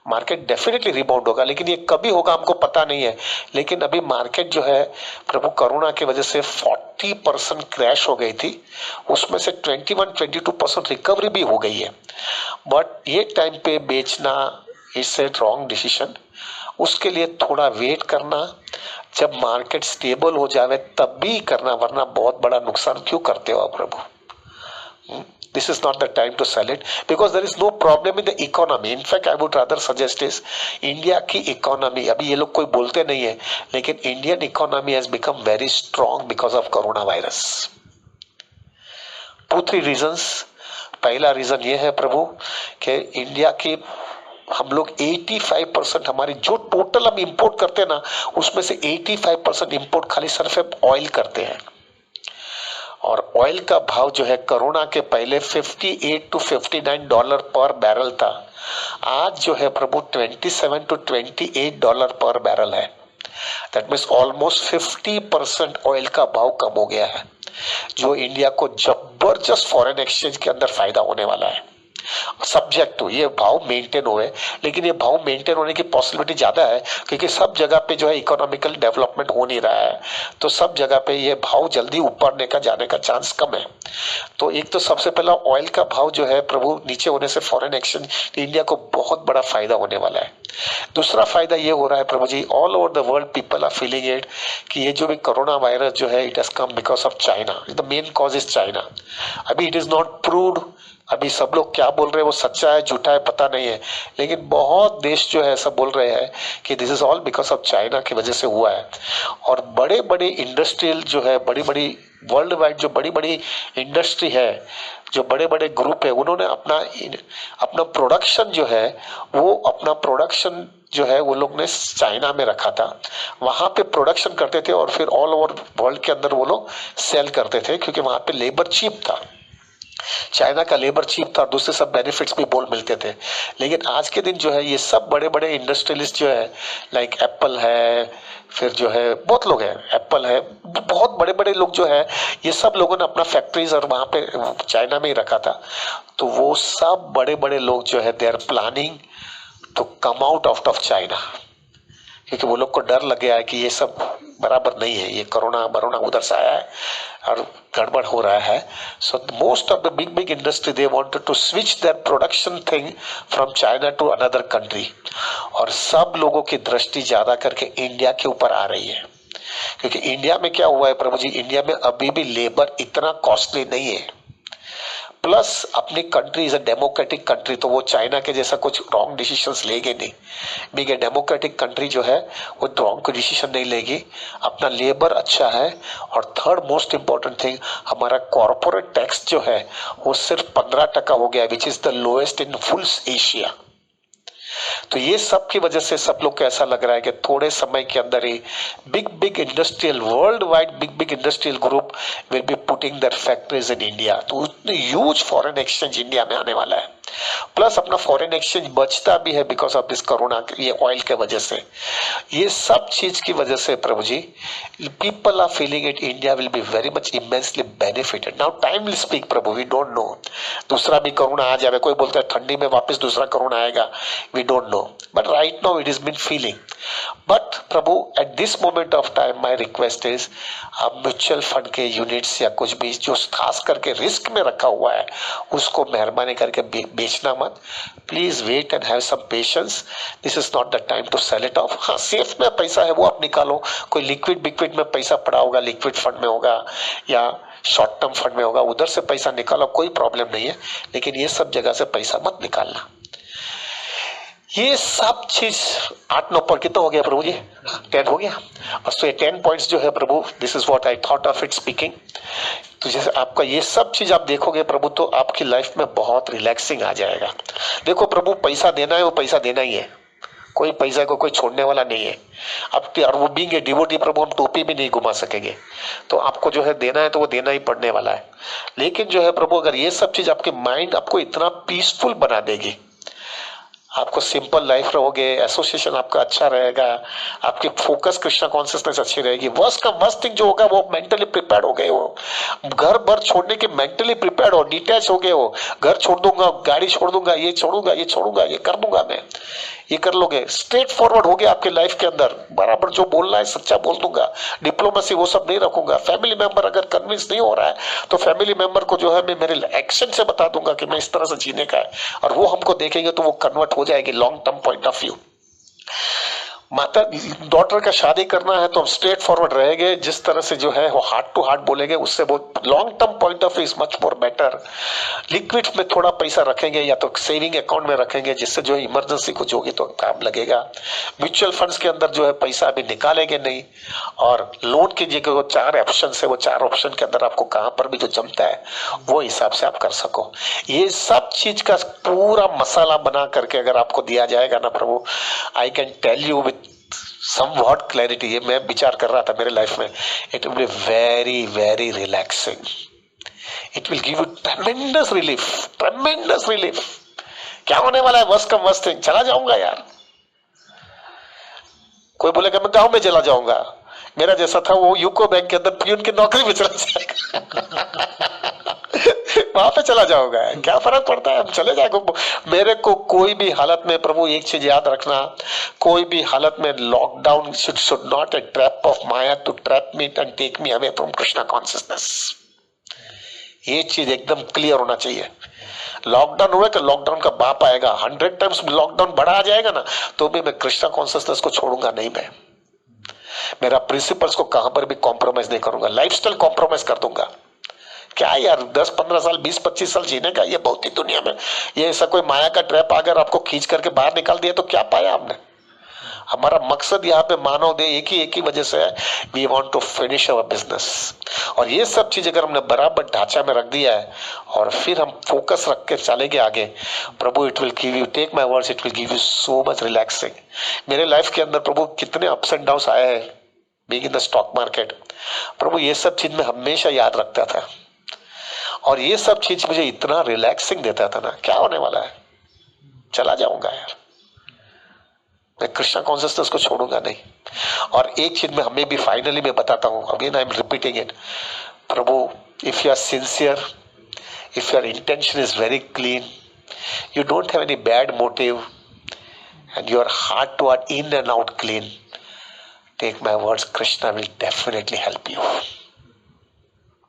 मार्केट डेफिनेटली रिबाउंड होगा, लेकिन ये कभी होगा हमको पता नहीं है। लेकिन अभी मार्केट जो है प्रभु कोरोना की वजह से 40% क्रैश हो गई थी, उसमें से 21-22% रिकवरी भी हो गई है। बट ये टाइम पे बेचना इट्स ए रॉन्ग डिसीजन। उसके लिए थोड़ा वेट करना, जब मार्केट स्टेबल हो जावे तब भी करना, वरना बहुत बड़ा नुकसान क्यों करते हो आप प्रभु। This is not the time to sell it because there is no problem in the economy. In fact, I would rather suggest is India की इकोनॉमी, अभी ये लोग कोई बोलते नहीं है, लेकिन Indian economy has become very strong because of corona virus. 2-3 reasons। पहला रीजन ये है प्रभु कि इंडिया की हम लोग 85% हमारी जो टोटल हम इंपोर्ट करते हैं ना, उसमें से 85% इंपोर्ट खाली सिर्फ ऑयल करते हैं। और ऑयल का भाव जो है कोरोना के पहले $58 to $59 पर बैरल था, आज जो है प्रभु $27 to $28 पर बैरल है। दैट मीन्स ऑलमोस्ट 50% ऑयल का भाव कम हो गया है, जो इंडिया को जबरदस्त फॉरेन एक्सचेंज के अंदर फायदा होने वाला है। सब्जेक्ट टू ये भाव मेंटेन हुए, लेकिन ये भाव मेंटेन होने की पॉसिबिलिटी ज्यादा है क्योंकि सब जगह पे जो है इकोनॉमिकल डेवलपमेंट हो नहीं रहा है, तो सब जगह पे ये भाव जल्दी ऊपर का जाने का चांस कम है। तो एक तो सबसे पहला ऑयल का भाव जो है प्रभु नीचे होने से फॉरेन एक्सचेंज इंडिया को बहुत बड़ा फायदा होने वाला है। दूसरा फायदा ये हो रहा है प्रभु जी, all over the world people are feeling it कि ये जो भी कोरोना वायरस जो है it has come because of China. The main cause is China. अभी इट इज नॉट प्रूव्ड, अभी सब लोग क्या बोल रहे हैं वो सच्चा है झूठा है पता नहीं है, लेकिन बहुत देश जो है सब बोल रहे हैं कि this is all because of China की वजह से हुआ है। और बड़े बड़े इंडस्ट्रियल जो है, बड़ी बड़ी वर्ल्ड वाइड जो बड़ी बड़ी इंडस्ट्री है, जो बड़े बड़े ग्रुप है, उन्होंने अपना प्रोडक्शन जो है वो लोग ने चाइना में रखा था, वहां पे प्रोडक्शन करते थे और फिर ऑल ओवर वर्ल्ड के अंदर वो लोग सेल करते थे क्योंकि वहां पे लेबर चीप था। चाइना का लेबर चीप था, दूसरे सब बेनिफिट्स भी बोल मिलते थे। लेकिन आज के दिन जो है ये सब बड़े बड़े इंडस्ट्रियलिस्ट जो है, लाइक एप्पल है, फिर जो है बहुत लोग हैं, एप्पल है, बहुत बड़े बड़े लोग जो है, ये सब लोगों ने अपना फैक्ट्रीज और वहां पे चाइना में ही रखा था। तो वो सब बड़े बड़े लोग जो है they are planning to come out of China, क्योंकि वो लोग को डर लग गया है कि ये सब बराबर नहीं है, ये कोरोना उधर से आया है और गड़बड़ हो रहा है। So most of the big industry they wanted to switch their production thing from China to another country. और सब लोगों की दृष्टि ज्यादा करके इंडिया के ऊपर आ रही है, क्योंकि इंडिया में क्या हुआ है प्रभु जी, इंडिया में अभी भी लेबर इतना कॉस्टली नहीं है, प्लस अपनी country is a democratic country, तो वो चाइना के जैसा कुछ रॉन्ग डिसीजंस लेंगे नहीं। बीइंग ए डेमोक्रेटिक कंट्री जो है वो रॉन्ग डिसीजन नहीं लेगी, अपना लेबर अच्छा है। और थर्ड मोस्ट इंपॉर्टेंट थिंग, हमारा कॉर्पोरेट टैक्स जो है वो सिर्फ 15% हो गया, which is the lowest in full Asia. तो ये सब की वजह से सब लोग को ऐसा लग रहा है कि थोड़े समय के अंदर ही big industrial world wide big industrial group will be putting their factories in India. तो उतनी ह्यूज फॉरेन एक्सचेंज इंडिया में आने वाला है, प्लस अपना फॉरेन एक्सचेंज बचता भी है बिकॉज ऑफ दिस कोरोना, ये ऑयल के वजह से। ये सब चीज की वजह से प्रभु जी people are feeling it, India will be very much immensely benefited. Now time will speak प्रभु, वी डोंट नो, दूसरा भी कोरोना आ जाए, कोई बोलता है ठंडी में वापस दूसरा कोरोना आएगा, we don't know, but right now it is been feeling. But प्रभु at this moment of time my request is, आप म्यूचुअल फंड के यूनिट्स या कुछ भी जो खास करके रिस्क में रखा हुआ है उसको मेहरबानी करके बेचना मत। Please wait and have some patience, this is not the time to sell it off. हाँ, सेफ में पैसा है वो आप निकालो, कोई लिक्विड में पैसा पड़ा होगा, लिक्विड फंड में होगा या शॉर्ट टर्म फंड में होगा, उधर से पैसा निकालो, कोई प्रॉब्लम नहीं है, लेकिन ये सब जगह से पैसा मत निकालना। ये सब चीज 8-9 पर कितना हो गया प्रभु जी, 10 हो गया। और तो ये 10 पॉइंट्स जो है प्रभु, this is what I thought of it speaking. तो जैसे आपका ये सब चीज आप देखोगे प्रभु, तो आपकी लाइफ में बहुत रिलैक्सिंग आ जाएगा। देखो प्रभु, पैसा देना है वो पैसा देना ही है, कोई पैसा को कोई छोड़ने वाला नहीं है। अब और वो बीइंग ए डिवोटी प्रभु, हम टोपी भी नहीं घुमा सकेंगे, तो आपको जो है देना है तो वो देना ही पड़ने वाला है। लेकिन जो है प्रभु, अगर ये सब चीज आपके माइंड आपको इतना पीसफुल बना देगी, आपको सिंपल लाइफ रहोगे, एसोसिएशन आपका अच्छा रहेगा, आपकी फोकस कृष्णा कॉन्शियसनेस अच्छी रहेगी। वर्स्ट थिंग जो होगा वो मेंटली प्रिपेयर्ड हो गए हो, घर भर छोड़ने के मेंटली प्रिपेयर्ड हो, डिटैच हो गए हो, घर छोड़ दूंगा, गाड़ी छोड़ दूंगा, ये छोड़ूंगा, ये कर दूंगा मैं, ये कर लोगे, स्ट्रेट फॉरवर्ड हो गया आपके लाइफ के अंदर, बराबर जो बोलना है सच्चा बोल दूंगा, डिप्लोमेसी वो सब नहीं रखूंगा। फैमिली मेंबर अगर कन्विंस नहीं हो रहा है तो फैमिली मेंबर को जो है मैं मेरे एक्शन से बता दूंगा कि मैं इस तरह से जीने का है, और वो हमको देखेंगे तो वो कन्वर्ट हो जाएगी long term point of view. माता डॉटर का शादी करना है तो हम स्ट्रेट फॉरवर्ड रहेंगे, जिस तरह से जो है वो हार्ट टू हार्ट बोलेंगे, उससे बहुत long term point of view is much more better. Liquid में थोड़ा पैसा रखेंगे या तो सेविंग अकाउंट में रखेंगे, जिससे जो है इमरजेंसी कुछ होगी तो काम लगेगा। म्यूचुअल फंड्स के अंदर जो है पैसा अभी निकालेंगे नहीं, और लोन की जगह वो 4 ऑप्शन है, वो 4 ऑप्शन के अंदर आपको कहां पर भी जो जमता है वो हिसाब से आप कर सको। ये सब चीज का पूरा मसाला बना करके अगर आपको दिया जाएगा ना प्रभु, I can tell you with somewhat clarity, ये मैं विचार कर रहा था मेरे लाइफ में, it will be very very relaxing, it will give you tremendous relief। क्या होने वाला है, वर्स्ट कम वर्स्ट थिंग, चला जाऊंगा यार। कोई बोलेगा मैं गांव में चला जाऊंगा, मेरा जैसा था वो यूको बैंक के अंदर प्यून की नौकरी में चला जाएगा वहां पे चला जाओगा, क्या फर्क पड़ता है, हम चले जाएंगे। मेरे को कोई भी हालत में प्रभु एक चीज याद रखना, कोई भी हालत में lockdown should not a trap of maya to trap me and take me away from Krishna consciousness. ये चीज एकदम क्लियर होना चाहिए। लॉकडाउन हुआ तो लॉकडाउन का बाप आएगा, 100 टाइम्स लॉकडाउन बढ़ा आ जाएगा ना तो भी मैं कृष्णा कॉन्शियसनेस को छोड़ूंगा नहीं। मैं मेरा प्रिंसिपल्स को कहां पर भी कॉम्प्रोमाइज नहीं करूंगा, लाइफस्टाइल कॉम्प्रोमाइज कर दूंगा। क्या यार 10-15 साल 20-25 साल जीने का ये बहुत ही दुनिया में, ये ऐसा कोई माया का ट्रैप अगर आपको खींच करके बाहर निकाल दिया तो क्या पाया हमने। हमारा मकसद यहाँ पे मानव दे एक ही वजह से है, we want to finish our business. और ये सब चीज अगर हमने बराबर ढांचा में रख दिया है और फिर हम फोकस रख के चलेंगे आगे, प्रभु it will give you, take my words, it will give you so much relaxing. मेरे लाइफ के अंदर प्रभु कितने अप्स एंड डाउन्स आए हैं, being in the stock market, प्रभु ये सब चीज मैं हमेशा याद रखता था, और ये सब चीज मुझे इतना रिलैक्सिंग देता था ना, क्या होने वाला है, चला जाऊंगा यार, मैं कृष्णा कॉन्शियसनेस को छोड़ूंगा नहीं। और एक चीज मैं हमें भी फाइनली मैं बताता हूं, again I am repeating it, प्रभु if you are sincere, if your intention is very clean, you don't have any bad motive and your heart to heart in and out clean, take my words, Krishna will definitely help you।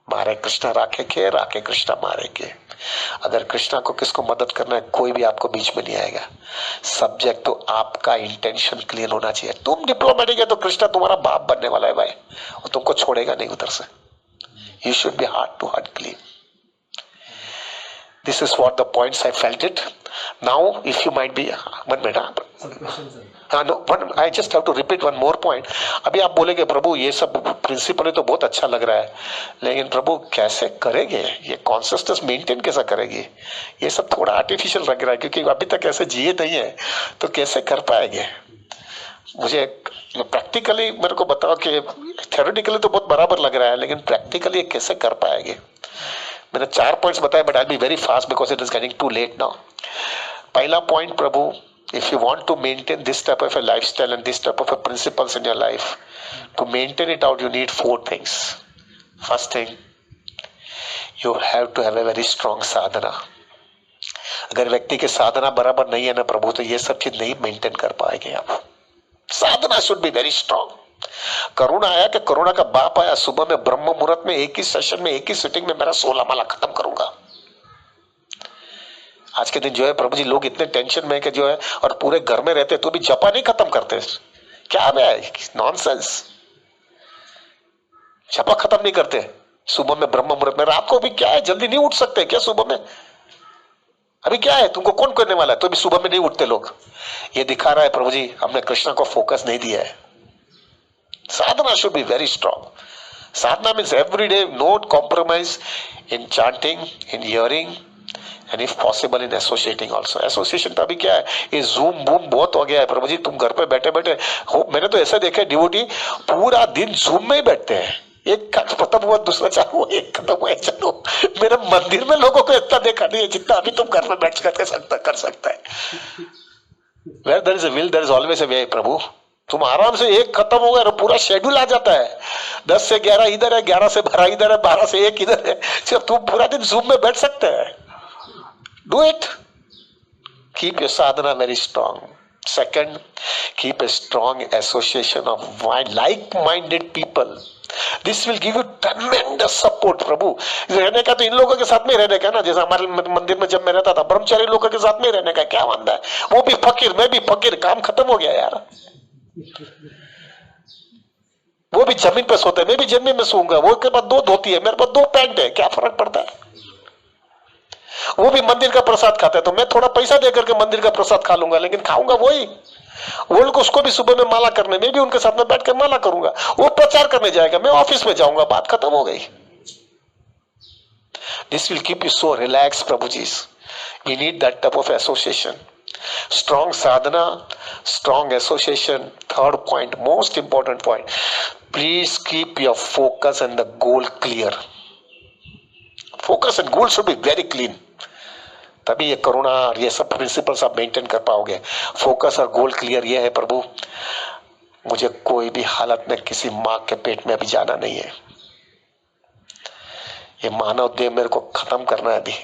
मारे कृष्णा राखे कृष्णा मारे के। अगर कृष्णा को किसको मदद करना है, कोई भी आपको बीच में नहीं आएगा। सब्जेक्ट तो आपका इंटेंशन क्लीन होना चाहिए। तुम डिप्लोमेटिक है तो कृष्णा तुम्हारा बाप बनने वाला है भाई, वो तुमको छोड़ेगा नहीं उधर से। You should be heart to heart clean. This is what the points I felt it. Now, if you might be 1 minute. No, I just have to repeat one more point. अभी आप बोलेंगे प्रभु ये सब प्रिंसिपल तो बहुत अच्छा लग रहा है, लेकिन प्रभु कैसे करेंगे, ये कॉन्सिस्टेंस मेंटेन कैसा करेगी, ये सब थोड़ा आर्टिफिशियल लग रहा है, क्योंकि अभी तक ऐसे जिए नहीं है तो कैसे कर पाएंगे। मुझे प्रैक्टिकली मेरे को बताओ कि थ्योरेटिकली तो बहुत बराबर लग रहा है, लेकिन प्रैक्टिकली कैसे कर पाएंगे। मैंने 4 पॉइंट्स बताए, but I be very fast because it is getting too late now. पहला पॉइंट, प्रभु if you want to maintain this type of a lifestyle and this type of a principles in your life, to maintain it out you need 4 things. First thing, you have to have a very strong sadhana. अगर व्यक्ति की साधना बराबर नहीं है ना प्रभु, तो ये सब चीज नहीं मेंटेन कर पाएंगे आप। साधना शुड बी वेरी स्ट्रॉन्ग। करुणा आया कि करुणा का बाप आया, सुबह में ब्रह्म मुहूर्त में एक ही सेशन में एक ही सिटिंग में मेरा 16 माला खत्म करूंगा। आज के दिन जो है प्रभु जी लोग इतने टेंशन में कि जो है, और पूरे घर में रहते तो भी जपा नहीं खत्म करते। क्या है नॉनसेंस, जपा खत्म नहीं करते सुबह में ब्रह्म मुहूर्त में। रात को भी क्या है, जल्दी नहीं उठ सकते क्या सुबह में? अभी क्या है, तुमको कौन करने वाला है? तो भी सुबह में नहीं उठते लोग। ये दिखा रहा है प्रभु जी हमने कृष्णा को फोकस नहीं दिया है। Sadhana should be very strong. Sadhana means every day, no compromise in chanting, in hearing, and if possible in associating also. Association तो अभी क्या है, ये जूम बूम बहुत हो गया है प्रभु जी। तुम घर पे बैठे बैठे हो, मैंने तो ऐसा देखा है डिवोटी पूरा दिन जूम में ही बैठते हैं। एक खत्म हुआ दूसरा चालू हुआ, एक खत्म हुआ एक चालू। मेरे मंदिर में लोगों को इतना देखा नहीं है जितना अभी तुम घर में बैठ कर सकता है। Where there is a will, there is always a way प्रभु। तुम आराम से एक खत्म हो गया, पूरा शेड्यूल आ जाता है। 10 से 11 इधर है, 11 से 12 इधर है, 12 से 1 इधर है। सिर्फ तुम पूरा दिन जूम में बैठ सकते हैं। Do it, keep your Sadhana very strong. Second, keep a strong association of like-minded people. This will give you tremendous support. प्रभु, रहने का तो इन लोगों के साथ में रहने का ना, जैसा हमारे मंदिर में जब मैं रहता था, ब्रह्मचारी लोगों के साथ में रहने का क्या वांदा है? वो भी फकीर, मैं भी फकीर, काम खत्म हो गया यार। वो भी जमीन पे सोते, मैं भी जमीन में सोऊंगा। वो के पास 2 धोती है, मेरे पास 2 पैंट है, क्या फर्क पड़ता है? वो भी मंदिर का प्रसाद खाता है, तो मैं थोड़ा पैसा देकर के मंदिर का प्रसाद खा लूंगा, लेकिन खाऊंगा वही। वो लोग उसको भी सुबह में माला करने, मैं भी उनके साथ में बैठ कर माला करूंगा। वो प्रचार करने जाएगा, मैं ऑफिस में जाऊंगा, बात खत्म हो गई। This will keep you so relax प्रभु जी। We need that type of association, strong sadhana, strong association. Third point, most important point, please keep your focus and the goal clear. Focus and goal should be very clean, तभी ये करुणा और ये सब principles आप maintain कर पाओगे। Focus और goal clear ये है, प्रभु मुझे कोई भी हालत में किसी मां के पेट में अभी जाना नहीं है। ये मानव देह मेरे को खत्म करना है अभी।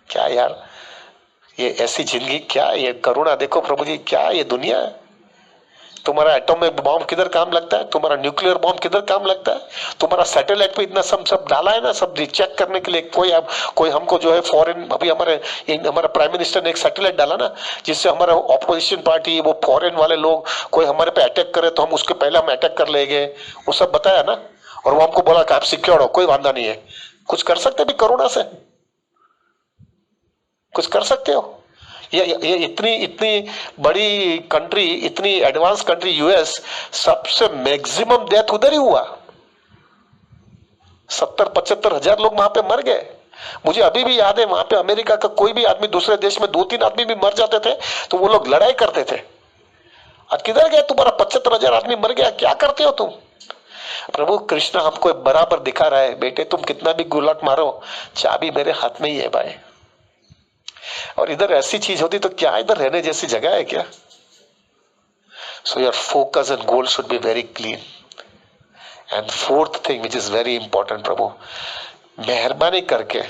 क्या यार, ये ऐसी जिंदगी, क्या ये करुणा देखो प्रभु जी, क्या ये दुनिया है। तुम्हारा एटॉमिक बॉम्ब किधर काम लगता है? तुम्हारा न्यूक्लियर बॉम्ब किधर काम लगता है? तुम्हारा सैटेलाइट पे इतना सब डाला है ना, सब चेक करने के लिए। कोई हमको जो है फॉरेन, अभी हमारा प्राइम मिनिस्टर ने एक सैटेलाइट डाला ना, जिससे हमारा ऑपोजिशन पार्टी, वो फॉरेन वाले लोग कोई हमारे पे अटैक करे तो हम उसके पहले हम अटैक कर लेंगे, वो सब बताया ना। और वो हमको बोला कि आप सिक्योर हो, कोई वादा नहीं है। कुछ कर सकते भी करुणा से? कुछ कर सकते हो? ये इतनी बड़ी कंट्री, इतनी एडवांस कंट्री यूएस, सबसे मैक्सिमम डेथ उधर ही हुआ। 70-75 हजार लोग वहां पे मर गए। मुझे अभी भी याद है, वहां पे अमेरिका का कोई भी आदमी दूसरे देश में 2-3 आदमी भी मर जाते थे तो वो लोग लड़ाई करते थे। आज किधर गए तुम्हारा 75 हजार आदमी मर गया, क्या करते हो तुम? प्रभु कृष्ण हमको बराबर दिखा रहा है, बेटे तुम कितना भी गुलाट मारो, चाबी मेरे हाथ में ही है भाई। और इधर ऐसी चीज होती तो क्या इधर रहने जैसी जगह है क्या? So your focus and goal should be very clean. And fourth thing which is very important, प्रभु मेहरबानी करके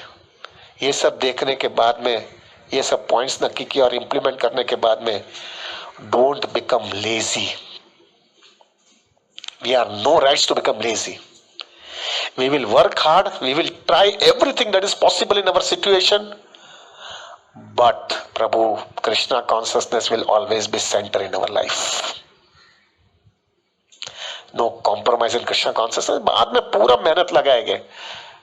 ये सब देखने के बाद में, ये सब पॉइंट्स नक्की किए और इंप्लीमेंट करने के बाद में, don't become lazy. We are no rights to become lazy. We will work hard, we will try everything that is possible in our situation, but Prabhu, Krishna consciousness will always be center in our life. No compromise in Krishna consciousness। बाद में पूरा मेहनत लगाएंगे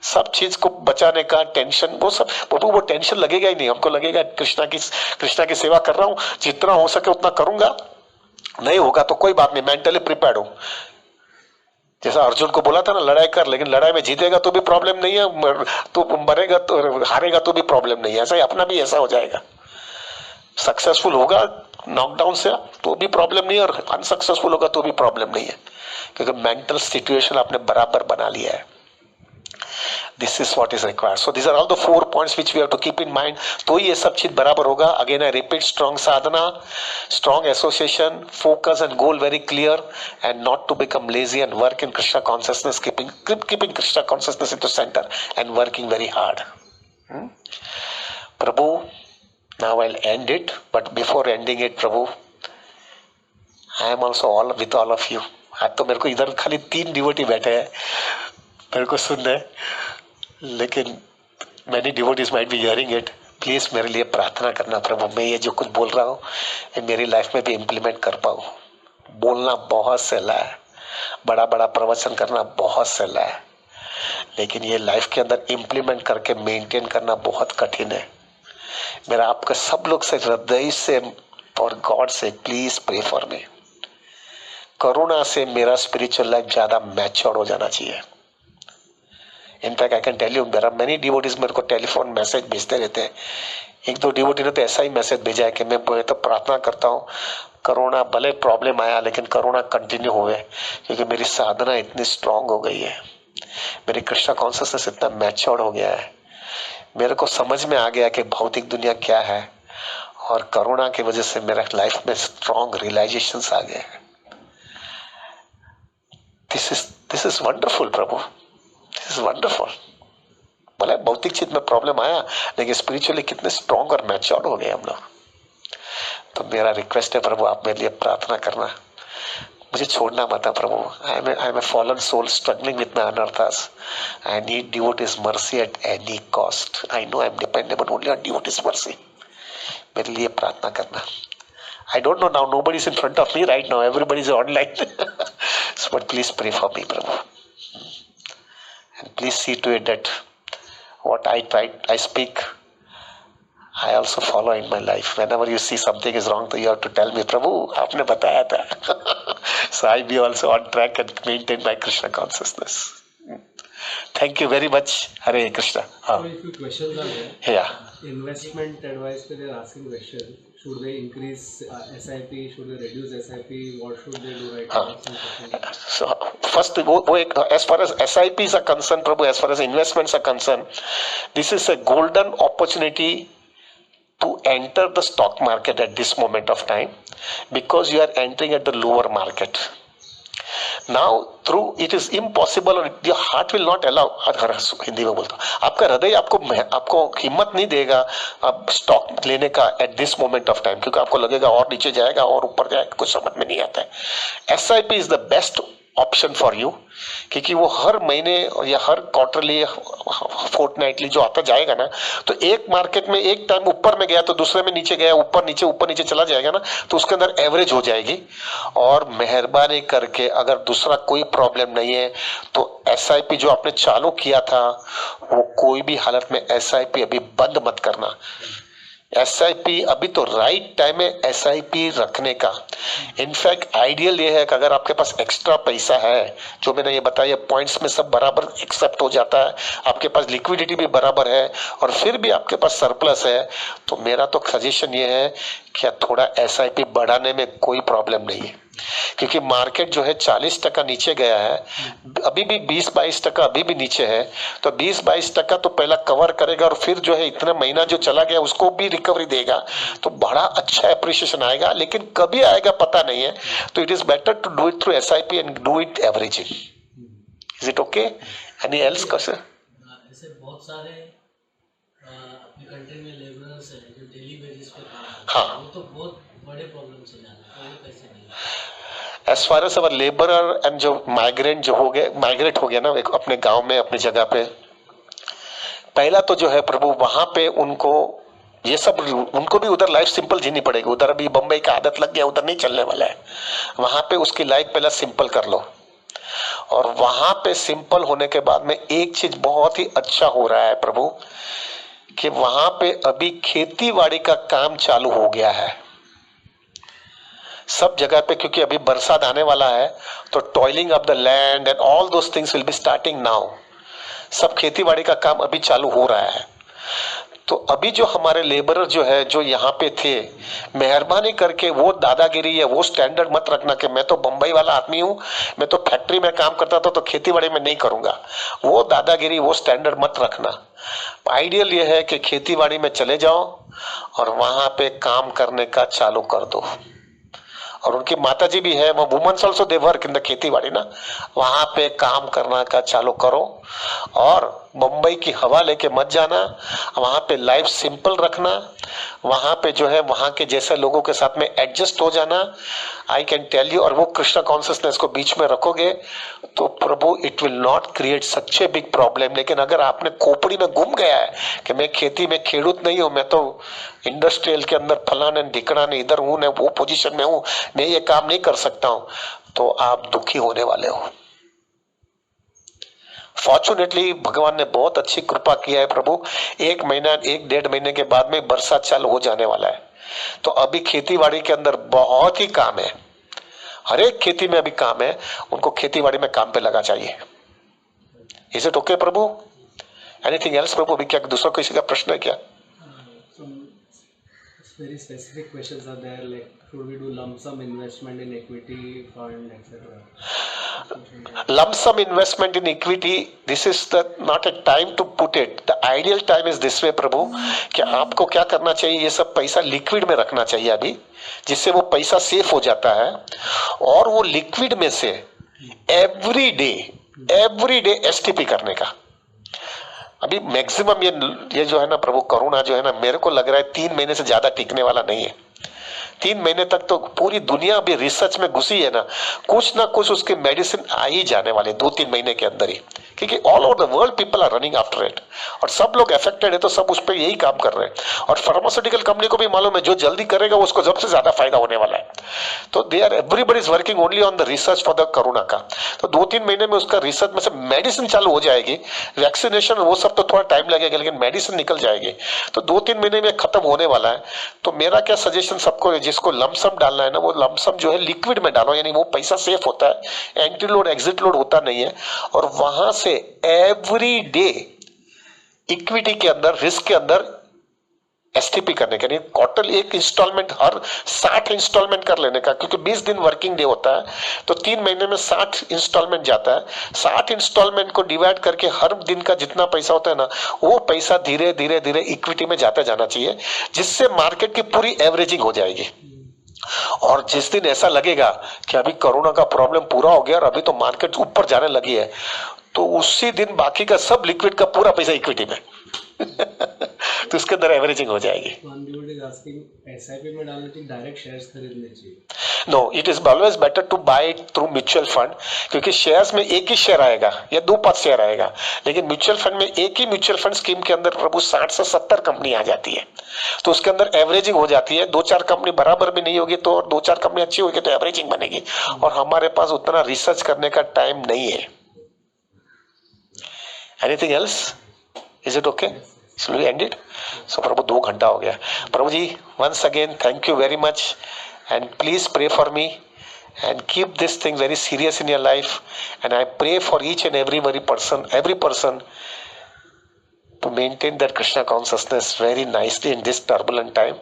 सब चीज को बचाने का, टेंशन वो सब, प्रभु वो टेंशन लगेगा ही नहीं। हमको लगेगा कृष्णा की सेवा कर रहा हूं, जितना हो सके उतना करूंगा, नहीं होगा तो कोई बात नहीं, मेंटली प्रिपेयर्ड हूं। जैसा अर्जुन को बोला था ना, लड़ाई कर, लेकिन लड़ाई में जीतेगा तो भी प्रॉब्लम नहीं है, तो मरेगा तो हारेगा तो भी प्रॉब्लम नहीं है। ऐसा ही अपना भी ऐसा हो जाएगा। सक्सेसफुल होगा नॉकडाउन से तो भी प्रॉब्लम नहीं है, और अनसक्सेसफुल होगा तो भी प्रॉब्लम नहीं है, क्योंकि मेंटल सिचुएशन आपने बराबर बना लिया है। This is what is required. So these are all the 4 points which we have to keep in mind. तो ये सब चीज बराबर होगा। Again I repeat, strong sadhana, strong association, focus and goal very clear, and not to become lazy and work in Krishna consciousness, keeping Krishna consciousness into center and working very hard. Prabhu, now I'll end it, but before ending it, Prabhu, I am also with all of you. आज तो मेरे को इधर खाली 3 devotee बैठे हैं मेरे को सुन रहे, लेकिन many devotees might be hearing it. Please मेरे लिए प्रार्थना करना प्रभु, मैं ये जो कुछ बोल रहा हूँ ये मेरी लाइफ में भी इम्प्लीमेंट कर पाऊँ। बोलना बहुत सहला है, बड़ा बड़ा प्रवचन करना बहुत सहला है, लेकिन ये लाइफ के अंदर इम्प्लीमेंट करके मेंटेन करना बहुत कठिन है। मेरा आपका सब लोग से हृदय से और गॉड से प्लीज प्रे फॉर मी। करुणा से मेरा स्पिरिचुअल लाइफ ज्यादा मैच्योर हो जाना चाहिए। In fact I can tell you, there are many devotees मेरे को टेलीफोन मैसेज भेजते रहते हैं। 1-2 डिवोटी ने तो ऐसा ही मैसेज भेजा है कि मैं तो प्रार्थना करता हूँ करुणा, भले प्रॉब्लम आया लेकिन करुणा कंटिन्यू हुए, क्योंकि मेरी साधना इतनी स्ट्रांग हो गई है, मेरी कृष्णा कॉन्शियसनेस इतना मैच्योर्ड हो गया है, मेरे को समझ में आ गया कि भौतिक दुनिया क्या है, और करुणा की वजह से मेरा लाइफ में स्ट्रांग रियलाइजेशंस आ गए। This is wonderful Prabhu, this is wonderful. भले भौतिक चीज में प्रॉब्लम आया लेकिन स्पिरिचुअली कितने स्ट्रांग और मैच्योर्ड हो गए हम लोग। तो मेरा रिक्वेस्ट है प्रभु, आप मेरे लिए प्रार्थना करना, मुझे छोड़ना मत प्रभु। I am a fallen soul struggling with my anarthas. I need devotees mercy at any cost. I know I am dependable only on devotees mercy. मेरे लिए प्रार्थना करना। I don't know now, nobody is in front of me right now, everybody is online. So, but please pray for me, Prabhu. And please see to it that what I speak, I also follow in my life. Whenever you see something is wrong, you have to tell me, Prabhu, आपने बताया था. So I be also on track and maintain my Krishna consciousness. Thank you very much. Hare Krishna. So if your questions are there, Yeah. investment advice पे they are asking question. Should they increase SIP? Should they reduce SIP? What should they do right now? Some questions. So first, as far as SIPs are concerned, Prabhu, as far as investments are concerned, this is a golden opportunity to enter the stock market at this moment of time, because you are entering at the lower market. Now through it is impossible, or your heart will not allow, Hindi में बोलता हूँ, आपका हृदय आपको हिम्मत नहीं देगा अब स्टॉक लेने का eight this moment of time, क्योंकि आपको लगेगा और नीचे जाएगा और ऊपर जाएगा, कुछ समझ में नहीं आता है। SIP is the best option for you, क्योंकि वो हर महीने या हर क्वार्टरली फोर्टनाइटली जो आता जाएगा ना, तो एक मार्केट में एक टाइम ऊपर में गया तो दूसरे में नीचे गया, ऊपर नीचे चला जाएगा ना, तो उसके अंदर एवरेज हो जाएगी। और मेहरबानी करके अगर दूसरा कोई प्रॉब्लम नहीं है तो SIP जो आपने चालू किया था वो कोई भी हालत में SIP अभी बंद मत करना। SIP अभी तो राइट टाइम है SIP रखने का। इनफैक्ट आइडियल ये है कि अगर आपके पास एक्स्ट्रा पैसा है, जो मैंने ये बताया पॉइंट्स में सब बराबर एक्सेप्ट हो जाता है, आपके पास लिक्विडिटी भी बराबर है और फिर भी आपके पास सरप्लस है, तो मेरा तो सजेशन ये है कि थोड़ा SIP बढ़ाने में कोई प्रॉब्लम नहीं है, क्योंकि मार्केट जो है 40% नीचे गया है, अभी भी 20-22% अभी भी नीचे है, तो 20-22% तो पहला कवर करेगा और फिर जो है इतना महीना जो चला गया उसको भी रिकवरी देगा, तो बड़ा अच्छा एप्रिसिएशन आएगा, लेकिन कभी आएगा पता नहीं है। तो it is better to do it through SIP and do it averaging. Is it okay? Any else question? ऐसे बहुत सारे अपने कंट्री में लेबरर्स हैं जो डेली बेसिस पे काम करते हैं, हाँ। वो तो बहुत बड़े प्रॉब्लम से जाते हैं, वो कैसे नहीं? As far as our labourer and जो माइग्रेंट जो हो गए, माइग्रेट हो गया ना अपने गांव में, अपनी जगह पे, पहला तो जो है प्रभु वहां पे उनको ये सब, उनको भी उधर लाइफ सिंपल जीनी पड़ेगी। उधर अभी बम्बई का आदत लग गया, उधर नहीं चलने वाला है। वहां पे उसकी लाइफ पहला सिंपल कर लो, और वहां पे सिंपल होने के बाद में एक चीज बहुत ही अच्छा हो रहा है प्रभु, कि वहां पे अभी खेती बाड़ी का काम चालू हो गया है सब जगह पे, क्योंकि अभी बरसात आने वाला है, तो toiling of the land and all those things will be starting now. सब खेती बाड़ी का काम अभी चालू हो रहा है। तो अभी जो हमारे लेबरर जो है, जो यहाँ पे थे, मेहरबानी करके वो दादागिरी या वो स्टैंडर्ड मत रखना कि मैं तो बम्बई वाला आदमी हूँ, मैं तो फैक्ट्री में काम करता था तो खेती बाड़ी में नहीं करूंगा। वो दादागिरी, वो स्टैंडर्ड मत रखना। आइडियल ये है कि खेती बाड़ी में चले जाओ और वहां पे काम करने का चालू कर दो। और उनकी माताजी भी है, वो women's also they work in the खेती बाड़ी ना, वहां पे काम करना का चालू करो। और मुंबई की हवा लेके मत जाना, वहां पे लाइफ सिंपल रखना, वहां पे जो है वहां के जैसे लोगों के साथ में एडजस्ट हो जाना। आई कैन टेल यू, और वो कृष्णा कॉन्शियसनेस को बीच में रखोगे तो प्रभु it will not create such a big problem. लेकिन अगर आपने खोपड़ी में घूम गया है कि मैं खेती में खेडूत नहीं हूं, मैं तो इंडस्ट्रियल के अंदर फलाने ढिकड़ाने इधर हूं, मैं वो पोजीशन में हूं, मैं ये काम नहीं कर सकता हूं, तो आप दुखी होने वाले हो। फॉर्चुनेटली भगवान ने बहुत अच्छी कृपा किया है प्रभु, 1 महीना 1-1.5 महीने के बाद में बरसात चालू हो जाने वाला है। तो अभी खेती बाड़ी के अंदर बहुत ही काम है, हर एक खेती में अभी काम है, उनको खेती बाड़ी में काम पे लगा चाहिए। इज इट ओके प्रभु? एनीथिंग एल्स प्रभु? अभी क्या दूसरा किसी का प्रश्न है क्या? Very specific questions are there, like should we do lump sum investment in equity fund, etc. Lump sum investment in equity, this is the not a time to put it. The ideal time is this way प्रभु, कि आपको क्या करना चाहिए, ये सब पैसा liquid में रखना चाहिए अभी, जिससे वो पैसा सेफ हो जाता है। और वो लिक्विड में से एवरी डे STP करने का। अभी मैक्सिमम ये जो है ना प्रभु, कोरोना जो है ना, मेरे को लग रहा है 3 महीने से ज्यादा टिकने वाला नहीं है। 3 महीने तक तो पूरी दुनिया अभी रिसर्च में घुसी है ना कुछ उसके मेडिसिन आ ही जाने वाले 2-3 महीने के अंदर ही, क्योंकि all over the world people are running after it, और सब लोग अफेक्टेड है तो सब उस पर यही काम कर रहे हैं। और फार्मास्यूटिकल कंपनी को भी मालूम है जो जल्दी करेगा उसको सबसे ज्यादा फायदा होने वाला है। तो they are everybody is working only on the research for the corona का। तो 2-3 महीने में उसका रिसर्च में से मेडिसिन चालू हो जाएगी, वैक्सीनेशन वो सब तो थोड़ा टाइम लगेगा, लेकिन मेडिसिन निकल जाएगी, तो 2-3 महीने में खत्म होने वाला है। तो मेरा क्या सजेशन सबको है, जिसको लमसम डालना है ना, वो लमसम जो है लिक्विड में डालो, यानी वो पैसा सेफ होता है, एंट्री लोड एग्जिट लोड होता नहीं है, और वहां से एवरी डे इक्विटी के अंदर, रिस्क के अंदर एसटीपी करने का, नहीं क्वार्टर एक इंस्टॉलमेंट, हर 60 इंस्टॉलमेंट कर लेने का, क्योंकि 20 दिन वर्किंग डे होता है, तो 3 महीने में 60 इंस्टॉलमेंट जाता है। 60 इंस्टॉलमेंट को डिवाइड करके हर दिन का जितना पैसा होता है ना, वो पैसा धीरे धीरे धीरे इक्विटी में जाता जाना चाहिए, जिससे मार्केट की पूरी एवरेजिंग हो जाएगी। और जिस दिन ऐसा लगेगा कि अभी कोरोना का प्रॉब्लम पूरा हो गया और अभी तो मार्केट ऊपर जाने लगी है, तो उसी दिन बाकी का सब लिक्विड का पूरा पैसा इक्विटी में तो इसके अंदर एवरेजिंग हो जाएगी। एसआईपी में डालने चाहिए, डायरेक्ट शेयर्स खरीदने चाहिए? No, it is always better to buy through mutual fund, क्योंकि शेयर्स में एक ही शेयर आएगा या 2-5 शेयर आएगा, लेकिन म्यूचुअल फंड में एक ही म्यूचुअल फंड स्कीम के अंदर प्रभु 60 से 70 कंपनी आ जाती है, तो उसके अंदर एवरेजिंग हो जाती है। 2-4 कंपनी बराबर भी नहीं होगी तो, और 2-4 कंपनी अच्छी होगी तो एवरेजिंग बनेगी, और हमारे पास उतना रिसर्च करने का टाइम नहीं है। Anything else? Is it okay? Shall we end it? So प्रभु 2 घंटा हो गया। प्रभु जी, once again thank you very much, and please pray for me and keep this thing very serious in your life, and I pray for each and every person to maintain that Krishna consciousness very nicely in this turbulent time,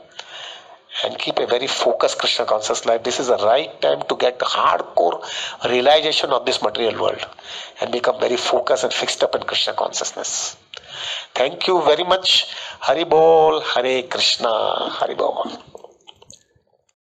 and keep a very focused Krishna conscious life. This is the right time to get hardcore realization of this material world and become very focused and fixed up in Krishna consciousness. Thank you very much. Hari Bol, Hare Krishna, Hari Bol.